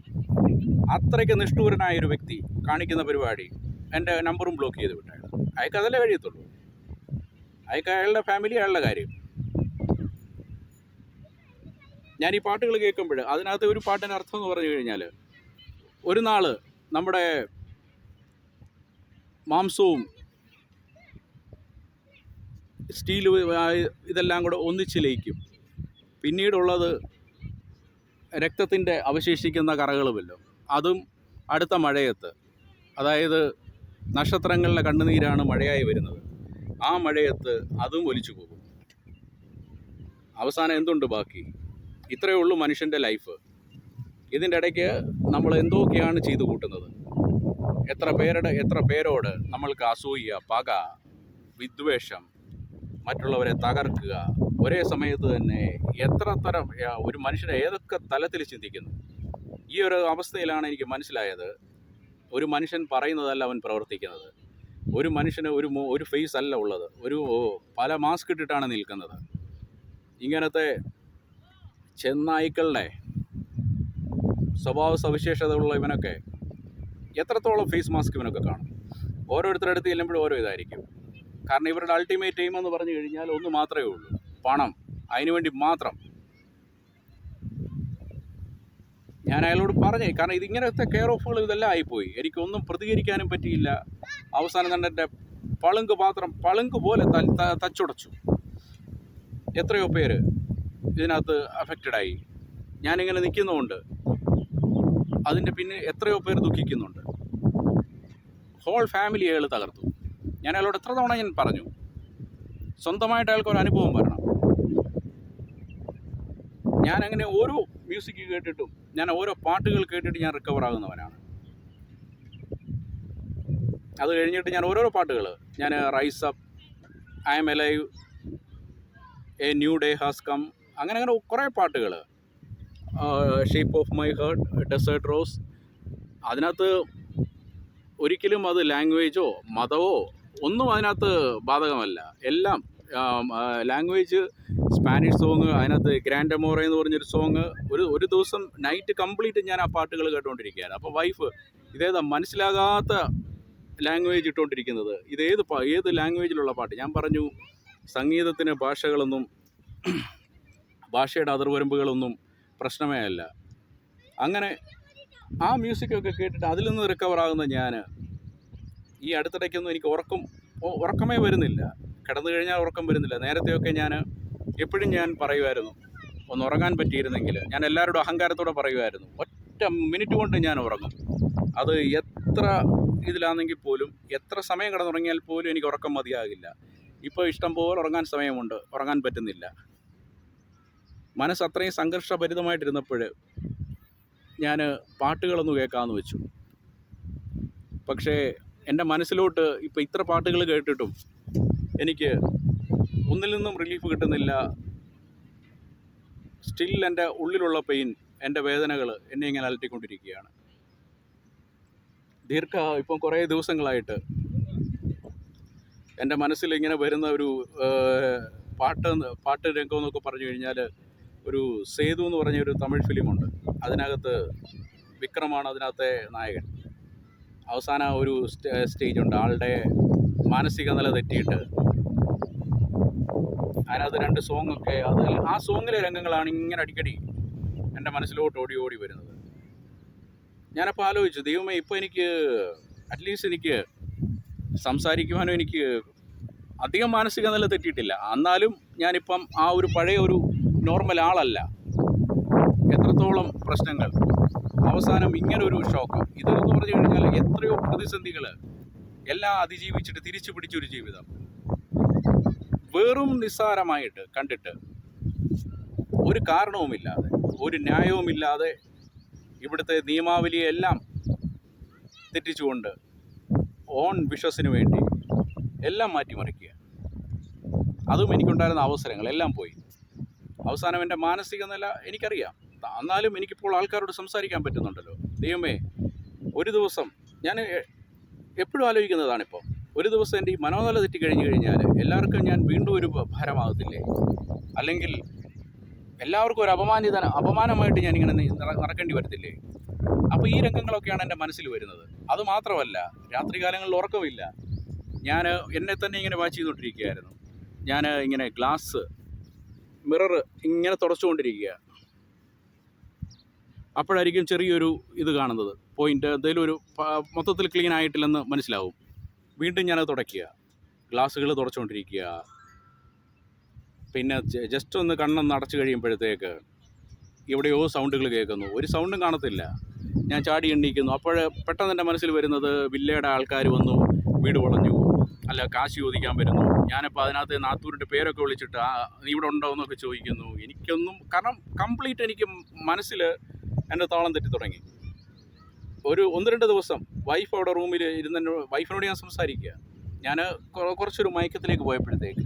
അത്രയ്ക്ക് നിഷ്ഠൂരനായൊരു വ്യക്തി കാണിക്കുന്ന പരിപാടി, എൻ്റെ നമ്പറും ബ്ലോക്ക് ചെയ്ത് വിട്ടു. അയാൾക്ക് അതല്ലേ കഴിയത്തുള്ളൂ. അയാൾക്ക് അയാളുടെ ഫാമിലി, അയാളുടെ കാര്യം. ഞാൻ ഈ പാട്ടുകൾ കേൾക്കുമ്പോൾ അതിനകത്ത് ഒരു പാട്ടിൻ്റെ അർത്ഥം എന്ന് പറഞ്ഞു കഴിഞ്ഞാൽ, ഒരു നാൾ നമ്മുടെ മാംസവും സ്റ്റീൽ ഇതെല്ലാം കൂടെ ഒന്നിച്ച് ലയിക്കും. പിന്നീടുള്ളത് രക്തത്തിൻ്റെ അവശേഷിക്കുന്ന കറകളുമല്ലോ. അതും അടുത്ത മഴയത്ത്, അതായത് നക്ഷത്രങ്ങളുടെ കണ്ണുനീരാണ് മഴയായി വരുന്നത്. ആ മഴയത്ത് അതും ഒലിച്ചു പോകും. അവസാനം എന്തുണ്ട് ബാക്കി? ഇത്രയേ ഉള്ളൂ മനുഷ്യൻ്റെ ലൈഫ്. ഇതിൻ്റെ ഇടയ്ക്ക് നമ്മൾ എന്തൊക്കെയാണ് ചെയ്തു കൂട്ടുന്നത്. എത്ര പേരോട് നമ്മൾക്ക് അസൂയ, പക, വിദ്വേഷം, മറ്റുള്ളവരെ തകർക്കുക. ഒരേ സമയത്ത് തന്നെ എത്ര തരം ഒരു മനുഷ്യനെ ഏതൊക്കെ തലത്തിൽ ചിന്തിക്കുന്നു. ഈ ഒരു അവസ്ഥയിലാണ് എനിക്ക് മനസ്സിലായത്, ഒരു മനുഷ്യൻ പറയുന്നതല്ല അവൻ പ്രവർത്തിക്കുന്നത്. ഒരു മനുഷ്യന് ഒരു ഫേസ് അല്ല ഉള്ളത്, പല മാസ്ക് ഇട്ടിട്ടാണ് നിൽക്കുന്നത്. ഇങ്ങനത്തെ ചെന്നായ്ക്കളുടെ സ്വഭാവ സവിശേഷതയുള്ള ഇവനൊക്കെ എത്രത്തോളം ഫേസ് മാസ്ക് ഇവനൊക്കെ കാണും. ഓരോരുത്തരുടെ അടുത്ത് ചെല്ലുമ്പോഴും ഓരോ ഇതായിരിക്കും. കാരണം ഇവരുടെ അൾട്ടിമേറ്റ് എയിം എന്ന് പറഞ്ഞു കഴിഞ്ഞാൽ ഒന്ന് മാത്രമേ ഉള്ളൂ, പണം. അതിനുവേണ്ടി മാത്രം. ഞാൻ അയാളോട് പറഞ്ഞേ, കാരണം ഇതിങ്ങനത്തെ കെയർ ഓഫുകൾ ഇതെല്ലാം ആയിപ്പോയി. എനിക്കൊന്നും പ്രതികരിക്കാനും പറ്റിയില്ല. അവസാനം തന്നെ എൻ്റെ പളുങ്ക് പോലെ തച്ചുടച്ചു. എത്രയോ പേര് ഇതിനകത്ത് അഫക്റ്റഡായി. ഞാനിങ്ങനെ നിൽക്കുന്നതുകൊണ്ട് അതിൻ്റെ പിന്നെ എത്രയോ പേര് ദുഃഖിക്കുന്നുണ്ട്. ഹോൾ ഫാമിലി അയാൾ തകർത്തു. ഞാൻ അയാളോട് എത്ര തവണ ഞാൻ പറഞ്ഞു, സ്വന്തമായിട്ട് അയാൾക്ക് ഒരു അനുഭവം വരണം. ഞാനങ്ങനെ ഓരോ മ്യൂസിക് കേട്ടിട്ടും, ഞാൻ ഓരോ പാട്ടുകൾ കേട്ടിട്ട് ഞാൻ റിക്കവർ ആകുന്നവനാണ്. അത് കഴിഞ്ഞിട്ട് ഞാൻ ഓരോരോ പാട്ടുകൾ, ഞാൻ rise up, I am alive, a new day has come, അങ്ങനെ കുറേ പാട്ടുകൾ, shape of my heart, desert rose. അതിനകത്ത് ഒരിക്കലും അത് ലാംഗ്വേജോ മതമോ ഒന്നും അതിനകത്ത് ബാധകമല്ല. എല്ലാം ലാംഗ്വേജ്, സ്പാനിഷ് സോങ്, അതിനകത്ത് ഗ്രാൻഡ് അമോറ എന്ന് പറഞ്ഞൊരു സോങ്. ഒരു ദിവസം നൈറ്റ് കംപ്ലീറ്റ് ഞാൻ ആ പാട്ടുകൾ കേട്ടുകൊണ്ടിരിക്കുകയാണ്. അപ്പോൾ വൈഫ് ഇതേതാ മനസ്സിലാകാത്ത ലാംഗ്വേജ് ഇട്ടുകൊണ്ടിരിക്കുന്നത്, ഏത് ലാംഗ്വേജിലുള്ള പാട്ട്? ഞാൻ പറഞ്ഞു, സംഗീതത്തിന് ഭാഷയുടെ അതിർവരമ്പുകളൊന്നും പ്രശ്നമേ അല്ല. അങ്ങനെ ആ മ്യൂസിക്കൊക്കെ കേട്ടിട്ട് അതിൽ നിന്ന് റിക്കവർ ആകുന്ന ഞാൻ ഈ അടുത്തിടയ്ക്കൊന്നും എനിക്ക് ഉറക്കമേ വരുന്നില്ല. കിടന്നു കഴിഞ്ഞാൽ ഉറക്കം വരുന്നില്ല. നേരത്തെയൊക്കെ എപ്പോഴും ഞാൻ പറയുമായിരുന്നു, ഒന്ന് ഉറങ്ങാൻ പറ്റിയിരുന്നെങ്കിൽ. ഞാൻ എല്ലാവരോടും അഹങ്കാരത്തോടെ പറയുമായിരുന്നു, ഒറ്റ മിനിറ്റ് കൊണ്ട് ഞാൻ ഉറങ്ങും. അത് എത്ര ഇതിലാണെങ്കിൽ പോലും, എത്ര സമയം കിടന്നുറങ്ങിയാൽ പോലും എനിക്ക് ഉറക്കം മതിയാകില്ല. ഇപ്പോൾ ഇഷ്ടം പോലെ ഉറങ്ങാൻ സമയമുണ്ട്, ഉറങ്ങാൻ പറ്റുന്നില്ല. മനസ്സ് അത്രയും സംഘർഷഭരിതമായിട്ടിരുന്നപ്പോൾ ഞാൻ പാട്ടുകളൊന്ന് കേൾക്കാമെന്ന് വെച്ചു. പക്ഷേ എൻ്റെ മനസ്സിലോട്ട് ഇപ്പോൾ ഇത്ര പാട്ടുകൾ കേട്ടിട്ടും എനിക്ക് ഒന്നിൽ നിന്നും റിലീഫ് കിട്ടുന്നില്ല. സ്റ്റിൽ എൻ്റെ ഉള്ളിലുള്ള പെയിൻ, എൻ്റെ വേദനകൾ എന്നെ ഇങ്ങനെ അലട്ടിക്കൊണ്ടിരിക്കുകയാണ്. ഇപ്പം കുറേ ദിവസങ്ങളായിട്ട് എൻ്റെ മനസ്സിൽ ഇങ്ങനെ വരുന്ന ഒരു പാട്ട് രംഗം എന്നൊക്കെ പറഞ്ഞു കഴിഞ്ഞാൽ, ഒരു സേതു എന്ന് പറഞ്ഞ ഒരു തമിഴ് ഫിലിമുണ്ട്. അതിനകത്ത് വിക്രമാണ് അതിനകത്തെ നായകൻ. അവസാന ഒരു സ്റ്റേജുണ്ട്, ആളുടെ മാനസിക നില തെറ്റിയിട്ട് അതിനകത്ത് 2 സോങ്ങൊക്കെ, ആ സോങ്ങിലെ രംഗങ്ങളാണ് ഇങ്ങനെ അടിക്കടി എൻ്റെ മനസ്സിലോട്ട് ഓടി ഓടി വരുന്നത്. ഞാനപ്പോൾ ആലോചിച്ചു, ദൈവമേ, ഇപ്പോൾ എനിക്ക് അറ്റ്ലീസ്റ്റ് എനിക്ക് സംസാരിക്കുവാനും എനിക്ക് അധികം മാനസിക നില തെറ്റിയിട്ടില്ല. എന്നാലും ഞാനിപ്പം ആ ഒരു പഴയ ഒരു നോർമൽ ആളല്ല. എത്രത്തോളം പ്രശ്നങ്ങൾ, അവസാനം ഇങ്ങനൊരു ഷോക്ക്. ഇതെന്ന് പറഞ്ഞു കഴിഞ്ഞാൽ എത്രയോ പ്രതിസന്ധികൾ എല്ലാം അതിജീവിച്ചിട്ട് തിരിച്ചു പിടിച്ചൊരു ജീവിതം വെറും നിസ്സാരമായിട്ട് കണ്ടിട്ട്, ഒരു കാരണവുമില്ലാതെ, ഒരു ന്യായവുമില്ലാതെ ഇവിടുത്തെ നിയമാവലിയെല്ലാം തെറ്റിച്ചുകൊണ്ട് ഓൺ വിഷസിന് വേണ്ടി എല്ലാം മാറ്റിമറിക്കുക. അതും എനിക്കുണ്ടായിരുന്ന അവസരങ്ങൾ എല്ലാം പോയി. അവസാനം എൻ്റെ മാനസിക നില എനിക്കറിയാം. എന്നാലും എനിക്കിപ്പോൾ ആൾക്കാരോട് സംസാരിക്കാൻ പറ്റുന്നുണ്ടല്ലോ. ദൈവമേ, ഒരു ദിവസം ഞാൻ എപ്പോഴും ആലോചിക്കുന്നതാണിപ്പോൾ, ഒരു ദിവസം എൻ്റെ ഈ മനോനില തെറ്റിക്കഴിഞ്ഞു കഴിഞ്ഞാൽ എല്ലാവർക്കും ഞാൻ വീണ്ടും ഒരു ഭാരമാകത്തില്ലേ? അല്ലെങ്കിൽ എല്ലാവർക്കും ഒരു അപമാനമായിട്ട് ഞാനിങ്ങനെ നടക്കേണ്ടി വരത്തില്ലേ? അപ്പോൾ ഈ രംഗങ്ങളൊക്കെയാണ് എൻ്റെ മനസ്സിൽ വരുന്നത്. അതുമാത്രമല്ല, രാത്രികാലങ്ങളിൽ ഉറക്കമില്ല. ഞാൻ എന്നെ തന്നെ ഇങ്ങനെ വാച്ച് ചെയ്തുകൊണ്ടിരിക്കുകയായിരുന്നു. ഞാൻ ഇങ്ങനെ മിറർ ഇങ്ങനെ തുടച്ചുകൊണ്ടിരിക്കുക. അപ്പോഴായിരിക്കും ചെറിയൊരു ഇത് കാണുന്നത്, പോയിൻ്റ്, എന്തെങ്കിലും ഒരു മൊത്തത്തിൽ ക്ലീൻ ആയിട്ടില്ലെന്ന് മനസ്സിലാവും. വീണ്ടും ഞാനത് തുടയ്ക്കുക, ഗ്ലാസ്സുകൾ തുടച്ചുകൊണ്ടിരിക്കുക. പിന്നെ ജസ്റ്റ് ഒന്ന് കണ്ണൊന്ന് അടച്ചു കഴിയുമ്പോഴത്തേക്ക് എവിടെയോ സൗണ്ടുകൾ കേൾക്കുന്നു. ഒരു സൗണ്ടും കാണത്തില്ല. ഞാൻ ചാടി എണ്ണീക്കുന്നു. അപ്പോൾ പെട്ടെന്ന് എൻ്റെ മനസ്സിൽ വരുന്നത്, വില്ലയുടെ ആൾക്കാർ വന്നു, വീട് വളഞ്ഞു, അല്ല കാശ് ചോദിക്കാൻ വരുന്നു. ഞാനിപ്പോൾ അതിനകത്ത് നാത്തൂരിൻ്റെ പേരൊക്കെ വിളിച്ചിട്ട് നീ ഇവിടെ ഉണ്ടോ എന്നൊക്കെ ചോദിക്കുന്നു. എനിക്കൊന്നും, കാരണം കംപ്ലീറ്റ് എനിക്ക് മനസ്സിൽ എൻ്റെ താളം തെറ്റി തുടങ്ങി. ഒരു 1-2 ദിവസം വൈഫ് അവിടെ റൂമിൽ ഇരുന്ന് വൈഫിനോട് ഞാൻ സംസാരിക്കുക. ഞാൻ കുറച്ചൊരു മയക്കത്തിലേക്ക് പോയപ്പോഴത്തേക്ക്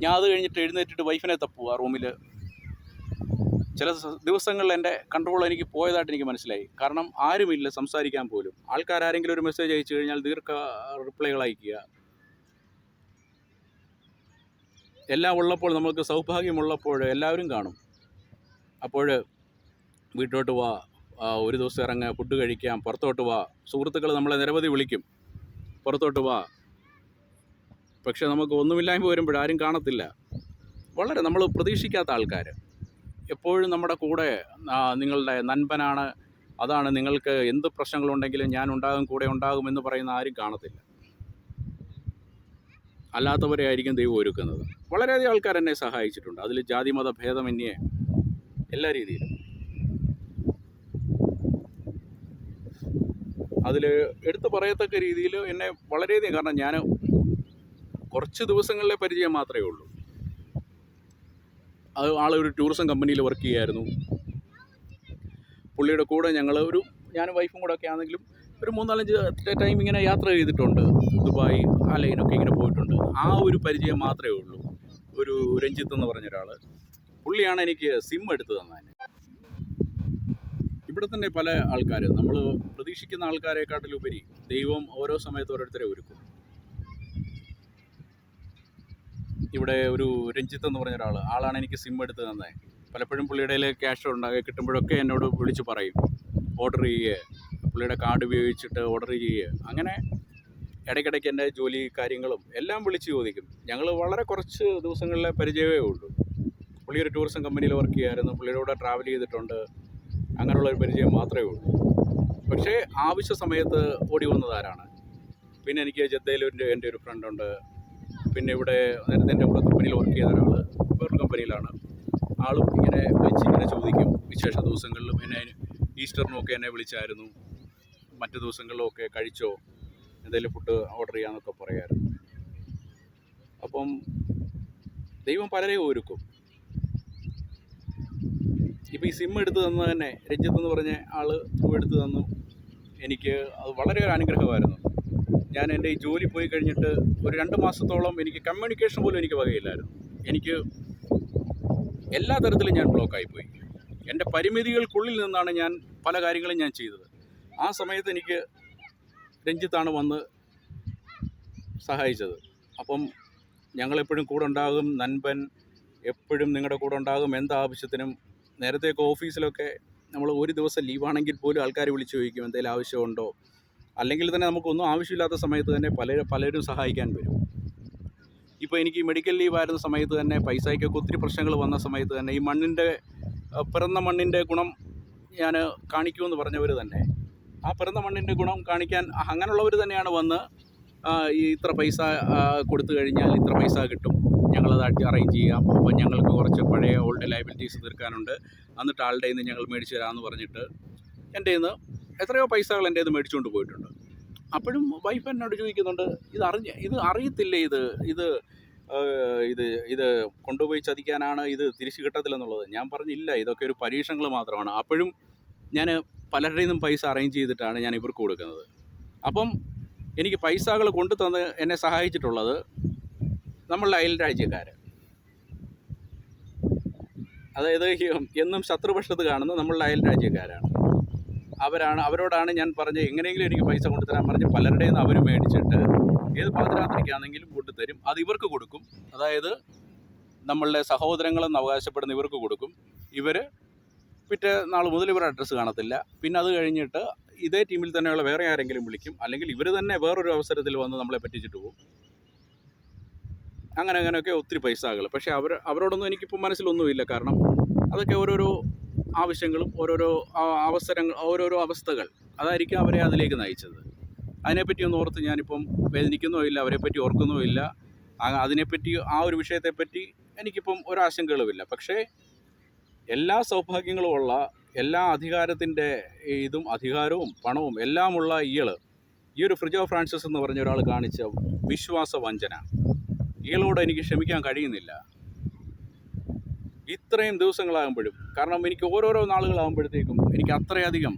ഞാൻ അത് കഴിഞ്ഞിട്ട് എഴുന്നേറ്റിട്ട് വൈഫിനെ തപ്പുക റൂമിൽ. ചില ദിവസങ്ങളിൽ എൻ്റെ കൺട്രോൾ എനിക്ക് പോയതായിട്ട് എനിക്ക് മനസ്സിലായി. കാരണം ആരുമില്ല സംസാരിക്കാൻ പോലും. ആൾക്കാരെങ്കിലും ഒരു മെസ്സേജ് അയച്ചു കഴിഞ്ഞാൽ റിപ്ലൈകൾ അയക്കുക. എല്ലാം ഉള്ളപ്പോൾ, നമുക്ക് സൗഭാഗ്യമുള്ളപ്പോൾ എല്ലാവരും കാണും. അപ്പോൾ വീട്ടിലോട്ട് വാ, ഒരു ദിവസം ഇറങ്ങുക, ഫുഡ് കഴിക്കാം, പുറത്തോട്ട് വാ. സുഹൃത്തുക്കൾ നമ്മളെ നിരവധി വിളിക്കും, പുറത്തോട്ട് വാ. പക്ഷേ നമുക്ക് ഒന്നുമില്ലായ്മ വരുമ്പോൾ ആരും കാണത്തില്ല. വളരെ നമ്മൾ പ്രതീക്ഷിക്കാത്ത ആൾക്കാർ എപ്പോഴും നമ്മുടെ കൂടെ, നിങ്ങളുടെ നൻപനാണ്, അതാണ്, നിങ്ങൾക്ക് എന്ത് പ്രശ്നങ്ങളുണ്ടെങ്കിലും ഞാൻ ഉണ്ടാകും, കൂടെ ഉണ്ടാകുമെന്ന് പറയുന്ന ആരും കാണത്തില്ല. അല്ലാത്തവരെ ആയിരിക്കും ദൈവം ഒരുക്കുന്നത്. വളരെയധികം ആൾക്കാർ എന്നെ സഹായിച്ചിട്ടുണ്ട്. അതിൽ ജാതി മത ഭേദമന്യേ എല്ലാ രീതിയിലും. അതിൽ എടുത്തു പറയത്തക്ക രീതിയിൽ എന്നെ വളരെയധികം, കാരണം ഞാൻ കുറച്ച് ദിവസങ്ങളിലെ പരിചയം മാത്രമേ ഉള്ളൂ. അത് ആളൊരു ടൂറിസം കമ്പനിയിൽ വർക്ക് ചെയ്യുമായിരുന്നു. പുള്ളിയുടെ കൂടെ ഞാനും വൈഫും കൂടെ ഒക്കെ ആണെങ്കിലും ഒരു 3-4 ടൈം ഇങ്ങനെ യാത്ര ചെയ്തിട്ടുണ്ട്. ദുബായ്, അലൈനൊക്കെ ഇങ്ങനെ പോയിട്ടുണ്ട്. ആ ഒരു പരിചയം മാത്രമേ ഉള്ളൂ. ഒരു രഞ്ജിത്ത് എന്ന് പറഞ്ഞൊരാൾ, പുള്ളിയാണ് എനിക്ക് സിം എടുത്ത് തന്നെ. ഇവിടെ തന്നെ പല ആൾക്കാർ, നമ്മൾ പ്രതീക്ഷിക്കുന്ന ആൾക്കാരെക്കാട്ടിലുപരി ദൈവം ഓരോ സമയത്ത് ഓരോരുത്തരെ ഒരുക്കും. ഇവിടെ ഒരു രഞ്ജിത്ത് എന്ന് പറഞ്ഞ ആളാണ് എനിക്ക് സിം എടുത്ത് തന്നെ. പലപ്പോഴും പുള്ളിയുടെ ക്യാഷ് കിട്ടുമ്പോഴൊക്കെ എന്നോട് വിളിച്ച് പറയും, ഓർഡർ ചെയ്യുക, പുള്ളിയുടെ കാർഡ് ഉപയോഗിച്ചിട്ട് ഓർഡർ ചെയ്യുക. അങ്ങനെ ഇടയ്ക്കിടയ്ക്ക് എൻ്റെ ജോലി കാര്യങ്ങളും എല്ലാം വിളിച്ച് ചോദിക്കും. ഞങ്ങൾ വളരെ കുറച്ച് ദിവസങ്ങളിലെ പരിചയമേ ഉള്ളൂ. പുള്ളി ഒരു ടൂറിസം കമ്പനിയിൽ വർക്ക് ചെയ്യുമായിരുന്നു, പുള്ളിയുടെ കൂടെ ട്രാവൽ ചെയ്തിട്ടുണ്ട്. അങ്ങനെയുള്ളൊരു പരിചയം മാത്രമേ ഉള്ളൂ. പക്ഷേ ആവശ്യ സമയത്ത് ഓടി വന്നതാരാണ്. പിന്നെ എനിക്ക് ജദ്ദയിൽ എൻ്റെ ഒരു ഫ്രണ്ടുണ്ട്. പിന്നെ ഇവിടെ നേരത്തെ എൻ്റെ കൂടെ കമ്പനിയിൽ വർക്ക് ചെയ്ത ഒരാൾ വേറൊരു കമ്പനിയിലാണ്. ആളും ഇങ്ങനെ വിളിച്ചിങ്ങനെ ചോദിക്കും. വിശേഷ ദിവസങ്ങളിലും എന്നെ, ഈസ്റ്ററിനുമൊക്കെ എന്നെ വിളിച്ചായിരുന്നു. മറ്റു ദിവസങ്ങളിലൊക്കെ കഴിച്ചോ, എന്തെങ്കിലും ഫുഡ് ഓർഡർ ചെയ്യാമെന്നൊക്കെ പറയാമായിരുന്നു. അപ്പം ദൈവം പലരെയും ഒരുക്കും. ഇപ്പോൾ ഈ സിം എടുത്ത് തന്നത് തന്നെ രഞ്ജിത്ത് എന്ന് പറഞ്ഞ ആൾ ത്രൂ എടുത്ത് തന്നു. എനിക്ക് അത് വളരെ ഒരു അനുഗ്രഹമായിരുന്നു. ഞാൻ എൻ്റെ ഈ ജോലി പോയി കഴിഞ്ഞിട്ട് ഒരു 2 മാസത്തോളം എനിക്ക് കമ്മ്യൂണിക്കേഷൻ പോലും എനിക്ക് വകയില്ലായിരുന്നു. എനിക്ക് എല്ലാ തരത്തിലും ഞാൻ ബ്ലോക്കായിപ്പോയി. എൻ്റെ പരിമിതികൾക്കുള്ളിൽ നിന്നാണ് ഞാൻ പല കാര്യങ്ങളും ഞാൻ ചെയ്തത്. ആ സമയത്ത് എനിക്ക് രഞ്ജിത്താണ് വന്ന് സഹായിച്ചത്. അപ്പം ഞങ്ങളെപ്പോഴും കൂടെ ഉണ്ടാകും, നൻപൻ എപ്പോഴും നിങ്ങളുടെ കൂടെ ഉണ്ടാകും എന്താവശ്യത്തിനും. നേരത്തെയൊക്കെ ഓഫീസിലൊക്കെ നമ്മൾ ഒരു ദിവസം ലീവാണെങ്കിൽ പോലും ആൾക്കാർ വിളിച്ച് ചോദിക്കും എന്തെങ്കിലും ആവശ്യമുണ്ടോ, അല്ലെങ്കിൽ തന്നെ നമുക്കൊന്നും ആവശ്യമില്ലാത്ത സമയത്ത് തന്നെ പലരും സഹായിക്കാൻ വരും. ഇപ്പോൾ എനിക്ക് ഈ മെഡിക്കൽ ലീവായിരുന്ന സമയത്ത് തന്നെ പൈസയ്ക്കൊക്കെ ഒത്തിരി പ്രശ്നങ്ങൾ വന്ന സമയത്ത് തന്നെ ഈ പിറന്ന മണ്ണിൻ്റെ ഗുണം ഞാൻ കാണിക്കുമെന്ന് പറഞ്ഞവർ തന്നെ, ആ പിറന്ന മണ്ണിൻ്റെ ഗുണം കാണിക്കാൻ അങ്ങനെയുള്ളവർ തന്നെയാണ് വന്ന് ഈ ഇത്ര പൈസ കൊടുത്തു കഴിഞ്ഞാൽ ഇത്ര പൈസ കിട്ടും, ഞങ്ങളത് അറേഞ്ച് ചെയ്യാം, അപ്പോൾ ഞങ്ങൾക്ക് കുറച്ച് പഴയ ഓൾഡ് ലയബിലിറ്റീസ് തീർക്കാനുണ്ട്, എന്നിട്ട് ആളുടെ നിന്ന് ഞങ്ങൾ മേടിച്ച് തരാമെന്ന് പറഞ്ഞിട്ട് എൻ്റെ നിന്ന് എത്രയോ പൈസകൾ എൻ്റെ ഇത് മേടിച്ചുകൊണ്ട് പോയിട്ടുണ്ട്. അപ്പോഴും വൈഫ് എന്നോട് ചോദിക്കുന്നുണ്ട്, ഇത് അറിയത്തില്ലേ, ഇത് കൊണ്ടുപോയി ചതിക്കാനാണ്, ഇത് തിരിച്ചു കിട്ടത്തില്ലെന്നുള്ളത്. ഞാൻ പറഞ്ഞില്ല, ഇതൊക്കെ ഒരു പരീക്ഷണങ്ങൾ മാത്രമാണ്. അപ്പോഴും ഞാൻ പലരുടെയും നിന്നും പൈസ അറേഞ്ച് ചെയ്തിട്ടാണ് ഞാൻ ഇവർക്ക് കൊടുക്കുന്നത്. അപ്പം എനിക്ക് പൈസകൾ കൊണ്ടു തന്ന് എന്നെ സഹായിച്ചിട്ടുള്ളത് നമ്മളുടെ അയൽ രാജ്യക്കാർ, അതായത് എന്നും ശത്രുപക്ഷത്ത് കാണുന്ന നമ്മളുടെ അയൽ രാജ്യക്കാരാണ്. അവരോടാണ് ഞാൻ പറഞ്ഞത് എങ്ങനെയെങ്കിലും എനിക്ക് പൈസ കൊണ്ടുതരാൻ പറഞ്ഞ് പലരുടെയും നിന്ന് അവർ മേടിച്ചിട്ട് ഏത് പാതിരാത്രിക്കാണെങ്കിലും കൊണ്ടുതരും. അത് ഇവർക്ക് കൊടുക്കും, അതായത് നമ്മളുടെ സഹോദരങ്ങളെന്ന് അവകാശപ്പെടുന്ന ഇവർക്ക് കൊടുക്കും. ഇവർ പിറ്റേ നാൾ മുതൽ ഇവരുടെ അഡ്രസ്സ് കാണത്തില്ല. പിന്നെ അത് കഴിഞ്ഞിട്ട് ഇതേ ടീമിൽ തന്നെയുള്ള വേറെ ആരെങ്കിലും വിളിക്കും, അല്ലെങ്കിൽ ഇവർ തന്നെ വേറൊരു അവസരത്തിൽ വന്ന് നമ്മളെ പറ്റിച്ചിട്ട് പോകും. അങ്ങനെയൊക്കെ ഒത്തിരി പൈസകൾ. പക്ഷേ അവരോടൊന്നും എനിക്കിപ്പോൾ മനസ്സിലൊന്നുമില്ല. കാരണം അതൊക്കെ ഓരോരോ ആവശ്യങ്ങളും ഓരോരോ അവസ്ഥകൾ അതായിരിക്കും അവരെ അതിലേക്ക് നയിച്ചത്. അതിനെപ്പറ്റിയൊന്നും ഓർത്ത് ഞാനിപ്പം വേദനിക്കുന്നോ ഇല്ല, അവരെപ്പറ്റി ഓർക്കുന്നോ ഇല്ല. അതിനെപ്പറ്റി ആ ഒരു വിഷയത്തെപ്പറ്റി എനിക്കിപ്പം ഒരാശങ്കകളുമില്ല. പക്ഷേ എല്ലാ സൗഭാഗ്യങ്ങളും ഉള്ള, എല്ലാ അധികാരത്തിൻ്റെ അധികാരവും പണവും എല്ലാമുള്ള ഈ ഒരു ഫ്രിജോ ഫ്രാൻസിസ് എന്ന് പറഞ്ഞ ഒരാൾ കാണിച്ച വിശ്വാസവഞ്ചന, ഇയാളോട് എനിക്ക് ക്ഷമിക്കാൻ കഴിയുന്നില്ല. ഇത്രയും ദിവസങ്ങളാകുമ്പോഴും, കാരണം എനിക്ക് ഓരോരോ നാളുകളാകുമ്പോഴത്തേക്കും എനിക്ക് അത്രയധികം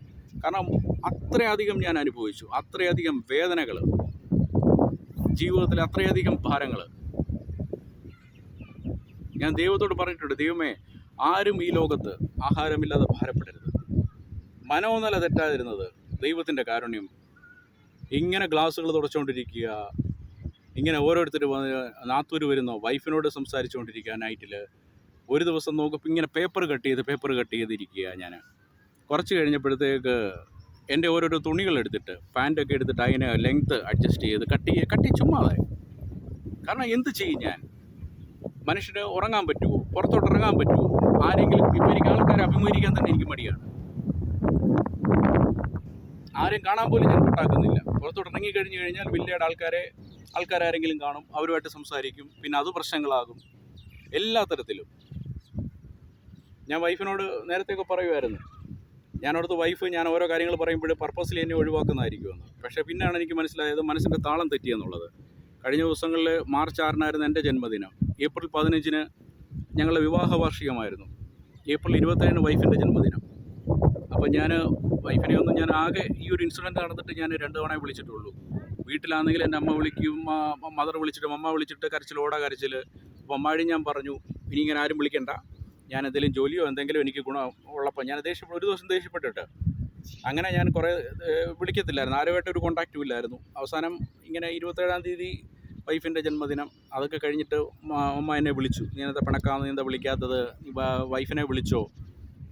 ഞാൻ അനുഭവിച്ചു, അത്രയധികം വേദനകൾ, ജീവിതത്തിൽ അത്രയധികം ഭാരങ്ങൾ. ഞാൻ ദൈവത്തോട് പറഞ്ഞിട്ടുണ്ട്, ദൈവമേ, ആരും ഈ ലോകത്ത് ആഹാരമില്ലാതെ ഭാരപ്പെടരുത്. മനോനില തെറ്റാതിരുന്നത് ദൈവത്തിൻ്റെ കാരുണ്യം. ഇങ്ങനെ ഗ്ലാസ്സുകൾ തുടച്ചുകൊണ്ടിരിക്കുക, ഇങ്ങനെ ഓരോരുത്തർ നാത്തൂര് വരുന്നോ വൈഫിനോട് സംസാരിച്ചുകൊണ്ടിരിക്കുക, നൈറ്റിൽ ഒരു ദിവസം നോക്കുമ്പോൾ ഇങ്ങനെ പേപ്പർ കട്ട് ചെയ്തിരിക്കുക. ഞാൻ കുറച്ച് കഴിഞ്ഞപ്പോഴത്തേക്ക് എൻ്റെ ഓരോരോ തുണികൾ എടുത്തിട്ട്, പാൻറ്റൊക്കെ എടുത്തിട്ട് അതിനെ ലെങ്ത്ത് അഡ്ജസ്റ്റ് ചെയ്ത് കട്ടി ചുമ്മാതെ. കാരണം എന്ത് ചെയ്യും ഞാൻ? മനുഷ്യന് ഉറങ്ങാൻ പറ്റുമോ? പുറത്തോട്ട് ഇറങ്ങാൻ പറ്റുമോ? ആരെങ്കിലും ഇപ്പോൾ എനിക്ക് ആൾക്കാരെ അഭിമുഖീകരിക്കാൻ തന്നെ എനിക്ക് മടിയാണ്. ആരെയും കാണാൻ പോലും ഞാൻ കൂട്ടാക്കുന്നില്ല. പുറത്തോട്ട് ഇറങ്ങിക്കഴിഞ്ഞ് കഴിഞ്ഞാൽ വില്ലയുടെ ആൾക്കാരാരെങ്കിലും കാണും, അവരുമായിട്ട് സംസാരിക്കും, പിന്നെ അത് പ്രശ്നങ്ങളാകും. എല്ലാ തരത്തിലും ഞാൻ വൈഫിനോട് നേരത്തെയൊക്കെ പറയുമായിരുന്നു. ഞാനവിടുത്തെ വൈഫ് ഞാൻ ഓരോ കാര്യങ്ങൾ പറയുമ്പോൾ പർപ്പസ്ലി എന്നെ ഒഴിവാക്കുന്നതായിരിക്കുമെന്ന്. പക്ഷേ പിന്നെയാണ് എനിക്ക് മനസ്സിലായത് മനസ്സിൻ്റെ താളം തെറ്റിയെന്നുള്ളത്. കഴിഞ്ഞ ദിവസങ്ങളിൽ മാർച്ച് 6-നായിരുന്നു എൻ്റെ ജന്മദിനം. ഏപ്രിൽ 15-ന് ഞങ്ങളുടെ വിവാഹ വാർഷികമായിരുന്നു. ഏപ്രിൽ 27-ന് വൈഫിൻ്റെ ജന്മദിനം. അപ്പം ഞാൻ ആകെ ഈ ഒരു ഇൻസിഡൻറ്റ് നടന്നിട്ട് ഞാൻ 2 തവണ വിളിച്ചിട്ടുള്ളൂ. വീട്ടിലാണെങ്കിൽ എൻ്റെ അമ്മ വിളിക്കും, മദർ വിളിച്ചിട്ട്, അമ്മ വിളിച്ചിട്ട് കരച്ചിൽ. അപ്പോൾ അമ്മാഴി ഞാൻ പറഞ്ഞു, ഇനി ഇങ്ങനെ ആരും വിളിക്കണ്ട, ഞാൻ എന്തെങ്കിലും ജോലിയോ എന്തെങ്കിലും എനിക്ക് ഗുണം ഉള്ളപ്പോൾ ഞാൻ ഒരു ദിവസം ദേഷ്യപ്പെട്ടിട്ട് അങ്ങനെ ഞാൻ കുറേ വിളിക്കത്തില്ലായിരുന്നു, ആരുമായിട്ട് ഒരു കോൺടാക്റ്റും ഇല്ലായിരുന്നു. അവസാനം ഇങ്ങനെ 27-ാം തീയതി വൈഫിൻ്റെ ജന്മദിനം, അതൊക്കെ കഴിഞ്ഞിട്ട് അമ്മ എന്നെ വിളിച്ചു, നീ എന്താ പിണക്കാമെന്ന്, നീ എന്താ വിളിക്കാത്തത്, വൈഫിനെ വിളിച്ചോ,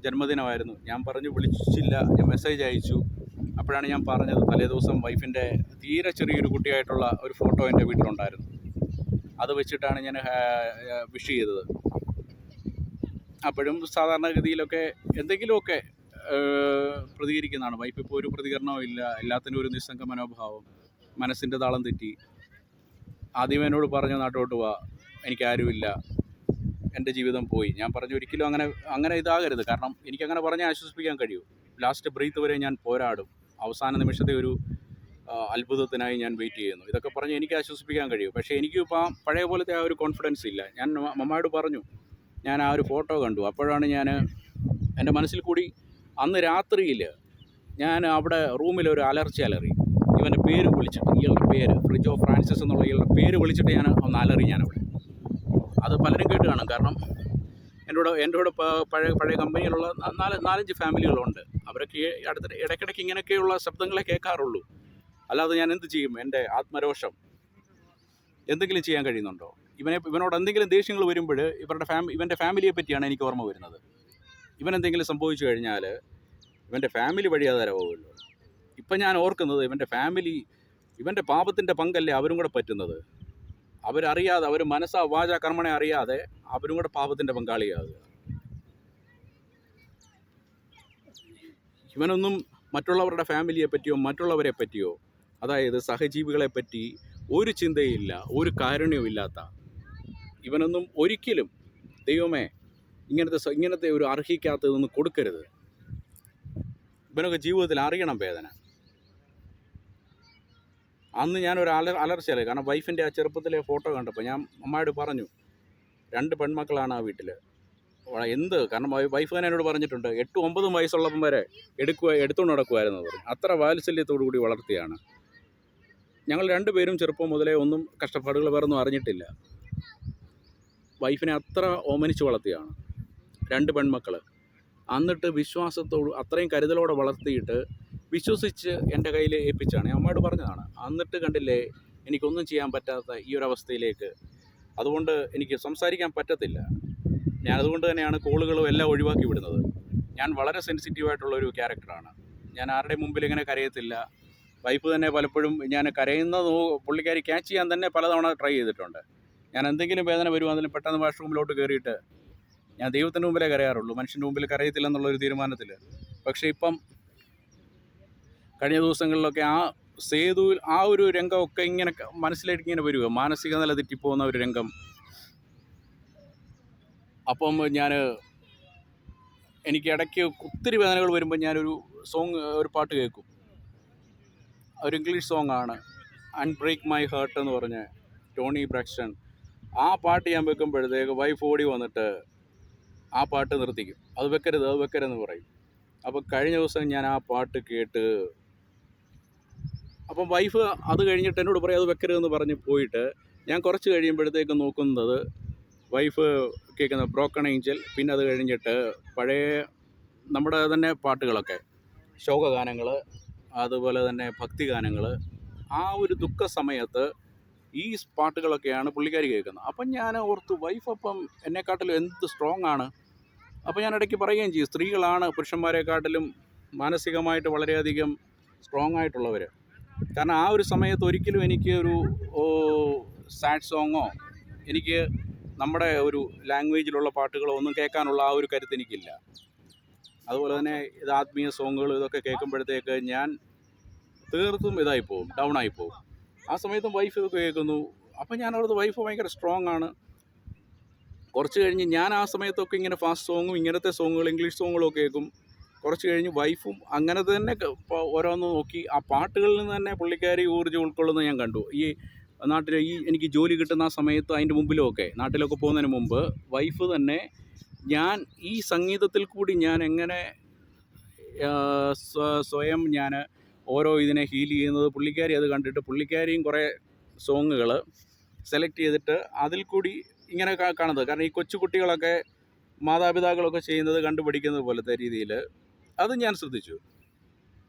ജന്മദിനമായിരുന്നു. ഞാൻ പറഞ്ഞു വിളിച്ചില്ല, ഞാൻ മെസ്സേജ് അയച്ചു. അപ്പോഴാണ് ഞാൻ പറഞ്ഞത്, തലേ ദിവസം വൈഫിൻ്റെ തീരെ ചെറിയൊരു കുട്ടിയായിട്ടുള്ള ഒരു ഫോട്ടോ എൻ്റെ വീട്ടിലുണ്ടായിരുന്നു, അത് വെച്ചിട്ടാണ് ഞാൻ വിഷ് ചെയ്തത്. അപ്പോഴും സാധാരണഗതിയിലൊക്കെ എന്തെങ്കിലുമൊക്കെ പ്രതികരിക്കുന്നതാണ്. വൈഫ് ഇപ്പോൾ ഒരു പ്രതികരണവും ഇല്ല, എല്ലാത്തിനും ഒരു നിസ്സംഗ മനോഭാവം, മനസ്സിൻ്റെ താളം തെറ്റി. ആദ്യം എന്നോട് പറഞ്ഞു നാട്ടോട്ട് പോവാ, എനിക്കാരുമില്ല, എൻ്റെ ജീവിതം പോയി. ഞാൻ പറഞ്ഞു ഒരിക്കലും അങ്ങനെ ഇതാകരുത്. കാരണം എനിക്കങ്ങനെ പറഞ്ഞ് ആശ്വസിപ്പിക്കാൻ കഴിയൂ. ലാസ്റ്റ് ബ്രീത്ത് വരെ ഞാൻ പോരാടും, അവസാന നിമിഷത്തെ ഒരു അത്ഭുതത്തിനായി ഞാൻ വെയിറ്റ് ചെയ്യുന്നു. ഇതൊക്കെ പറഞ്ഞ് എനിക്ക് ആശ്വസിപ്പിക്കാൻ കഴിയും. പക്ഷേ എനിക്കിപ്പോൾ പഴയ പോലത്തെ ആ ഒരു കോൺഫിഡൻസ് ഇല്ല. ഞാൻ മമ്മയോട് പറഞ്ഞു, ഞാൻ ആ ഒരു ഫോട്ടോ കണ്ടു. അപ്പോഴാണ് എൻ്റെ മനസ്സിൽ കൂടി അന്ന് രാത്രിയിൽ ഞാൻ അവിടെ റൂമിലൊരു അലറി. ഇവൻ്റെ പേര് വിളിച്ചിട്ട്, ഇയാളുടെ പേര് ഫ്രിജോ ഫ്രാൻസിസ് എന്നുള്ള ഇയാളുടെ പേര് വിളിച്ചിട്ട് ഞാൻ ഒന്ന് അലറി ഞാനവിടെ. അത് പലരും കേട്ട് കാണും. കാരണം എൻ്റെ കൂടെ പഴയ കമ്പനിയിലുള്ള നാലഞ്ച് ഫാമിലികളുണ്ട്. അവരൊക്കെ അടുത്തിടെ ഇടയ്ക്കിടയ്ക്ക് ഇങ്ങനെയൊക്കെയുള്ള ശബ്ദങ്ങളെ കേൾക്കാറുള്ളൂ. അല്ലാതെ ഞാൻ എന്ത് ചെയ്യും? എൻ്റെ ആത്മരോഷം എന്തെങ്കിലും ചെയ്യാൻ കഴിയുന്നുണ്ടോ? ഇവനോട് എന്തെങ്കിലും ദേഷ്യങ്ങൾ വരുമ്പോൾ ഇവൻ്റെ ഫാമിലിയെ പറ്റിയാണ് എനിക്ക് ഓർമ്മ വരുന്നത്. ഇവനെന്തെങ്കിലും സംഭവിച്ചു കഴിഞ്ഞാൽ ഇവൻ്റെ ഫാമിലി വഴിയാധാരമാവുമല്ലോ. ഇപ്പം ഞാൻ ഓർക്കുന്നത് ഇവൻ്റെ പാപത്തിൻ്റെ പങ്കല്ലേ അവരും കൂടെ പറ്റുന്നത്. അവരറിയാതെ, അവർ മനസ്സാ വാച കർമ്മണെ അറിയാതെ അവരും കൂടെ പാപത്തിൻ്റെ പങ്കാളിയാകുക. ഇവനൊന്നും മറ്റുള്ളവരുടെ ഫാമിലിയെ പറ്റിയോ മറ്റുള്ളവരെ പറ്റിയോ, അതായത് സഹജീവികളെ പറ്റി ഒരു ചിന്തയില്ല, ഒരു കാരുണ്യവും ഇല്ലാത്ത ഇവനൊന്നും ഒരിക്കലും ദൈവമേ ഇങ്ങനത്തെ ഒരു അർഹിക്കാത്തതൊന്നും കൊടുക്കരുത്. ഇവനൊക്കെ ജീവിതത്തിൽ അറിയണം വേദന. അന്ന് ഞാനൊരു അലർച്ചയല്ലേ. കാരണം വൈഫിൻ്റെ ആ ചെറുപ്പത്തിലെ ഫോട്ടോ കണ്ടപ്പോൾ ഞാൻ അമ്മയോട് പറഞ്ഞു, 2 പെൺമക്കളാണ് ആ വീട്ടിൽ. കാരണം വൈഫ് തന്നെ എന്നോട് പറഞ്ഞിട്ടുണ്ട്, 8-9 വയസ്സുള്ളപ്പം വരെ എടുത്തുകൊണ്ട് നടക്കുമായിരുന്നു പറഞ്ഞു. അത്ര വാത്സല്യത്തോടു കൂടി വളർത്തിയാണ്. ഞങ്ങൾ 2 പേരും ചെറുപ്പം മുതലേ ഒന്നും കഷ്ടപ്പാടുകൾ വേറൊന്നും അറിഞ്ഞിട്ടില്ല. വൈഫിനെ അത്ര ഓമനിച്ച് വളർത്തിയാണ് 2 പെൺമക്കൾ. എന്നിട്ട് വിശ്വാസത്തോട് അത്രയും കരുതലോടെ വളർത്തിയിട്ട് വിശ്വസിച്ച് എൻ്റെ കയ്യിൽ ഏൽപ്പിച്ചാണ്. ഞാൻ അമ്മയോട് പറഞ്ഞതാണ്. എന്നിട്ട് കണ്ടില്ലേ എനിക്കൊന്നും ചെയ്യാൻ പറ്റാത്ത ഈ ഒരു അവസ്ഥയിലേക്ക്. അതുകൊണ്ട് എനിക്ക് സംസാരിക്കാൻ പറ്റത്തില്ല. ഞാനതുകൊണ്ട് തന്നെയാണ് കോളുകളും എല്ലാം ഒഴിവാക്കി വിടുന്നത്. ഞാൻ വളരെ സെൻസിറ്റീവായിട്ടുള്ളൊരു ക്യാരക്ടറാണ്. ഞാൻ ആരുടെ മുമ്പിൽ ഇങ്ങനെ കരയത്തില്ല. വൈഫ് തന്നെ പലപ്പോഴും ഞാൻ കരയുന്നത് പുള്ളിക്കാരി ക്യാച്ച് ചെയ്യാൻ തന്നെ പലതവണ ട്രൈ ചെയ്തിട്ടുണ്ട്. ഞാൻ എന്തെങ്കിലും വേദന വരുവാണെങ്കിലും പെട്ടെന്ന് വാഷ്റൂമിലോട്ട് കയറിയിട്ട് ഞാൻ ദൈവത്തിൻ്റെ മുമ്പിലേ കരയാറുള്ളൂ, മനുഷ്യൻ്റെ മുമ്പിൽ കരയത്തില്ല എന്നുള്ളൊരു തീരുമാനത്തിൽ. പക്ഷേ ഇപ്പം കഴിഞ്ഞ ദിവസങ്ങളിലൊക്കെ ആ സേതുവിൽ ആ ഒരു രംഗമൊക്കെ ഇങ്ങനെ മനസ്സിലേക്ക് ഇങ്ങനെ വരിക, മാനസിക നില തെറ്റിപ്പോകുന്ന ഒരു രംഗം. അപ്പം എനിക്ക് ഇടയ്ക്ക് ഒത്തിരി വേദനകൾ വരുമ്പോൾ ഞാനൊരു ഒരു പാട്ട് കേൾക്കും. ഒരു ഇംഗ്ലീഷ് സോങ്ങാണ്, അൺബ്രേക്ക് മൈ ഹേർട്ട് എന്ന് പറഞ്ഞ ടോണി ബ്രാക്സ്റ്റൺ. ആ പാട്ട് ഞാൻ വെക്കുമ്പോഴത്തേക്ക് വൈഫ് ഓടി വന്നിട്ട് ആ പാട്ട് നിർത്തിക്കും. അത് വെക്കരുതെന്ന് പറയും. അപ്പോൾ കഴിഞ്ഞ ദിവസം ഞാൻ ആ പാട്ട് കേട്ട്, അപ്പം വൈഫ് അത് കഴിഞ്ഞിട്ട് എന്നോട് പറയും അത് വെക്കരുതെന്ന് പറഞ്ഞ് പോയിട്ട് ഞാൻ കുറച്ച് കഴിയുമ്പോഴത്തേക്ക് നോക്കുന്നത് വൈഫ് കേൾക്കുന്ന ബ്രോക്കൺ ഏഞ്ചൽ, പിന്നെ അത് കഴിഞ്ഞിട്ട് പഴയ നമ്മുടെ തന്നെ പാട്ടുകളൊക്കെ, ശോകഗാനങ്ങൾ, അതുപോലെ തന്നെ ഭക്തിഗാനങ്ങൾ. ആ ഒരു ദുഃഖ സമയത്ത് ഈ പാട്ടുകളൊക്കെയാണ് പുള്ളിക്കാരി കേൾക്കുന്നത്. അപ്പം ഞാൻ ഓർത്തു വൈഫ് അപ്പം എന്നെക്കാട്ടിലും എന്ത് സ്ട്രോങ് ആണ്. അപ്പോൾ ഞാൻ ഇടയ്ക്ക് പറയുകയും ചെയ്യും, സ്ത്രീകളാണ് പുരുഷന്മാരെക്കാട്ടിലും മാനസികമായിട്ട് വളരെയധികം സ്ട്രോങ് ആയിട്ടുള്ളവർ. കാരണം ആ ഒരു സമയത്ത് ഒരിക്കലും എനിക്ക് ഒരു സാഡ് സോങ്ങോ എനിക്ക് നമ്മുടെ ഒരു ലാംഗ്വേജിലുള്ള പാട്ടുകളോ ഒന്നും കേൾക്കാനുള്ള ആ ഒരു കരുത്ത് എനിക്കില്ല. അതുപോലെ തന്നെ ഇത് ആത്മീയ സോങ്ങുകൾ ഇതൊക്കെ കേൾക്കുമ്പോഴത്തേക്ക് ഞാൻ തീർത്തും ഇതായിപ്പോവും, ഡൗൺ ആയിപ്പോവും. ആ സമയത്തും വൈഫ് ഇതൊക്കെ കേൾക്കുന്നു. അപ്പം ഞാൻ അവിടുത്തെ വൈഫ് ഭയങ്കര സ്ട്രോങ് ആണ്. കുറച്ച് കഴിഞ്ഞ് ഞാൻ ആ സമയത്തൊക്കെ ഇങ്ങനെ ഫാസ്റ്റ് സോങ്ങും ഇങ്ങനത്തെ സോങ്ങുകൾ ഇംഗ്ലീഷ് സോങ്ങുകളൊക്കെ കേൾക്കും. കുറച്ച് കഴിഞ്ഞ് വൈഫും അങ്ങനെ തന്നെ ഓരോന്ന് നോക്കി ആ പാട്ടുകളിൽ നിന്ന് തന്നെ പുള്ളിക്കാരി ഊർജ്ജം ഉൾക്കൊള്ളുന്നത് ഞാൻ കണ്ടു. ഈ നാട്ടിൽ എനിക്ക് ജോലി കിട്ടുന്ന ആ സമയത്ത് അതിൻ്റെ മുമ്പിലൊക്കെ നാട്ടിലൊക്കെ പോകുന്നതിന് മുമ്പ് വൈഫ് തന്നെ ഞാൻ ഈ സംഗീതത്തിൽ കൂടി ഞാൻ എങ്ങനെ സ്വയം ഞാൻ ഓരോ ഇതിനെ ഹീൽ ചെയ്യുന്നത് പുള്ളിക്കാരി അത് കണ്ടിട്ട് പുള്ളിക്കാരിയും കുറേ സോങ്ങുകൾ സെലക്ട് ചെയ്തിട്ട് അതിൽ കൂടി ഇങ്ങനെ കാണുന്നത്. കാരണം ഈ കൊച്ചുകുട്ടികളൊക്കെ മാതാപിതാക്കളൊക്കെ ചെയ്യുന്നത് കണ്ടുപിടിക്കുന്നത് പോലത്തെ രീതിയിൽ അത് ഞാൻ ശ്രദ്ധിച്ചു.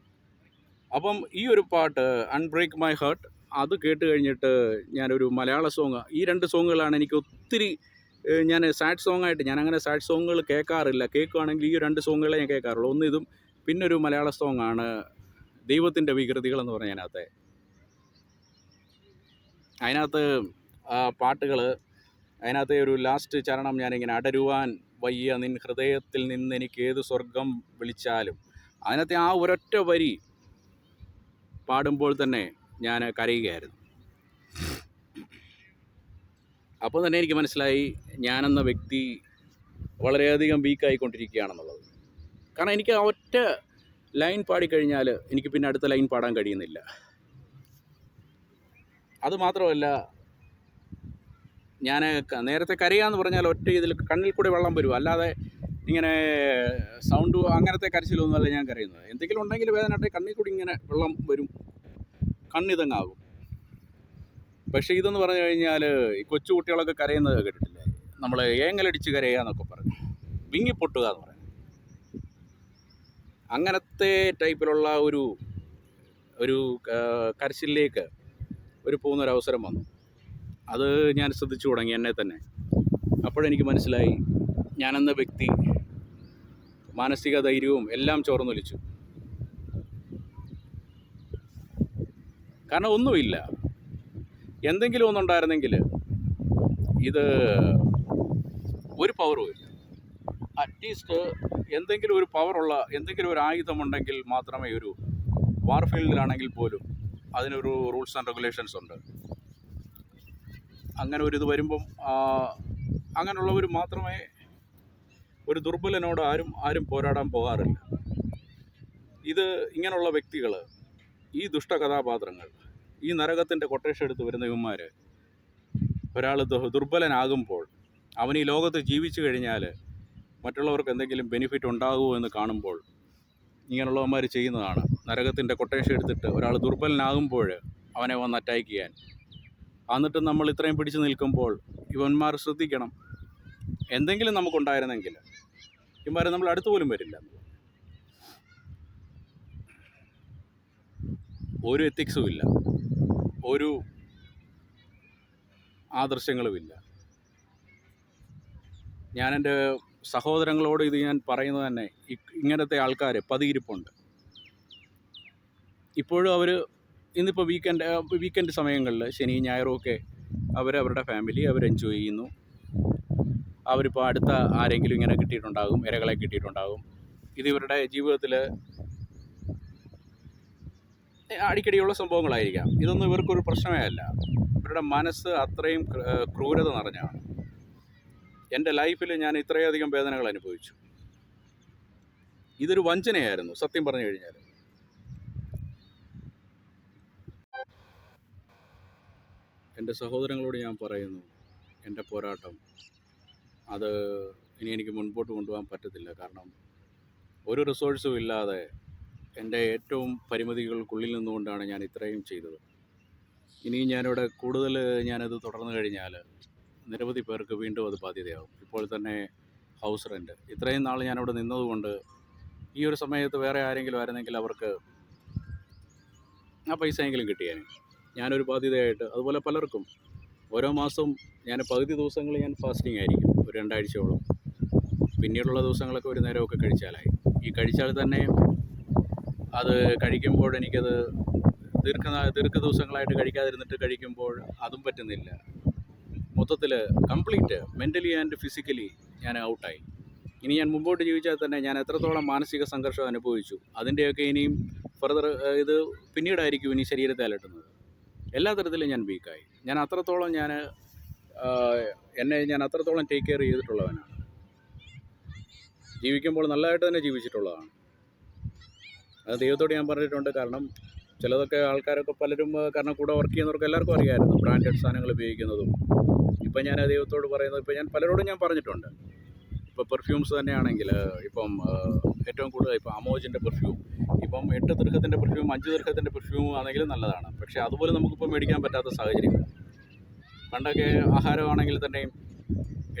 അപ്പം ഈ ഒരു പാട്ട് അൺബ്രേക്ക് മൈ ഹേർട്ട് അത് കേട്ട് കഴിഞ്ഞിട്ട് ഞാനൊരു മലയാള സോങ്, ഈ 2 സോങ്ങുകളാണ് എനിക്ക് ഒത്തിരി, ഞാൻ സാഡ് സോങ്ങായിട്ട് ഞാൻ അങ്ങനെ സാഡ് സോങ്ങുകൾ കേൾക്കാറില്ല. കേൾക്കുകയാണെങ്കിൽ ഈ 2 സോങ്ങുകളെ ഞാൻ കേൾക്കാറുള്ളൂ. ഒന്ന് ഇതും പിന്നൊരു മലയാള സോങ്ങാണ് ദൈവത്തിൻ്റെ വികൃതികൾ എന്ന് പറഞ്ഞ അതിനകത്ത് പാട്ടുകൾ, അതിനകത്തെ ഒരു ലാസ്റ്റ് ചരണം ഞാനിങ്ങനെ അടരുവാൻ വയ്യ നിൻ ഹൃദയത്തിൽ നിന്ന് എനിക്ക് ഏത് സ്വർഗം വിളിച്ചാലും, അതിനകത്തെ ആ ഒരൊറ്റ വരി പാടുമ്പോൾ തന്നെ ഞാൻ കരയുകയായിരുന്നു. അപ്പോൾ തന്നെ എനിക്ക് മനസ്സിലായി ഞാനെന്ന വ്യക്തി വളരെയധികം വീക്കായിക്കൊണ്ടിരിക്കുകയാണെന്നുള്ളത്. കാരണം എനിക്ക് ആ ഒറ്റ ലൈൻ പാടിക്കഴിഞ്ഞാൽ എനിക്ക് പിന്നെ അടുത്ത ലൈൻ പാടാൻ കഴിയുന്നില്ല. അതുമാത്രമല്ല, ഞാൻ നേരത്തെ കരയാന്ന് പറഞ്ഞാൽ ഒറ്റ ഇതിൽ കണ്ണിൽ കൂടെ വെള്ളം വരും, അല്ലാതെ ഇങ്ങനെ സൗണ്ട് അങ്ങനത്തെ കരച്ചിലൊന്നുമല്ല ഞാൻ കരയുന്നത്. എന്തെങ്കിലും ഉണ്ടെങ്കിൽ വേദനയായിട്ട് കണ്ണിൽ കൂടി ഇങ്ങനെ വെള്ളം വരും, കണ്ണിതങ്ങാകും. പക്ഷേ ഇതെന്ന് പറഞ്ഞു കഴിഞ്ഞാൽ ഈ കൊച്ചു കുട്ടികളൊക്കെ കരയുന്നത് കേട്ടിട്ടില്ലേ? നമ്മൾ ഏങ്ങലടിച്ച് കരയുക എന്നൊക്കെ പറഞ്ഞു, വിങ്ങിപ്പൊട്ടുക എന്ന് പറയും. അങ്ങനത്തെ ടൈപ്പിലുള്ള ഒരു കരച്ചിലേക്ക് പോകുന്നൊരവസരം വന്നു. അത് ഞാൻ ശ്രദ്ധിച്ചു തുടങ്ങി എന്നെ തന്നെ. അപ്പോഴെനിക്ക് മനസ്സിലായി, ഞാനെന്ന വ്യക്തി മാനസിക ധൈര്യവും എല്ലാം ചോർന്നൊലിച്ചു. കാരണം ഒന്നുമില്ല. എന്തെങ്കിലും ഒന്നുണ്ടായിരുന്നെങ്കിൽ ഇത് ഒരു പവറും ഇല്ല. അറ്റ്ലീസ്റ്റ് എന്തെങ്കിലും ഒരു പവറുള്ള എന്തെങ്കിലും ഒരു ആയുധമുണ്ടെങ്കിൽ മാത്രമേ ഒരു വാർഫീൽഡിലാണെങ്കിൽ പോലും അതിനൊരു റൂൾസ് ആൻഡ് റെഗുലേഷൻസ് ഉണ്ട്. അങ്ങനെ ഒരു ഇത് വരുമ്പം അങ്ങനെയുള്ളവർ മാത്രമേ, ഒരു ദുർബലനോട് ആരും പോരാടാൻ പോകാറില്ല. ഇത് ഇങ്ങനെയുള്ള വ്യക്തികൾ, ഈ ദുഷ്ടകഥാപാത്രങ്ങൾ, ഈ നരകത്തിൻ്റെ കൊട്ടേഷൻ എടുത്ത് വരുന്ന ഇവന്മാർ, ഒരാൾ ദുർബലനാകുമ്പോൾ അവൻ ഈ ലോകത്ത് ജീവിച്ചു കഴിഞ്ഞാൽ മറ്റുള്ളവർക്ക് എന്തെങ്കിലും ബെനിഫിറ്റ് ഉണ്ടാകുമോ എന്ന് കാണുമ്പോൾ ഇങ്ങനെയുള്ളവന്മാർ ചെയ്യുന്നതാണ്. നരകത്തിൻ്റെ കൊട്ടേഷൻ എടുത്തിട്ട് ഒരാൾ ദുർബലനാകുമ്പോൾ അവനെ വന്ന് അറ്റാക്ക് ചെയ്യാൻ. എന്നിട്ട് നമ്മൾ ഇത്രയും പിടിച്ചു നിൽക്കുമ്പോൾ ഇവന്മാർ ശ്രദ്ധിക്കണം, എന്തെങ്കിലും നമുക്കുണ്ടായിരുന്നെങ്കിൽ ഇവന്മാരെ നമ്മൾ അടുത്ത് പോലും വരില്ല. ഒരു എത്തിക്സും ഇല്ല, ഒരു ആദർശങ്ങളുമില്ല. ഞാൻ എൻ്റെ സഹോദരങ്ങളോട് ഇത് ഞാൻ പറയുന്നത് തന്നെ, ഇങ്ങനത്തെ ആൾക്കാർ പതിയിരിപ്പുണ്ട്. ഇപ്പോഴും അവർ ഇന്നിപ്പോൾ വീക്കെൻഡ് സമയങ്ങളിൽ ശനി ഞായറുമൊക്കെ അവരവരുടെ ഫാമിലി അവർ എൻജോയ് ചെയ്യുന്നു. അവരിപ്പോൾ അടുത്ത ആരെങ്കിലും ഇങ്ങനെ കിട്ടിയിട്ടുണ്ടാകും, ഇരകളെ കിട്ടിയിട്ടുണ്ടാകും. ഇത് ഇവരുടെ ജീവിതത്തിൽ അടിക്കടിയുള്ള സംഭവങ്ങളായിരിക്കാം. ഇതൊന്നും ഇവർക്കൊരു പ്രശ്നമേ അല്ല. ഇവരുടെ മനസ്സ് അത്രയും ക്രൂരത നിറഞ്ഞാണ്. എൻ്റെ ലൈഫിൽ ഞാൻ ഇത്രയധികം വേദനകൾ അനുഭവിച്ചു. ഇതൊരു വഞ്ചനയായിരുന്നു സത്യം പറഞ്ഞു കഴിഞ്ഞാൽ. എൻ്റെ സഹോദരങ്ങളോട് ഞാൻ പറയുന്നു, എൻ്റെ പോരാട്ടം അത് ഇനി എനിക്ക് മുൻപോട്ട് കൊണ്ടുപോകാൻ പറ്റത്തില്ല. കാരണം ഒരു റിസോഴ്സും ഇല്ലാതെ എൻ്റെ ഏറ്റവും പരിമിതികൾക്കുള്ളിൽ നിന്നുകൊണ്ടാണ് ഞാൻ ഇത്രയും ചെയ്തത്. ഇനിയും ഞാനിവിടെ കൂടുതൽ ഞാനത് തുടർന്നു കഴിഞ്ഞാൽ നിരവധി പേർക്ക് വീണ്ടും അത് ബാധ്യതയാകും. ഇപ്പോൾ തന്നെ ഹൗസ് റെൻറ്റ്, ഇത്രയും നാൾ ഞാനിവിടെ നിന്നതുകൊണ്ട് ഈ ഒരു സമയത്ത് വേറെ ആരെങ്കിലും ആയിരുന്നെങ്കിൽ അവർക്ക് ആ പൈസയെങ്കിലും കിട്ടിയേനെ. ഞാനൊരു ബാധ്യതയായിട്ട്, അതുപോലെ പലർക്കും ഓരോ മാസവും ഞാൻ പകുതി ദിവസങ്ങൾ ഞാൻ ഫാസ്റ്റിംഗ് ആയിരിക്കും, ഒരു 2 ആഴ്ചയോളം. പിന്നീടുള്ള ദിവസങ്ങളൊക്കെ ഒരു നേരമൊക്കെ കഴിച്ചാലായി. ഈ കഴിച്ചാൽ തന്നെ അത് കഴിക്കുമ്പോൾ എനിക്കത് ദീർഘ ദിവസങ്ങളായിട്ട് കഴിക്കാതിരുന്നിട്ട് കഴിക്കുമ്പോൾ അതും പറ്റുന്നില്ല. മൊത്തത്തിൽ കംപ്ലീറ്റ് മെൻ്റലി ആൻഡ് ഫിസിക്കലി ഞാൻ ഔട്ടായി. ഇനി ഞാൻ മുമ്പോട്ട് ജീവിച്ചാൽ തന്നെ ഞാൻ എത്രത്തോളം മാനസിക സംഘർഷം അനുഭവിച്ചു, അതിൻ്റെയൊക്കെ ഇനിയും ഫർദർ ഇത് പിന്നീടായിരിക്കും ഇനി ശരീരത്തെ അലട്ടുന്നത്. എല്ലാ തരത്തിലും ഞാൻ വീക്കായി. ഞാൻ അത്രത്തോളം എന്നെ അത്രത്തോളം ടേക്ക് കെയർ ചെയ്തിട്ടുള്ളവനാണ്. ജീവിക്കുമ്പോൾ നല്ലതായിട്ട് തന്നെ ജീവിച്ചിട്ടുള്ളതാണ്. അത് ദൈവത്തോട് ഞാൻ പറഞ്ഞിട്ടുണ്ട്. കാരണം ചിലതൊക്കെ ആൾക്കാരൊക്കെ പലരും, കാരണം കൂടെ വർക്ക് ചെയ്യുന്നവർക്ക് എല്ലാവർക്കും അറിയാമായിരുന്നു ബ്രാൻഡഡ് സാധനങ്ങൾ ഉപയോഗിക്കുന്നതും. ഇപ്പം ഞാൻ ദൈവത്തോട് പറയുന്നത്, ഇപ്പോൾ ഞാൻ പലരോടും ഞാൻ പറഞ്ഞിട്ടുണ്ട്. ഇപ്പോൾ പെർഫ്യൂംസ് തന്നെയാണെങ്കിൽ ഇപ്പം ഏറ്റവും കൂടുതൽ ഇപ്പോൾ അമോജിൻ്റെ പെർഫ്യൂം ഇപ്പം 8 ദീർഘത്തിൻ്റെ പെർഫ്യൂം 5 ദീർഘത്തിൻ്റെ പെർഫ്യൂം ആണെങ്കിലും നല്ലതാണ്. പക്ഷേ അതുപോലെ നമുക്കിപ്പോൾ മേടിക്കാൻ പറ്റാത്ത സാഹചര്യങ്ങൾ. പണ്ടൊക്കെ ആഹാരമാണെങ്കിൽ തന്നെയും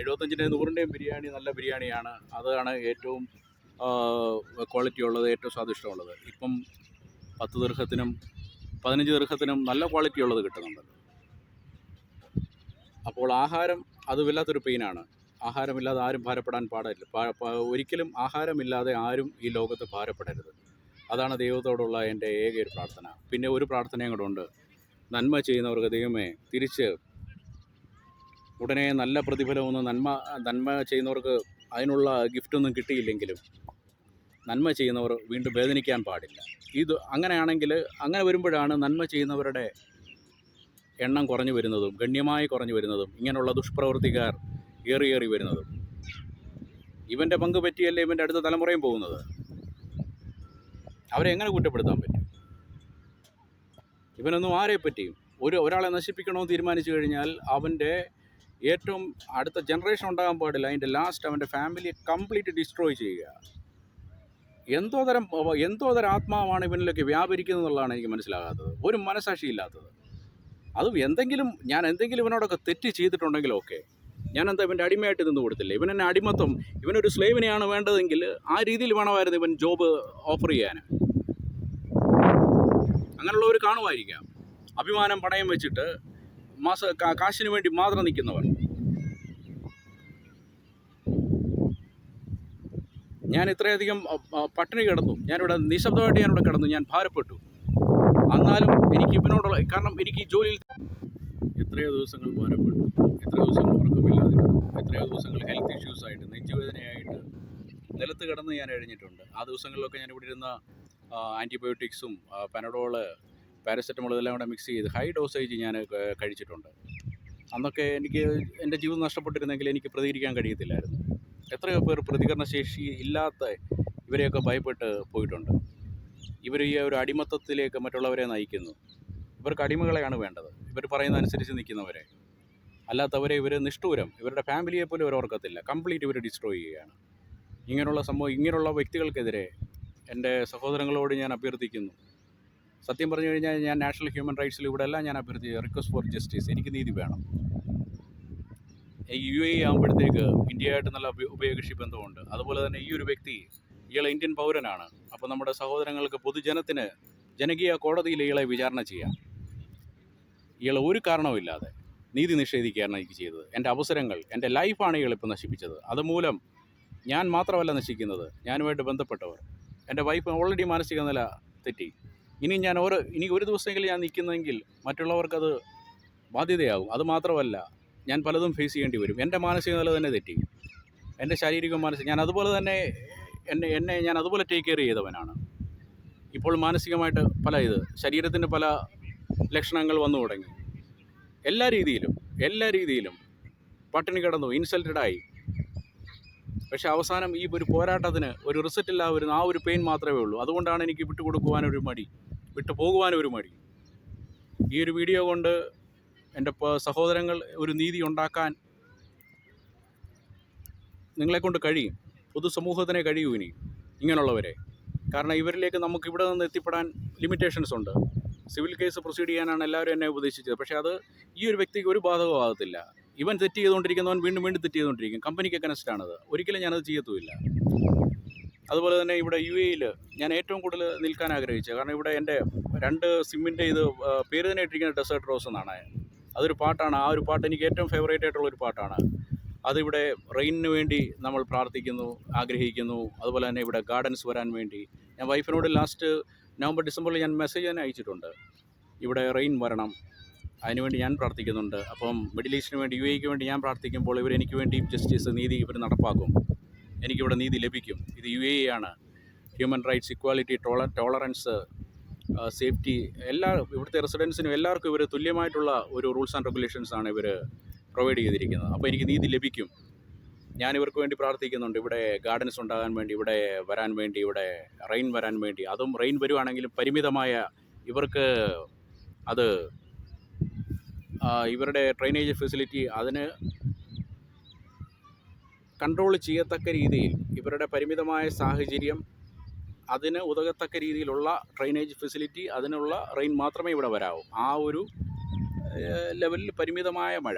75-ൻ്റെയും 100-ൻ്റെയും ബിരിയാണി നല്ല ബിരിയാണിയാണ്, അതാണ് ഏറ്റവും ക്വാളിറ്റി ഉള്ളത്, ഏറ്റവും സ്വാദിഷ്ടമുള്ളത്. ഇപ്പം 10 ദീർഘത്തിനും 15 ദീർഘത്തിനും നല്ല ക്വാളിറ്റി ഉള്ളത് കിട്ടുന്നുണ്ടല്ലോ. അപ്പോൾ ആഹാരം അത് വല്ലാത്തൊരു പെയിനാണ്. ആഹാരമില്ലാതെ ആരും ഭാരപ്പെടാൻ പാടില്ല. ഒരിക്കലും ആഹാരമില്ലാതെ ആരും ഈ ലോകത്ത് ഭാരപ്പെടരുത്. അതാണ് ദൈവത്തോടുള്ള എൻ്റെ ഏക ഒരു പ്രാർത്ഥന. പിന്നെ ഒരു പ്രാർത്ഥനയും കൂടെ ഉണ്ട്. നന്മ ചെയ്യുന്നവർക്ക് ദൈവമേ തിരിച്ച് ഉടനെ നല്ല പ്രതിഫലമൊന്നും, നന്മ ചെയ്യുന്നവർക്ക് അതിനുള്ള ഗിഫ്റ്റൊന്നും കിട്ടിയില്ലെങ്കിലും നന്മ ചെയ്യുന്നവർ വീണ്ടും വേദനിക്കാൻ പാടില്ല. ഇത് അങ്ങനെയാണെങ്കിൽ, അങ്ങനെ വരുമ്പോഴാണ് നന്മ ചെയ്യുന്നവരുടെ എണ്ണം കുറഞ്ഞു വരുന്നതും ഗണ്യമായി കുറഞ്ഞു വരുന്നതും ഇങ്ങനെയുള്ള ദുഷ്പ്രവർത്തിക്കാർ ഏറി വരുന്നതും. ഇവൻ്റെ പങ്ക് പറ്റിയല്ലേ ഇവൻ്റെ അടുത്ത തലമുറയും പോകുന്നത്. അവരെ എങ്ങനെ കുറ്റപ്പെടുത്താൻ പറ്റും? ഇവനൊന്നും ആരെ പറ്റിയും ഒരാളെ നശിപ്പിക്കണമെന്ന് തീരുമാനിച്ചു കഴിഞ്ഞാൽ അവൻ്റെ ഏറ്റവും അടുത്ത ജനറേഷൻ ഉണ്ടാകാൻ പാടില്ല. അതിൻ്റെ ലാസ്റ്റ് അവൻ്റെ ഫാമിലിയെ കംപ്ലീറ്റ് ഡിസ്ട്രോയ് ചെയ്യുക. എന്തോ തരം ആത്മാവാണ് ഇവനിലേക്ക് വ്യാപരിക്കുന്നത് എന്നുള്ളതാണ് എനിക്ക് മനസ്സിലാകാത്തത്. ഒരു മനസാക്ഷി ഇല്ലാത്തത്. അതും ഞാൻ എന്തെങ്കിലും ഇവനോടൊക്കെ തെറ്റ് ചെയ്തിട്ടുണ്ടെങ്കിൽ ഓക്കെ, ഞാനെന്താ ഇവൻ്റെ അടിമയായിട്ട് നിന്ന് കൊടുത്തില്ല? ഇവൻ എന്നെ അടിമത്തം, ഇവനൊരു സ്ലേവിനെയാണ് വേണ്ടതെങ്കിൽ ആ രീതിയിൽ വേണമായിരുന്നു ഇവൻ ജോബ് ഓഫർ ചെയ്യാൻ. അങ്ങനെയുള്ളവർ കാണുമായിരിക്കാം. അഭിമാനം പണയം വെച്ചിട്ട് കാശിന് വേണ്ടി മാത്രം നിൽക്കുന്നവർ. ഞാൻ ഇത്രയധികം പട്ടിണി കിടന്നു, ഞാനിവിടെ നിശബ്ദമായിട്ട് ഞാനിവിടെ കിടന്നു, ഞാൻ ഭാരപ്പെട്ടു. എന്നാലും എനിക്ക് ഇവനോടുള്ള, കാരണം എനിക്ക് ഈ ജോലിയിൽ എത്രയോ ദിവസങ്ങൾ ഭാരപ്പെട്ടു, എത്രയോ ദിവസങ്ങൾ ഉറക്കമില്ലാതിരുന്നു, എത്രയോ ദിവസങ്ങൾ ഹെൽത്ത് ഇഷ്യൂസായിട്ട്, നെഞ്ചുവേദനയായിട്ട് നിലത്ത് കിടന്ന് ഞാൻ എഴുന്നിട്ടുണ്ട്. ആ ദിവസങ്ങളിലൊക്കെ ഞാൻ ഇവിടെ ഇരുന്ന ആൻറ്റിബയോട്ടിക്സും പനഡോള്, പാരസെറ്റമോൾ ഇതെല്ലാം കൂടെ മിക്സ് ചെയ്ത് ഹൈ ഡോസേജ് ഞാൻ കഴിച്ചിട്ടുണ്ട്. അന്നൊക്കെ എനിക്ക് എൻ്റെ ജീവിതം നഷ്ടപ്പെട്ടിരുന്നെങ്കിൽ എനിക്ക് പ്രതികരിക്കാൻ കഴിയത്തില്ലായിരുന്നു. എത്രയോ പേർ പ്രതികരണശേഷി ഇല്ലാത്ത ഇവരെയൊക്കെ ഭയപ്പെട്ട് പോയിട്ടുണ്ട്. ഇവർ ഈ ഒരു അടിമത്തത്തിലേക്ക് മറ്റുള്ളവരെ നയിക്കുന്നു. ഇവർക്ക് അടിമകളെയാണ് വേണ്ടത്, ഇവർ പറയുന്ന അനുസരിച്ച് നിൽക്കുന്നവരെ. അല്ലാത്തവരെ ഇവർ നിഷ്ഠൂരം, ഇവരുടെ ഫാമിലിയെ പോലും ഇവർ ഓർക്കത്തില്ല, കംപ്ലീറ്റ് ഇവർ ഡിസ്ട്രോയ് ചെയ്യുകയാണ്. ഇങ്ങനെയുള്ള വ്യക്തികൾക്കെതിരെ എൻ്റെ സഹോദരങ്ങളോട് ഞാൻ അഭ്യർത്ഥിക്കുന്നു. സത്യം പറഞ്ഞു കഴിഞ്ഞാൽ ഞാൻ നാഷണൽ ഹ്യൂമൻ റൈറ്റ്സിൽ ഇവിടെ എല്ലാം ഞാൻ റിക്വസ്റ്റ് ഫോർ ജസ്റ്റിസ്. എനിക്ക് നീതി വേണം. UAE ആകുമ്പോഴത്തേക്ക് ഇന്ത്യയായിട്ട് നല്ല ഉഭയകക്ഷി ബന്ധമുണ്ട്. അതുപോലെ തന്നെ ഈ ഒരു വ്യക്തി, ഇയാൾ ഇന്ത്യൻ പൗരനാണ്. അപ്പോൾ നമ്മുടെ സഹോദരങ്ങൾക്ക്, പൊതുജനത്തിന് ജനകീയ കോടതിയിൽ ഇയാളെ വിചാരണ ചെയ്യാം. ഇയാൾ ഒരു കാരണവുമില്ലാതെ നീതി നിഷേധിക്കുകയാണ് എനിക്ക് ചെയ്തത്. എൻ്റെ അവസരങ്ങൾ, എൻ്റെ ലൈഫാണ് ഇയാളിപ്പോൾ നശിപ്പിച്ചത്. അതുമൂലം ഞാൻ മാത്രമല്ല നശിക്കുന്നത്, ഞാനുമായിട്ട് ബന്ധപ്പെട്ടവർ. എൻ്റെ വൈഫ് ഓൾറെഡി മാനസിക നില തെറ്റി. ഇനി ഒരു ദിവസമെങ്കിലും ഞാൻ നിൽക്കുന്നെങ്കിൽ മറ്റുള്ളവർക്കത് ബാധ്യതയാകും. അതുമാത്രമല്ല, ഞാൻ പലതും ഫേസ് ചെയ്യേണ്ടി വരും. എൻ്റെ മാനസിക നില തന്നെ തെറ്റി, എൻ്റെ ശാരീരികവും ഞാൻ അതുപോലെ തന്നെ എന്നെ ഞാൻ അതുപോലെ ടേക്ക് കെയർ ചെയ്തവനാണ്. ഇപ്പോൾ മാനസികമായിട്ട് ശരീരത്തിന് പല ലക്ഷണങ്ങൾ വന്നു തുടങ്ങി. എല്ലാ രീതിയിലും പട്ടിണി കിടന്നു, ഇൻസൾട്ടഡായി. പക്ഷേ അവസാനം ഈ ഒരു പോരാട്ടത്തിന് ഒരു റിസൾട്ട് ഇല്ല വരുന്ന ആ ഒരു പെയിൻ മാത്രമേ ഉള്ളൂ. അതുകൊണ്ടാണ് എനിക്ക് വിട്ടു പോകുവാനൊരു മടി. ഈ ഒരു വീഡിയോ കൊണ്ട് എൻ്റെ സഹോദരങ്ങൾ ഒരു നീതി ഉണ്ടാക്കാൻ നിങ്ങളെക്കൊണ്ട് കഴിയും, പൊതുസമൂഹത്തിനെ കഴിയൂ ഇനി ഇങ്ങനെയുള്ളവരെ. കാരണം ഇവരിലേക്ക് നമുക്ക് ഇവിടെ നിന്ന് എത്തിപ്പെടാൻ ലിമിറ്റേഷൻസ് ഉണ്ട്. സിവിൽ കേസ് പ്രൊസീഡ് ചെയ്യാനാണ് എല്ലാവരും എന്നെ ഉപദേശിച്ചത്. പക്ഷേ അത് ഈ ഒരു വ്യക്തിക്ക് ഒരു ബാധകമാകത്തില്ല. ഇവൻ തെറ്റ് ചെയ്തുകൊണ്ടിരിക്കുന്നവൻ വീണ്ടും തെറ്റ് ചെയ്തുകൊണ്ടിരിക്കും. കമ്പനിക്ക് അഗനസ്റ്റാണത്. ഒരിക്കലും ഞാനത് ചെയ്യത്തുമില്ല. അതുപോലെ തന്നെ ഇവിടെ UAE ഞാൻ ഏറ്റവും കൂടുതൽ നിൽക്കാൻ ആഗ്രഹിച്ചത്, കാരണം ഇവിടെ എൻ്റെ 2 സിമ്മിൻ്റെ പേര് തന്നെ ഇട്ടിരിക്കുന്ന ഡെസേർട്ട് റോസ് എന്നാണ്. അതൊരു പാട്ടാണ്. ആ ഒരു പാട്ട് എനിക്ക് ഏറ്റവും ഫേവറേറ്റ് ആയിട്ടുള്ളൊരു പാട്ടാണ്. അതിവിടെ റെയിനിന് വേണ്ടി നമ്മൾ പ്രാർത്ഥിക്കുന്നു, ആഗ്രഹിക്കുന്നു. അതുപോലെ തന്നെ ഇവിടെ ഗാർഡൻസ് വരാൻ വേണ്ടി ഞാൻ വൈഫിനോട് ലാസ്റ്റ് നവംബർ ഡിസംബറിൽ ഞാൻ മെസ്സേജ് തന്നെ അയച്ചിട്ടുണ്ട്. ഇവിടെ റെയിൻ വരണം, അതിനുവേണ്ടി ഞാൻ പ്രാർത്ഥിക്കുന്നുണ്ട്. അപ്പം മിഡിൽ ഈസ്റ്റിന് വേണ്ടി, UAEക്ക് വേണ്ടി ഞാൻ പ്രാർത്ഥിക്കുമ്പോൾ എനിക്ക് വേണ്ടി ജസ്റ്റിസ്, നീതി ഇവർ നടപ്പാക്കും. എനിക്കിവിടെ നീതി ലഭിക്കും. ഇത് UAE ആണ്. Human rights, equality, tolerance, safety, ഇവിടുത്തെ റെസിഡൻസിനും എല്ലാവർക്കും ഇവർ തുല്യമായിട്ടുള്ള ഒരു റൂൾസ് ആൻഡ് റെഗുലേഷൻസാണ് ഇവർ പ്രൊവൈഡ് ചെയ്തിരിക്കുന്നത്. അപ്പോൾ എനിക്ക് നീതി ലഭിക്കും. ഞാൻ ഇവർക്ക് വേണ്ടി പ്രാർത്ഥിക്കുന്നുണ്ട്. ഇവിടെ ഗാർഡൻസ് ഉണ്ടാകാൻ വേണ്ടി, ഇവിടെ വരാൻ വേണ്ടി, ഇവിടെ റെയിൻ വരാൻ വേണ്ടി. അതും റെയിൻ വരുവാണെങ്കിലും പരിമിതമായ, ഇവർക്ക് അത് ഇവരുടെ ഡ്രെയിനേജ് ഫെസിലിറ്റി അതിന് കൺട്രോൾ ചെയ്യത്തക്ക രീതിയിൽ, ഇവരുടെ പരിമിതമായ സാഹചര്യം അതിന് ഉതകത്തക്ക രീതിയിലുള്ള ഡ്രെയിനേജ് ഫെസിലിറ്റി, അതിനുള്ള റെയിൻ മാത്രമേ ഇവിടെ വരാവൂ. ആ ഒരു ലെവലിൽ പരിമിതമായ മഴ,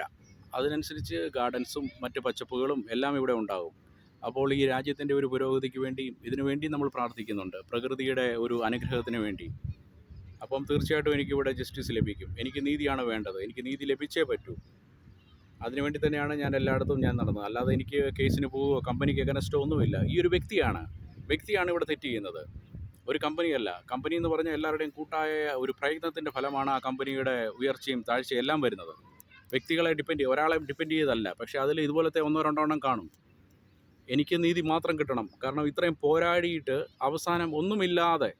അതിനനുസരിച്ച് ഗാർഡൻസും മറ്റ് പച്ചപ്പുകളും എല്ലാം ഇവിടെ ഉണ്ടാകും. അപ്പോൾ ഈ രാജ്യത്തിൻ്റെ ഒരു പുരോഗതിക്ക് വേണ്ടിയും ഇതിനു വേണ്ടി നമ്മൾ പ്രാർത്ഥിക്കുന്നുണ്ട്, പ്രകൃതിയുടെ ഒരു അനുഗ്രഹത്തിന് വേണ്ടി. അപ്പം തീർച്ചയായിട്ടും എനിക്കിവിടെ ജസ്റ്റിസ് ലഭിക്കും. എനിക്ക് നീതിയാണ് വേണ്ടത്. എനിക്ക് നീതി ലഭിച്ചേ പറ്റൂ. അതിനുവേണ്ടി തന്നെയാണ് ഞാൻ എല്ലായിടത്തും നടന്നത്. അല്ലാതെ എനിക്ക് കേസിന് പോവുകയോ കമ്പനിക്ക് അഗനസ്റ്റോ ഒന്നുമില്ല. ഈ ഒരു വ്യക്തിയാണ് ഇവിടെ തെറ്റ് ചെയ്യുന്നത്, ഒരു കമ്പനിയല്ല. കമ്പനി എന്ന് പറഞ്ഞാൽ എല്ലാവരുടെയും കൂട്ടായ ഒരു പ്രയത്നത്തിൻ്റെ ഫലമാണ് ആ കമ്പനിയുടെ ഉയർച്ചയും താഴ്ചയും എല്ലാം വരുന്നത്. വ്യക്തികളെ ഒരാളെ ഡിപ്പെൻഡ് ചെയ്തല്ല. പക്ഷേ അതിൽ ഇതുപോലത്തെ 1-2 എണ്ണം കാണും. എനിക്ക് നീതി മാത്രം കിട്ടണം. കാരണം ഇത്രയും പോരാടിയിട്ട് അവസാനം ഒന്നുമില്ലാതെ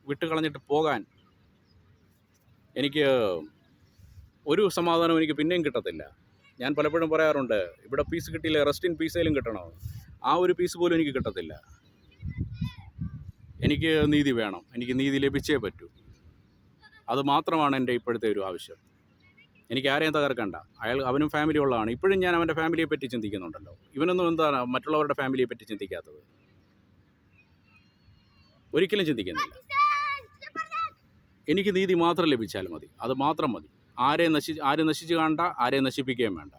വിട്ടുകളഞ്ഞിട്ട് പോകാൻ എനിക്ക് ഒരു സമാധാനം എനിക്ക് പിന്നെയും കിട്ടത്തില്ല. ഞാൻ പലപ്പോഴും പറയാറുണ്ട്, ഇവിടെ പീസ് കിട്ടിയില്ല, റെസ്റ്റ് ഇൻ പീസേലും കിട്ടണം. ആ ഒരു പീസ് പോലും എനിക്ക് കിട്ടത്തില്ല. എനിക്ക് നീതി വേണം. എനിക്ക് നീതി ലഭിച്ചേ പറ്റൂ. അത് മാത്രമാണ് എൻ്റെ ഇപ്പോഴത്തെ ഒരു ആവശ്യം. എനിക്ക് ആരെയും തകർക്കണ്ട. അവനും ഫാമിലി ഉള്ളതാണ്. ഇപ്പോഴും ഞാൻ അവൻ്റെ ഫാമിലിയെ പറ്റി ചിന്തിക്കുന്നുണ്ടല്ലോ. ഇവനൊന്നും എന്താണ് മറ്റുള്ളവരുടെ ഫാമിലിയെ പറ്റി ചിന്തിക്കാത്തത്? ഒരിക്കലും ചിന്തിക്കുന്നില്ല. എനിക്ക് നീതി മാത്രം ലഭിച്ചാൽ മതി, അത് മാത്രം മതി. ആരെയും നശിച്ച് കാണണ്ട, ആരെയും നശിപ്പിക്കുകയും വേണ്ട.